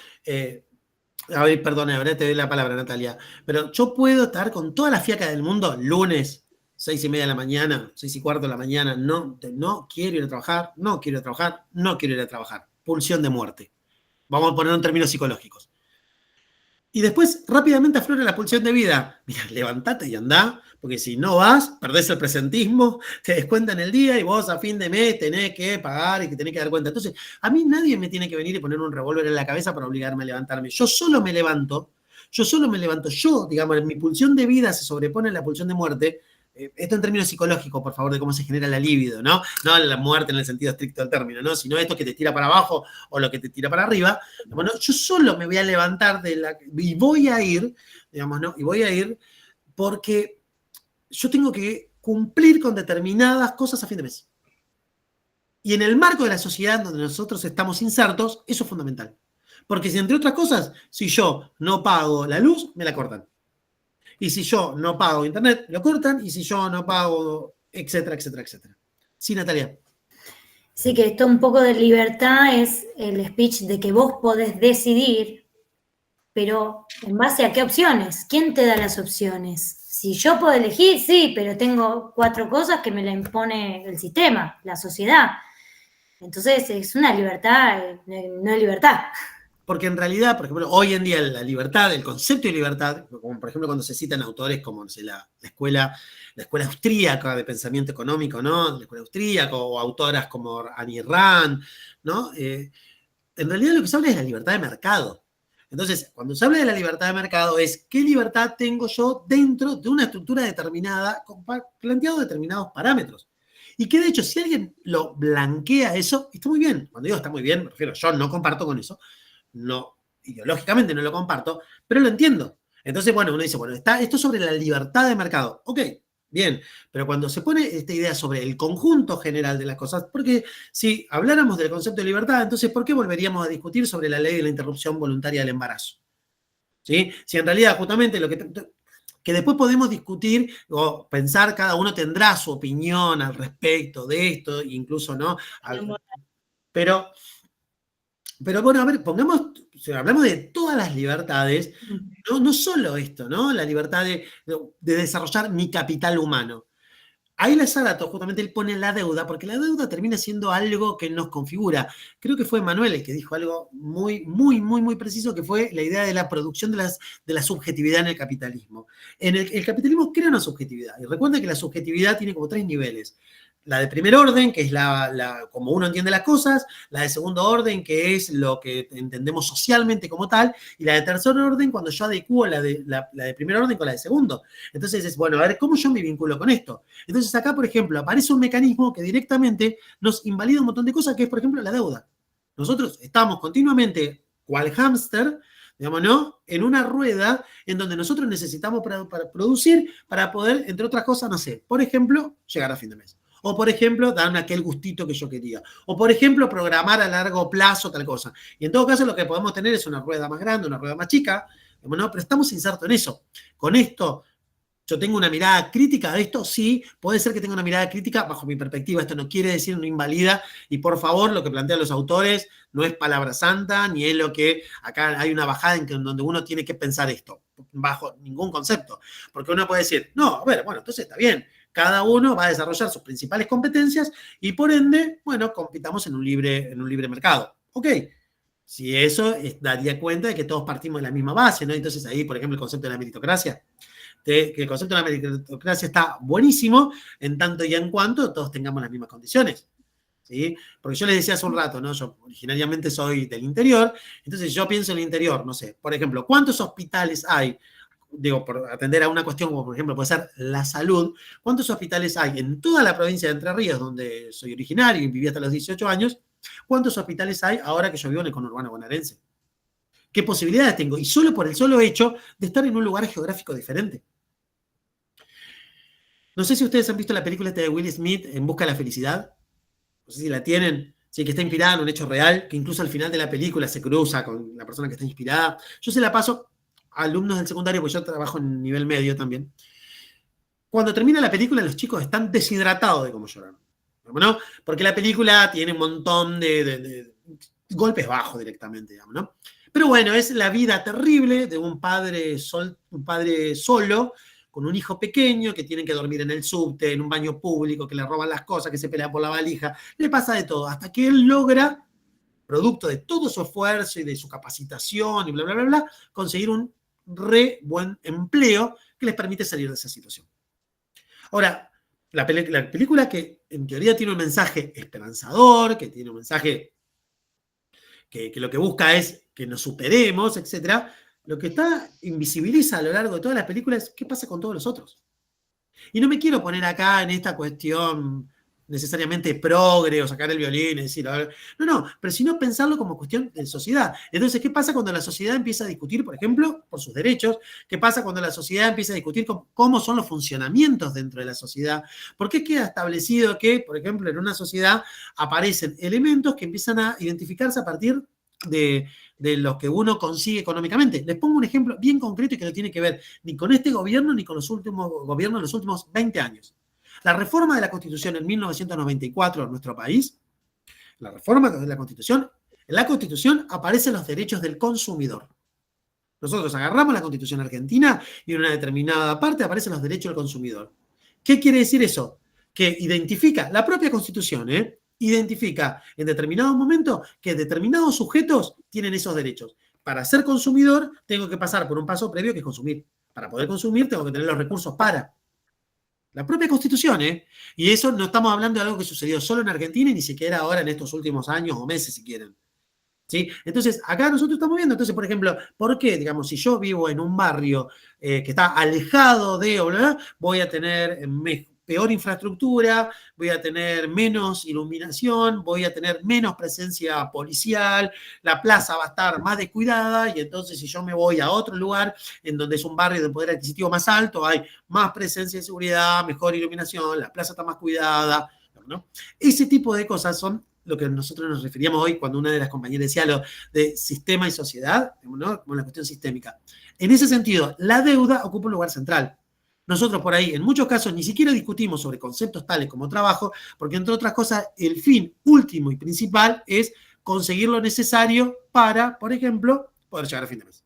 Speaker 1: A ver, perdona, ahora te doy la palabra, Natalia. Pero yo puedo estar con toda la fiaca del mundo lunes, 6:30 de la mañana, 6:15 de la mañana. No quiero ir a trabajar, no quiero ir a trabajar, no quiero ir a trabajar. Pulsión de muerte. Vamos a poner en términos psicológicos. Y después rápidamente aflora la pulsión de vida. Mira, levantate y andá, porque si no vas, perdés el presentismo, te descuentan el día y vos a fin de mes tenés que pagar y que tenés que dar cuenta. Entonces, a mí nadie me tiene que venir y poner un revólver en la cabeza para obligarme a levantarme. Yo solo me levanto. Yo, digamos, mi pulsión de vida se sobrepone a la pulsión de muerte. Esto en términos psicológicos, por favor, de cómo se genera la libido, ¿no? No la muerte en el sentido estricto del término, ¿no? Sino esto que te tira para abajo o lo que te tira para arriba. Bueno, yo solo me voy a levantar y voy a ir, digamos, ¿no? Y voy a ir porque yo tengo que cumplir con determinadas cosas a fin de mes. Y en el marco de la sociedad donde nosotros estamos insertos, eso es fundamental. Porque si, entre otras cosas, si yo no pago la luz, me la cortan. Y si yo no pago internet, lo cortan. Y si yo no pago, etcétera, etcétera, etcétera. Sí, Natalia.
Speaker 8: Sí, que esto un poco de libertad es el speech de que vos podés decidir, pero ¿en base a qué opciones? ¿Quién te da las opciones? Si yo puedo elegir, sí, pero tengo 4 cosas que me la impone el sistema, la sociedad. Entonces es una libertad, no es libertad.
Speaker 1: Porque en realidad, por ejemplo, hoy en día la libertad, el concepto de libertad, como por ejemplo cuando se citan autores como, no sé, la escuela austríaca de pensamiento económico, ¿no? La escuela austríaca, o autoras como Annie Rand, ¿no? En realidad lo que se habla es de la libertad de mercado. Entonces, cuando se habla de la libertad de mercado es qué libertad tengo yo dentro de una estructura determinada, planteado determinados parámetros. Y que de hecho, si alguien lo blanquea eso, está muy bien. Cuando digo está muy bien, me refiero, yo no comparto con eso. No, ideológicamente no lo comparto, pero lo entiendo. Entonces, bueno, uno dice, bueno, está esto sobre la libertad de mercado. Ok, bien, pero cuando se pone esta idea sobre el conjunto general de las cosas, porque si habláramos del concepto de libertad, entonces, ¿por qué volveríamos a discutir sobre la ley de la interrupción voluntaria del embarazo? ¿Sí? Si en realidad justamente lo que después podemos discutir o pensar, cada uno tendrá su opinión al respecto de esto, incluso, ¿no? Pero bueno, a ver, hablamos de todas las libertades, no solo esto, ¿no? La libertad de desarrollar mi capital humano. Ahí la Zárate, justamente él pone la deuda, porque la deuda termina siendo algo que nos configura. Creo que fue Manuel el que dijo algo muy, muy, muy, muy preciso, que fue la idea de la producción de la subjetividad en el capitalismo. El capitalismo crea una subjetividad, y recuerden que la subjetividad tiene como 3 niveles. La de primer orden, que es como uno entiende las cosas, la de segundo orden, que es lo que entendemos socialmente como tal, y la de tercer orden, cuando yo adecuo la de primer orden con la de segundo. Entonces es, bueno, a ver, ¿cómo yo me vinculo con esto? Entonces acá, por ejemplo, aparece un mecanismo que directamente nos invalida un montón de cosas, que es, por ejemplo, la deuda. Nosotros estamos continuamente, cual hámster, digamos, ¿no? En una rueda en donde nosotros necesitamos para producir, para poder, entre otras cosas, no sé, por ejemplo, llegar a fin de mes. O, por ejemplo, darme aquel gustito que yo quería. O, por ejemplo, programar a largo plazo tal cosa. Y en todo caso, lo que podemos tener es una rueda más grande, una rueda más chica, ¿no? Pero estamos insertos en eso. Con esto, ¿yo tengo una mirada crítica de esto? Sí, puede ser que tenga una mirada crítica bajo mi perspectiva. Esto no quiere decir, no invalida. Y por favor, lo que plantean los autores no es palabra santa, ni es lo que acá hay una bajada en donde uno tiene que pensar esto, bajo ningún concepto. Porque uno puede decir, no, a ver, bueno, entonces está bien. Cada uno va a desarrollar sus principales competencias y, por ende, bueno, compitamos en un libre mercado. Ok. Si eso daría cuenta de que todos partimos de la misma base, ¿no? Entonces ahí, por ejemplo, el concepto de la meritocracia. Que el concepto de la meritocracia está buenísimo en tanto y en cuanto todos tengamos las mismas condiciones. ¿Sí? Porque yo les decía hace un rato, ¿no? Yo originariamente soy del interior, entonces yo pienso en el interior, no sé, por ejemplo, ¿cuántos hospitales hay? Digo, por atender a una cuestión como, por ejemplo, puede ser la salud. ¿Cuántos hospitales hay en toda la provincia de Entre Ríos, donde soy originario y viví hasta los 18 años? ¿Cuántos hospitales hay ahora que yo vivo en el conurbano bonaerense? ¿Qué posibilidades tengo? Y solo por el solo hecho de estar en un lugar geográfico diferente. No sé si ustedes han visto la película esta de Will Smith, En busca de la felicidad. No sé si la tienen. Sí, que está inspirada en un hecho real, que incluso al final de la película se cruza con la persona que está inspirada. Yo se la paso a alumnos del secundario, porque yo trabajo en nivel medio también. Cuando termina la película, los chicos están deshidratados de cómo lloran, ¿no? Porque la película tiene un montón de golpes bajos directamente, digamos, ¿no? Pero bueno, es la vida terrible de un padre solo, con un hijo pequeño, que tienen que dormir en el subte, en un baño público, que le roban las cosas, que se pelea por la valija, le pasa de todo, hasta que él logra, producto de todo su esfuerzo y de su capacitación y bla, bla, bla, bla, conseguir un re buen empleo que les permite salir de esa situación. Ahora, la película que en teoría tiene un mensaje esperanzador, que tiene un mensaje que lo que busca es que nos superemos, etc., lo que invisibiliza a lo largo de todas las películas es qué pasa con todos los otros. Y no me quiero poner acá en esta cuestión necesariamente progre o sacar el violín y decir, no, pero sino pensarlo como cuestión de sociedad. Entonces, ¿qué pasa cuando la sociedad empieza a discutir, por ejemplo, por sus derechos? ¿Qué pasa cuando la sociedad empieza a discutir cómo son los funcionamientos dentro de la sociedad? ¿Por qué queda establecido que, por ejemplo, en una sociedad aparecen elementos que empiezan a identificarse a partir de los que uno consigue económicamente? Les pongo un ejemplo bien concreto y que no tiene que ver ni con este gobierno ni con los últimos gobiernos de los últimos 20 años. La reforma de la Constitución en 1994 en nuestro país, la reforma de la Constitución, en la Constitución aparecen los derechos del consumidor. Nosotros agarramos la Constitución argentina y en una determinada parte aparecen los derechos del consumidor. ¿Qué quiere decir eso? Que identifica, la propia Constitución, identifica en determinado momento que determinados sujetos tienen esos derechos. Para ser consumidor tengo que pasar por un paso previo que es consumir. Para poder consumir tengo que tener los recursos para. La propia Constitución, Y eso no estamos hablando de algo que sucedió solo en Argentina y ni siquiera ahora en estos últimos años o meses, si quieren. ¿Sí? Entonces, acá nosotros estamos viendo, entonces, por ejemplo, ¿por qué? Digamos, si yo vivo en un barrio que está alejado de, voy a tener peor infraestructura, voy a tener menos iluminación, voy a tener menos presencia policial, la plaza va a estar más descuidada y entonces si yo me voy a otro lugar en donde es un barrio de poder adquisitivo más alto, hay más presencia de seguridad, mejor iluminación, la plaza está más cuidada, ¿no? Ese tipo de cosas son lo que nosotros nos referíamos hoy cuando una de las compañeras decía lo de sistema y sociedad, ¿no? Como la cuestión sistémica. En ese sentido, la deuda ocupa un lugar central. Nosotros por ahí, en muchos casos, ni siquiera discutimos sobre conceptos tales como trabajo, porque entre otras cosas, el fin último y principal es conseguir lo necesario para, por ejemplo, poder llegar a fin de mes.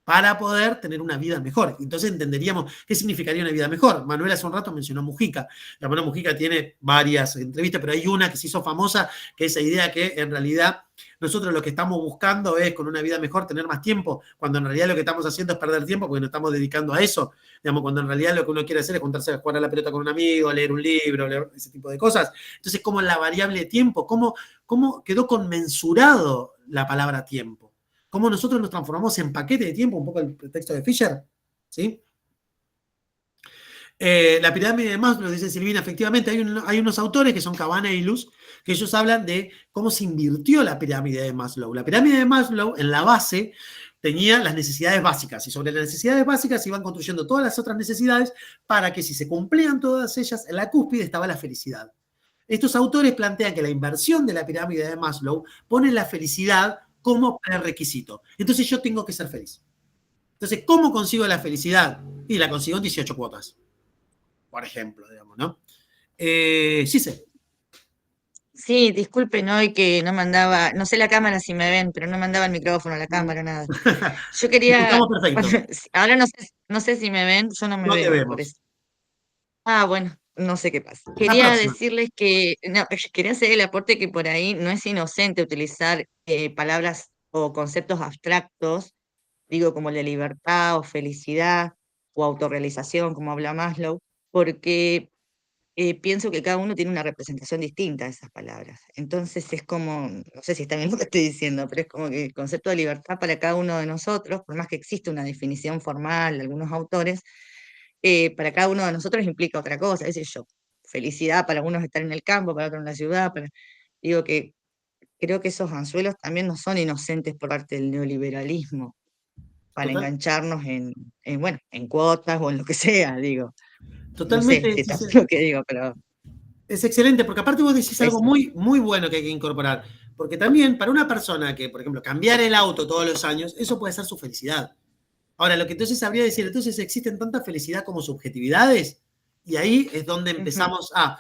Speaker 1: Para poder tener una vida mejor. Entonces entenderíamos qué significaría una vida mejor. Manuel hace un rato mencionó Mujica. La Manuel Mujica tiene varias entrevistas, pero hay una que se hizo famosa, que es esa idea que en realidad nosotros lo que estamos buscando es con una vida mejor tener más tiempo, cuando en realidad lo que estamos haciendo es perder tiempo porque nos estamos dedicando a eso. Digamos, cuando en realidad lo que uno quiere hacer es juntarse a jugar a la pelota con un amigo, leer un libro, leer ese tipo de cosas. Entonces, ¿cómo la variable tiempo? ¿Cómo quedó conmensurado la palabra tiempo? ¿Cómo nosotros nos transformamos en paquete de tiempo? Un poco el texto de Fisher, ¿sí? La pirámide de Maslow, dice Silvina, efectivamente hay unos autores que son Cabana y Luz, que ellos hablan de cómo se invirtió la pirámide de Maslow. La pirámide de Maslow, en la base, tenía las necesidades básicas, y sobre las necesidades básicas se iban construyendo todas las otras necesidades para que si se cumplían todas ellas, en la cúspide estaba la felicidad. Estos autores plantean que la inversión de la pirámide de Maslow pone la felicidad como prerequisito. Entonces yo tengo que ser feliz. Entonces, ¿cómo consigo la felicidad? Y la consigo en 18 cuotas, por ejemplo, digamos, ¿no? Sí sé.
Speaker 21: Sí, disculpen hoy que no mandaba, no sé la cámara si me ven, pero no mandaba el micrófono, la cámara, nada. Yo quería,
Speaker 1: Estamos perfecto.
Speaker 21: ahora no sé si me ven, yo no me
Speaker 1: No te
Speaker 21: veo, por
Speaker 1: vemos.
Speaker 21: eso. Ah, bueno, no sé qué pasa.
Speaker 1: La
Speaker 21: Quería
Speaker 1: próxima.
Speaker 21: decirles que, no, quería hacer el aporte que por ahí no es inocente utilizar palabras o conceptos abstractos, digo como la libertad o felicidad o autorrealización, como habla Maslow, porque pienso que cada uno tiene una representación distinta de esas palabras. Entonces es como, no sé si está bien lo que estoy diciendo, pero es como que el concepto de libertad para cada uno de nosotros, por más que existe una definición formal de algunos autores, para cada uno de nosotros implica otra cosa, es yo. Felicidad para algunos estar en el campo, para otros en la ciudad, digo que creo que esos anzuelos también no son inocentes por parte del neoliberalismo, para
Speaker 1: Total.
Speaker 21: engancharnos bueno, en cuotas o en lo que sea, digo. No sé
Speaker 1: Totalmente.
Speaker 21: si está lo que digo, pero
Speaker 1: Es excelente, porque aparte vos decís algo
Speaker 21: eso.
Speaker 1: muy, muy bueno que hay que incorporar. Porque también para una persona que, por ejemplo, cambiar el auto todos los años, eso puede ser su felicidad. Ahora, lo que entonces habría de decir, entonces existen tanta felicidad como subjetividades, y ahí es donde empezamos a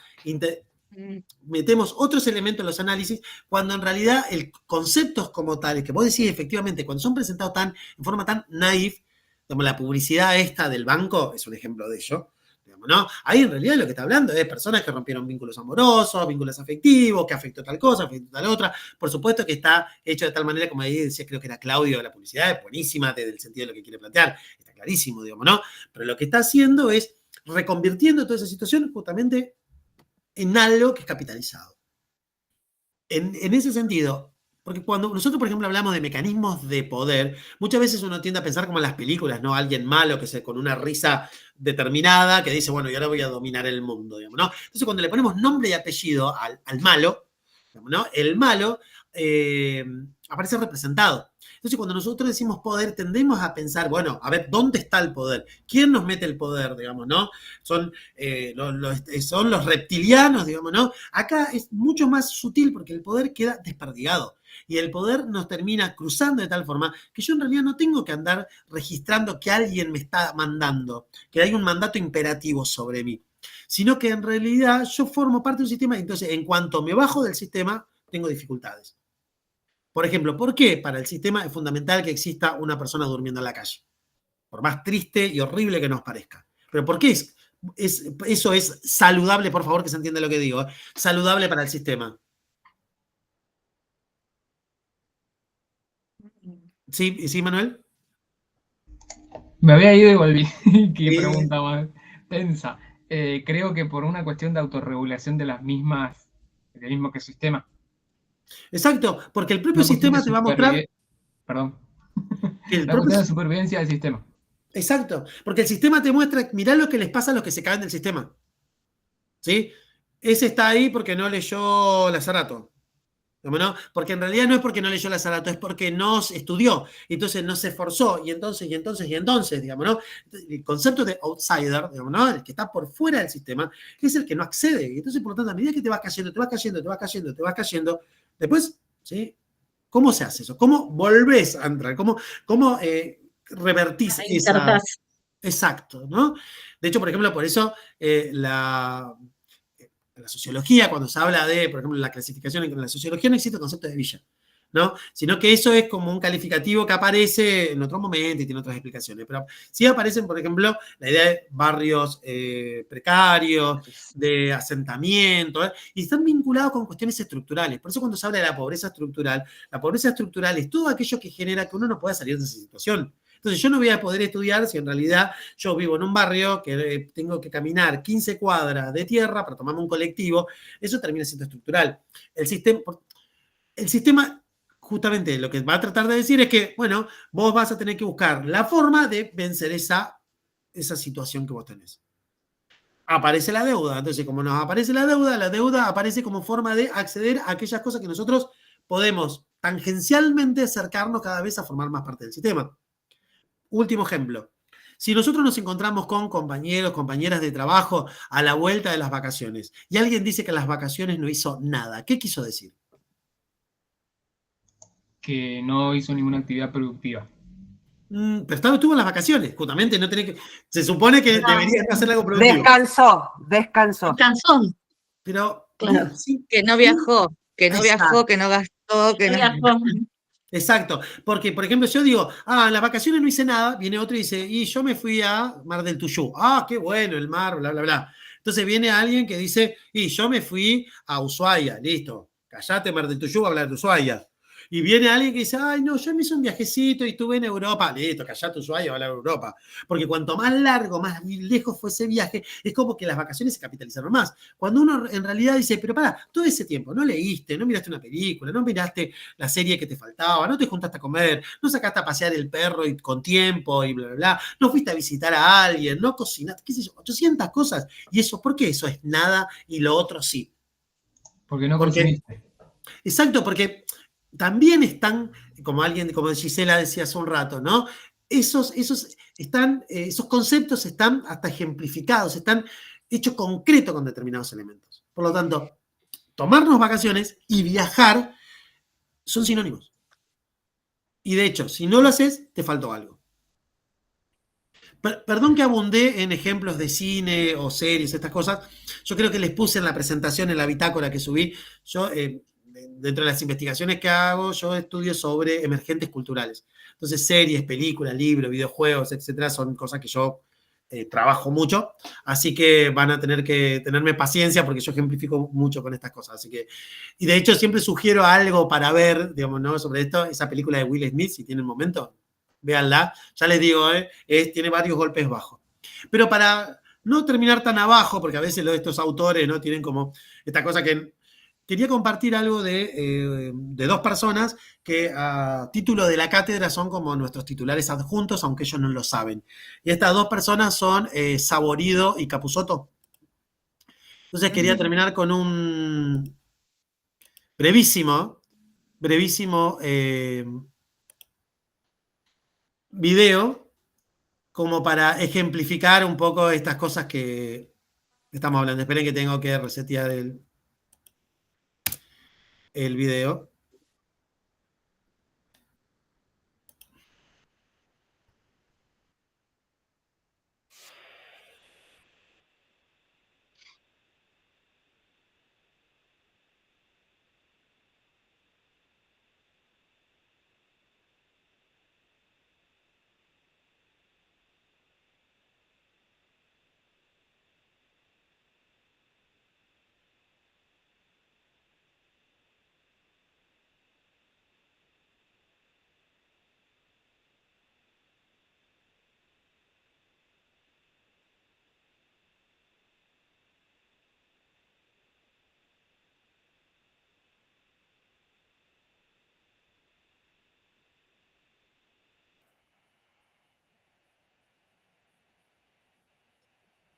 Speaker 1: metemos otros elementos en los análisis, cuando en realidad el conceptos como tales, que vos decís efectivamente, cuando son presentados en forma tan naif, como la publicidad esta del banco, es un ejemplo de ello, digamos, ¿no? Ahí en realidad lo que está hablando es de personas que rompieron vínculos amorosos, vínculos afectivos, que afectó tal cosa, afectó tal otra. Por supuesto que está hecho de tal manera, como ahí decía, creo que era Claudio de la publicidad, es buenísima desde el sentido de lo que quiere plantear, está clarísimo, digamos, ¿no? Pero lo que está haciendo es reconvirtiendo toda esa situación justamente en algo que es capitalizado. En ese sentido, porque cuando nosotros, por ejemplo, hablamos de mecanismos de poder, muchas veces uno tiende a pensar como en las películas, ¿no? Alguien malo que con una risa determinada que dice, bueno, y ahora voy a dominar el mundo, digamos, ¿no? Entonces, cuando le ponemos nombre y apellido al malo, digamos, ¿no? El malo aparece representado. Entonces, cuando nosotros decimos poder, tendemos a pensar, bueno, a ver, ¿dónde está el poder? ¿Quién nos mete el poder, digamos, no? Son los reptilianos, digamos, ¿no? Acá es mucho más sutil porque el poder queda desperdigado. Y el poder nos termina cruzando de tal forma que yo en realidad no tengo que andar registrando que alguien me está mandando, que hay un mandato imperativo sobre mí, sino que en realidad yo formo parte de un sistema y entonces en cuanto me bajo del sistema, tengo dificultades. Por ejemplo, ¿por qué para el sistema es fundamental que exista una persona durmiendo en la calle? Por más triste y horrible que nos parezca. Pero ¿por qué eso es saludable? Por favor, que se entienda lo que digo. Saludable para el sistema. ¿Sí, Manuel?
Speaker 2: Me había ido y volví. Qué pregunta más tensa. Creo que por una cuestión de autorregulación de las mismas, del mismo que sistema.
Speaker 1: Exacto, porque el propio sistema te va a mostrar...
Speaker 2: Perdón.
Speaker 1: La
Speaker 2: cuestión de supervivencia del sistema.
Speaker 1: Exacto, porque el sistema te muestra, mirá lo que les pasa a los que se caen del sistema. ¿Sí? Ese está ahí porque no leyó Lazarato. ¿No? Porque en realidad no es porque no leyó Lazarato, es porque no estudió, entonces no se esforzó, y entonces, digamos, ¿no? El concepto de outsider, digamos, ¿no? El que está por fuera del sistema, es el que no accede, y entonces, por lo tanto, a medida que te vas cayendo, después, ¿sí? ¿Cómo se hace eso? ¿Cómo volvés a entrar? ¿Cómo revertís esa... Exacto, ¿no? De hecho, por ejemplo, por eso la sociología, cuando se habla de, por ejemplo, la clasificación en la sociología, no existe el concepto de villa, ¿no? Sino que eso es como un calificativo que aparece en otro momento y tiene otras explicaciones. Pero sí aparecen, por ejemplo, la idea de barrios precarios, de asentamiento, y están vinculados con cuestiones estructurales. Por eso cuando se habla de la pobreza estructural es todo aquello que genera que uno no pueda salir de esa situación. Entonces yo no voy a poder estudiar si en realidad yo vivo en un barrio que tengo que caminar 15 cuadras de tierra para tomarme un colectivo. Eso termina siendo estructural. El sistema justamente lo que va a tratar de decir es que, bueno, vos vas a tener que buscar la forma de vencer esa situación que vos tenés. Aparece la deuda. Entonces, como nos aparece la deuda aparece como forma de acceder a aquellas cosas que nosotros podemos tangencialmente acercarnos cada vez a formar más parte del sistema. Último ejemplo. Si nosotros nos encontramos con compañeros, compañeras de trabajo a la vuelta de las vacaciones y alguien dice que en las vacaciones no hizo nada, ¿qué quiso decir?
Speaker 2: Que no hizo ninguna actividad productiva.
Speaker 1: Pero estuvo en las vacaciones, justamente. No tenés que, se supone que debería hacer algo productivo.
Speaker 12: Descansó.
Speaker 1: Pero,
Speaker 21: claro, sí, que no viajó, que no gastó, que no viajó.
Speaker 1: Exacto, porque por ejemplo yo digo, en las vacaciones no hice nada, viene otro y dice, y yo me fui a Mar del Tuyú, qué bueno el mar, bla, bla, bla. Entonces viene alguien que dice, y yo me fui a Ushuaia, listo, callate Mar del Tuyú, hablar de Ushuaia. Y viene alguien que dice, no, yo me hice un viajecito y estuve en Europa. Listo, callate Ushuaia, hablar de Europa. Porque cuanto más largo, más lejos fue ese viaje, es como que las vacaciones se capitalizaron más. Cuando uno en realidad dice, pero todo ese tiempo, no leíste, no miraste una película, no miraste la serie que te faltaba, no te juntaste a comer, no sacaste a pasear el perro y con tiempo y bla, bla, bla, no fuiste a visitar a alguien, no cocinaste, qué sé yo, 800 cosas. ¿Y eso por qué eso es nada y lo otro sí?
Speaker 2: Porque no consumiste.
Speaker 1: Exacto, porque también están, como Gisela decía hace un rato, ¿no? Esos conceptos están hasta ejemplificados, están hechos concretos con determinados elementos. Por lo tanto, tomarnos vacaciones y viajar son sinónimos. Y de hecho, si no lo haces, te faltó algo. Perdón que abundé en ejemplos de cine o series, estas cosas. Yo creo que les puse en la presentación, en la bitácora que subí. Yo, dentro de las investigaciones que hago, yo estudio sobre emergentes culturales. Entonces, series, películas, libros, videojuegos, etcétera, son cosas que yo trabajo mucho. Así que van a tener que tenerme paciencia porque yo ejemplifico mucho con estas cosas. Así que, y de hecho, siempre sugiero algo para ver, digamos, ¿no? Sobre esto, esa película de Will Smith, si tienen momento. Véanla, ya les digo, tiene varios golpes bajos. Pero para no terminar tan abajo, porque a veces estos autores, ¿no? Tienen como esta cosa que... Quería compartir algo de dos personas que a título de la cátedra son como nuestros titulares adjuntos, aunque ellos no lo saben. Y estas dos personas son Saborido y Capusotto. Entonces quería terminar con un brevísimo video como para ejemplificar un poco estas cosas que estamos hablando. Esperen que tengo que resetear el video.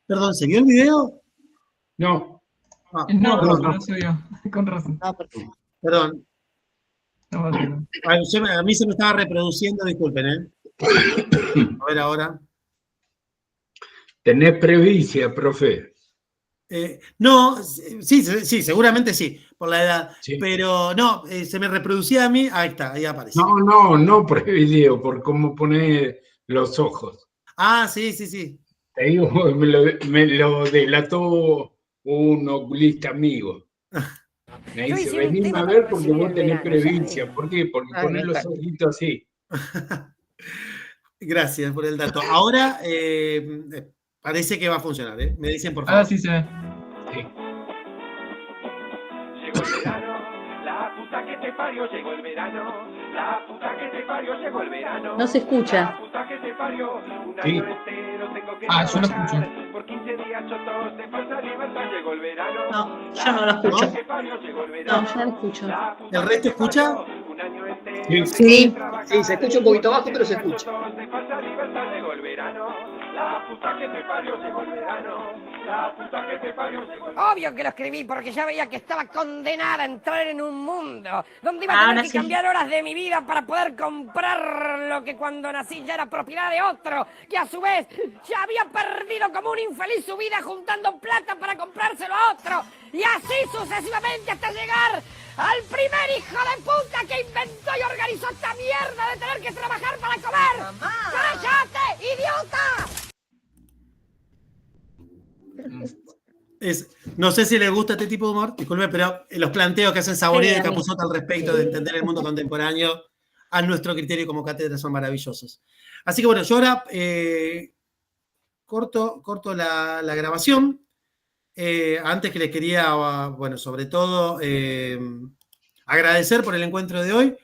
Speaker 1: Perdón, ¿se vio el video?
Speaker 15: No.
Speaker 2: No se vio. Con razón.
Speaker 1: Perdón. A mí se me estaba reproduciendo, disculpen, A ver ahora.
Speaker 15: ¿Tenés previcia, profe?
Speaker 1: No, sí, seguramente sí, por la edad. Sí. Pero no, se me reproducía a mí. Ahí está, ahí aparece.
Speaker 15: No prevideo, por cómo pone los ojos.
Speaker 1: Ah, sí.
Speaker 15: Te digo, me lo delató un oculista amigo. Me dice, venime a ver porque vos tenés previncia. ¿Por qué? Porque ponés los ojitos así.
Speaker 1: Gracias por el dato. Ahora parece que va a funcionar, ¿eh? Me dicen, por favor.
Speaker 2: Ah, sí se ve.
Speaker 15: Sí.
Speaker 6: Llegó el verano, la puta que te parió, llegó el verano, la puta que te parió, llegó el verano.
Speaker 13: No se escucha.
Speaker 6: La puta que te parió, un
Speaker 15: Sí.
Speaker 6: año entero tengo que
Speaker 2: Ah, yo lo
Speaker 6: trabajar,
Speaker 2: escucho.
Speaker 6: por 15 días chotos de falsa libertad, llegó el verano.
Speaker 16: No, yo no lo escucho.
Speaker 6: La puta que parió, llegó el
Speaker 16: No,
Speaker 6: verano.
Speaker 16: yo no lo escucho.
Speaker 6: La puta
Speaker 1: ¿El resto
Speaker 6: que te
Speaker 1: escucha?
Speaker 6: parió, un año entero
Speaker 15: Sí.
Speaker 14: Sí, sí, se escucha un poquito bajo, pero se escucha.
Speaker 6: chotos de falsa libertad, llegó el verano. La puta que te parió, llegó el verano. La puta que te parió, llegó el verano.
Speaker 22: Obvio que lo escribí porque ya veía que estaba condenada a entrar en un mundo donde iba a
Speaker 16: Ahora
Speaker 22: tener que
Speaker 16: sí.
Speaker 22: cambiar horas de mi vida para poder comprar lo que cuando nací ya era propiedad de otro, que a su vez ya había perdido como un infeliz su vida juntando plata para comprárselo a otro, y así sucesivamente hasta llegar al primer hijo de puta que inventó y organizó esta mierda de tener que trabajar para comer. ¡Cállate, idiota!
Speaker 1: No sé si les gusta este tipo de humor, disculpe, pero los planteos que hacen Saborido
Speaker 16: Sí,
Speaker 1: y
Speaker 16: a mí.
Speaker 1: Capusotto al respecto de entender el mundo contemporáneo a nuestro criterio como cátedra son maravillosos. Así que bueno, yo ahora corto la grabación. Antes que les quería, bueno, sobre todo agradecer por el encuentro de hoy.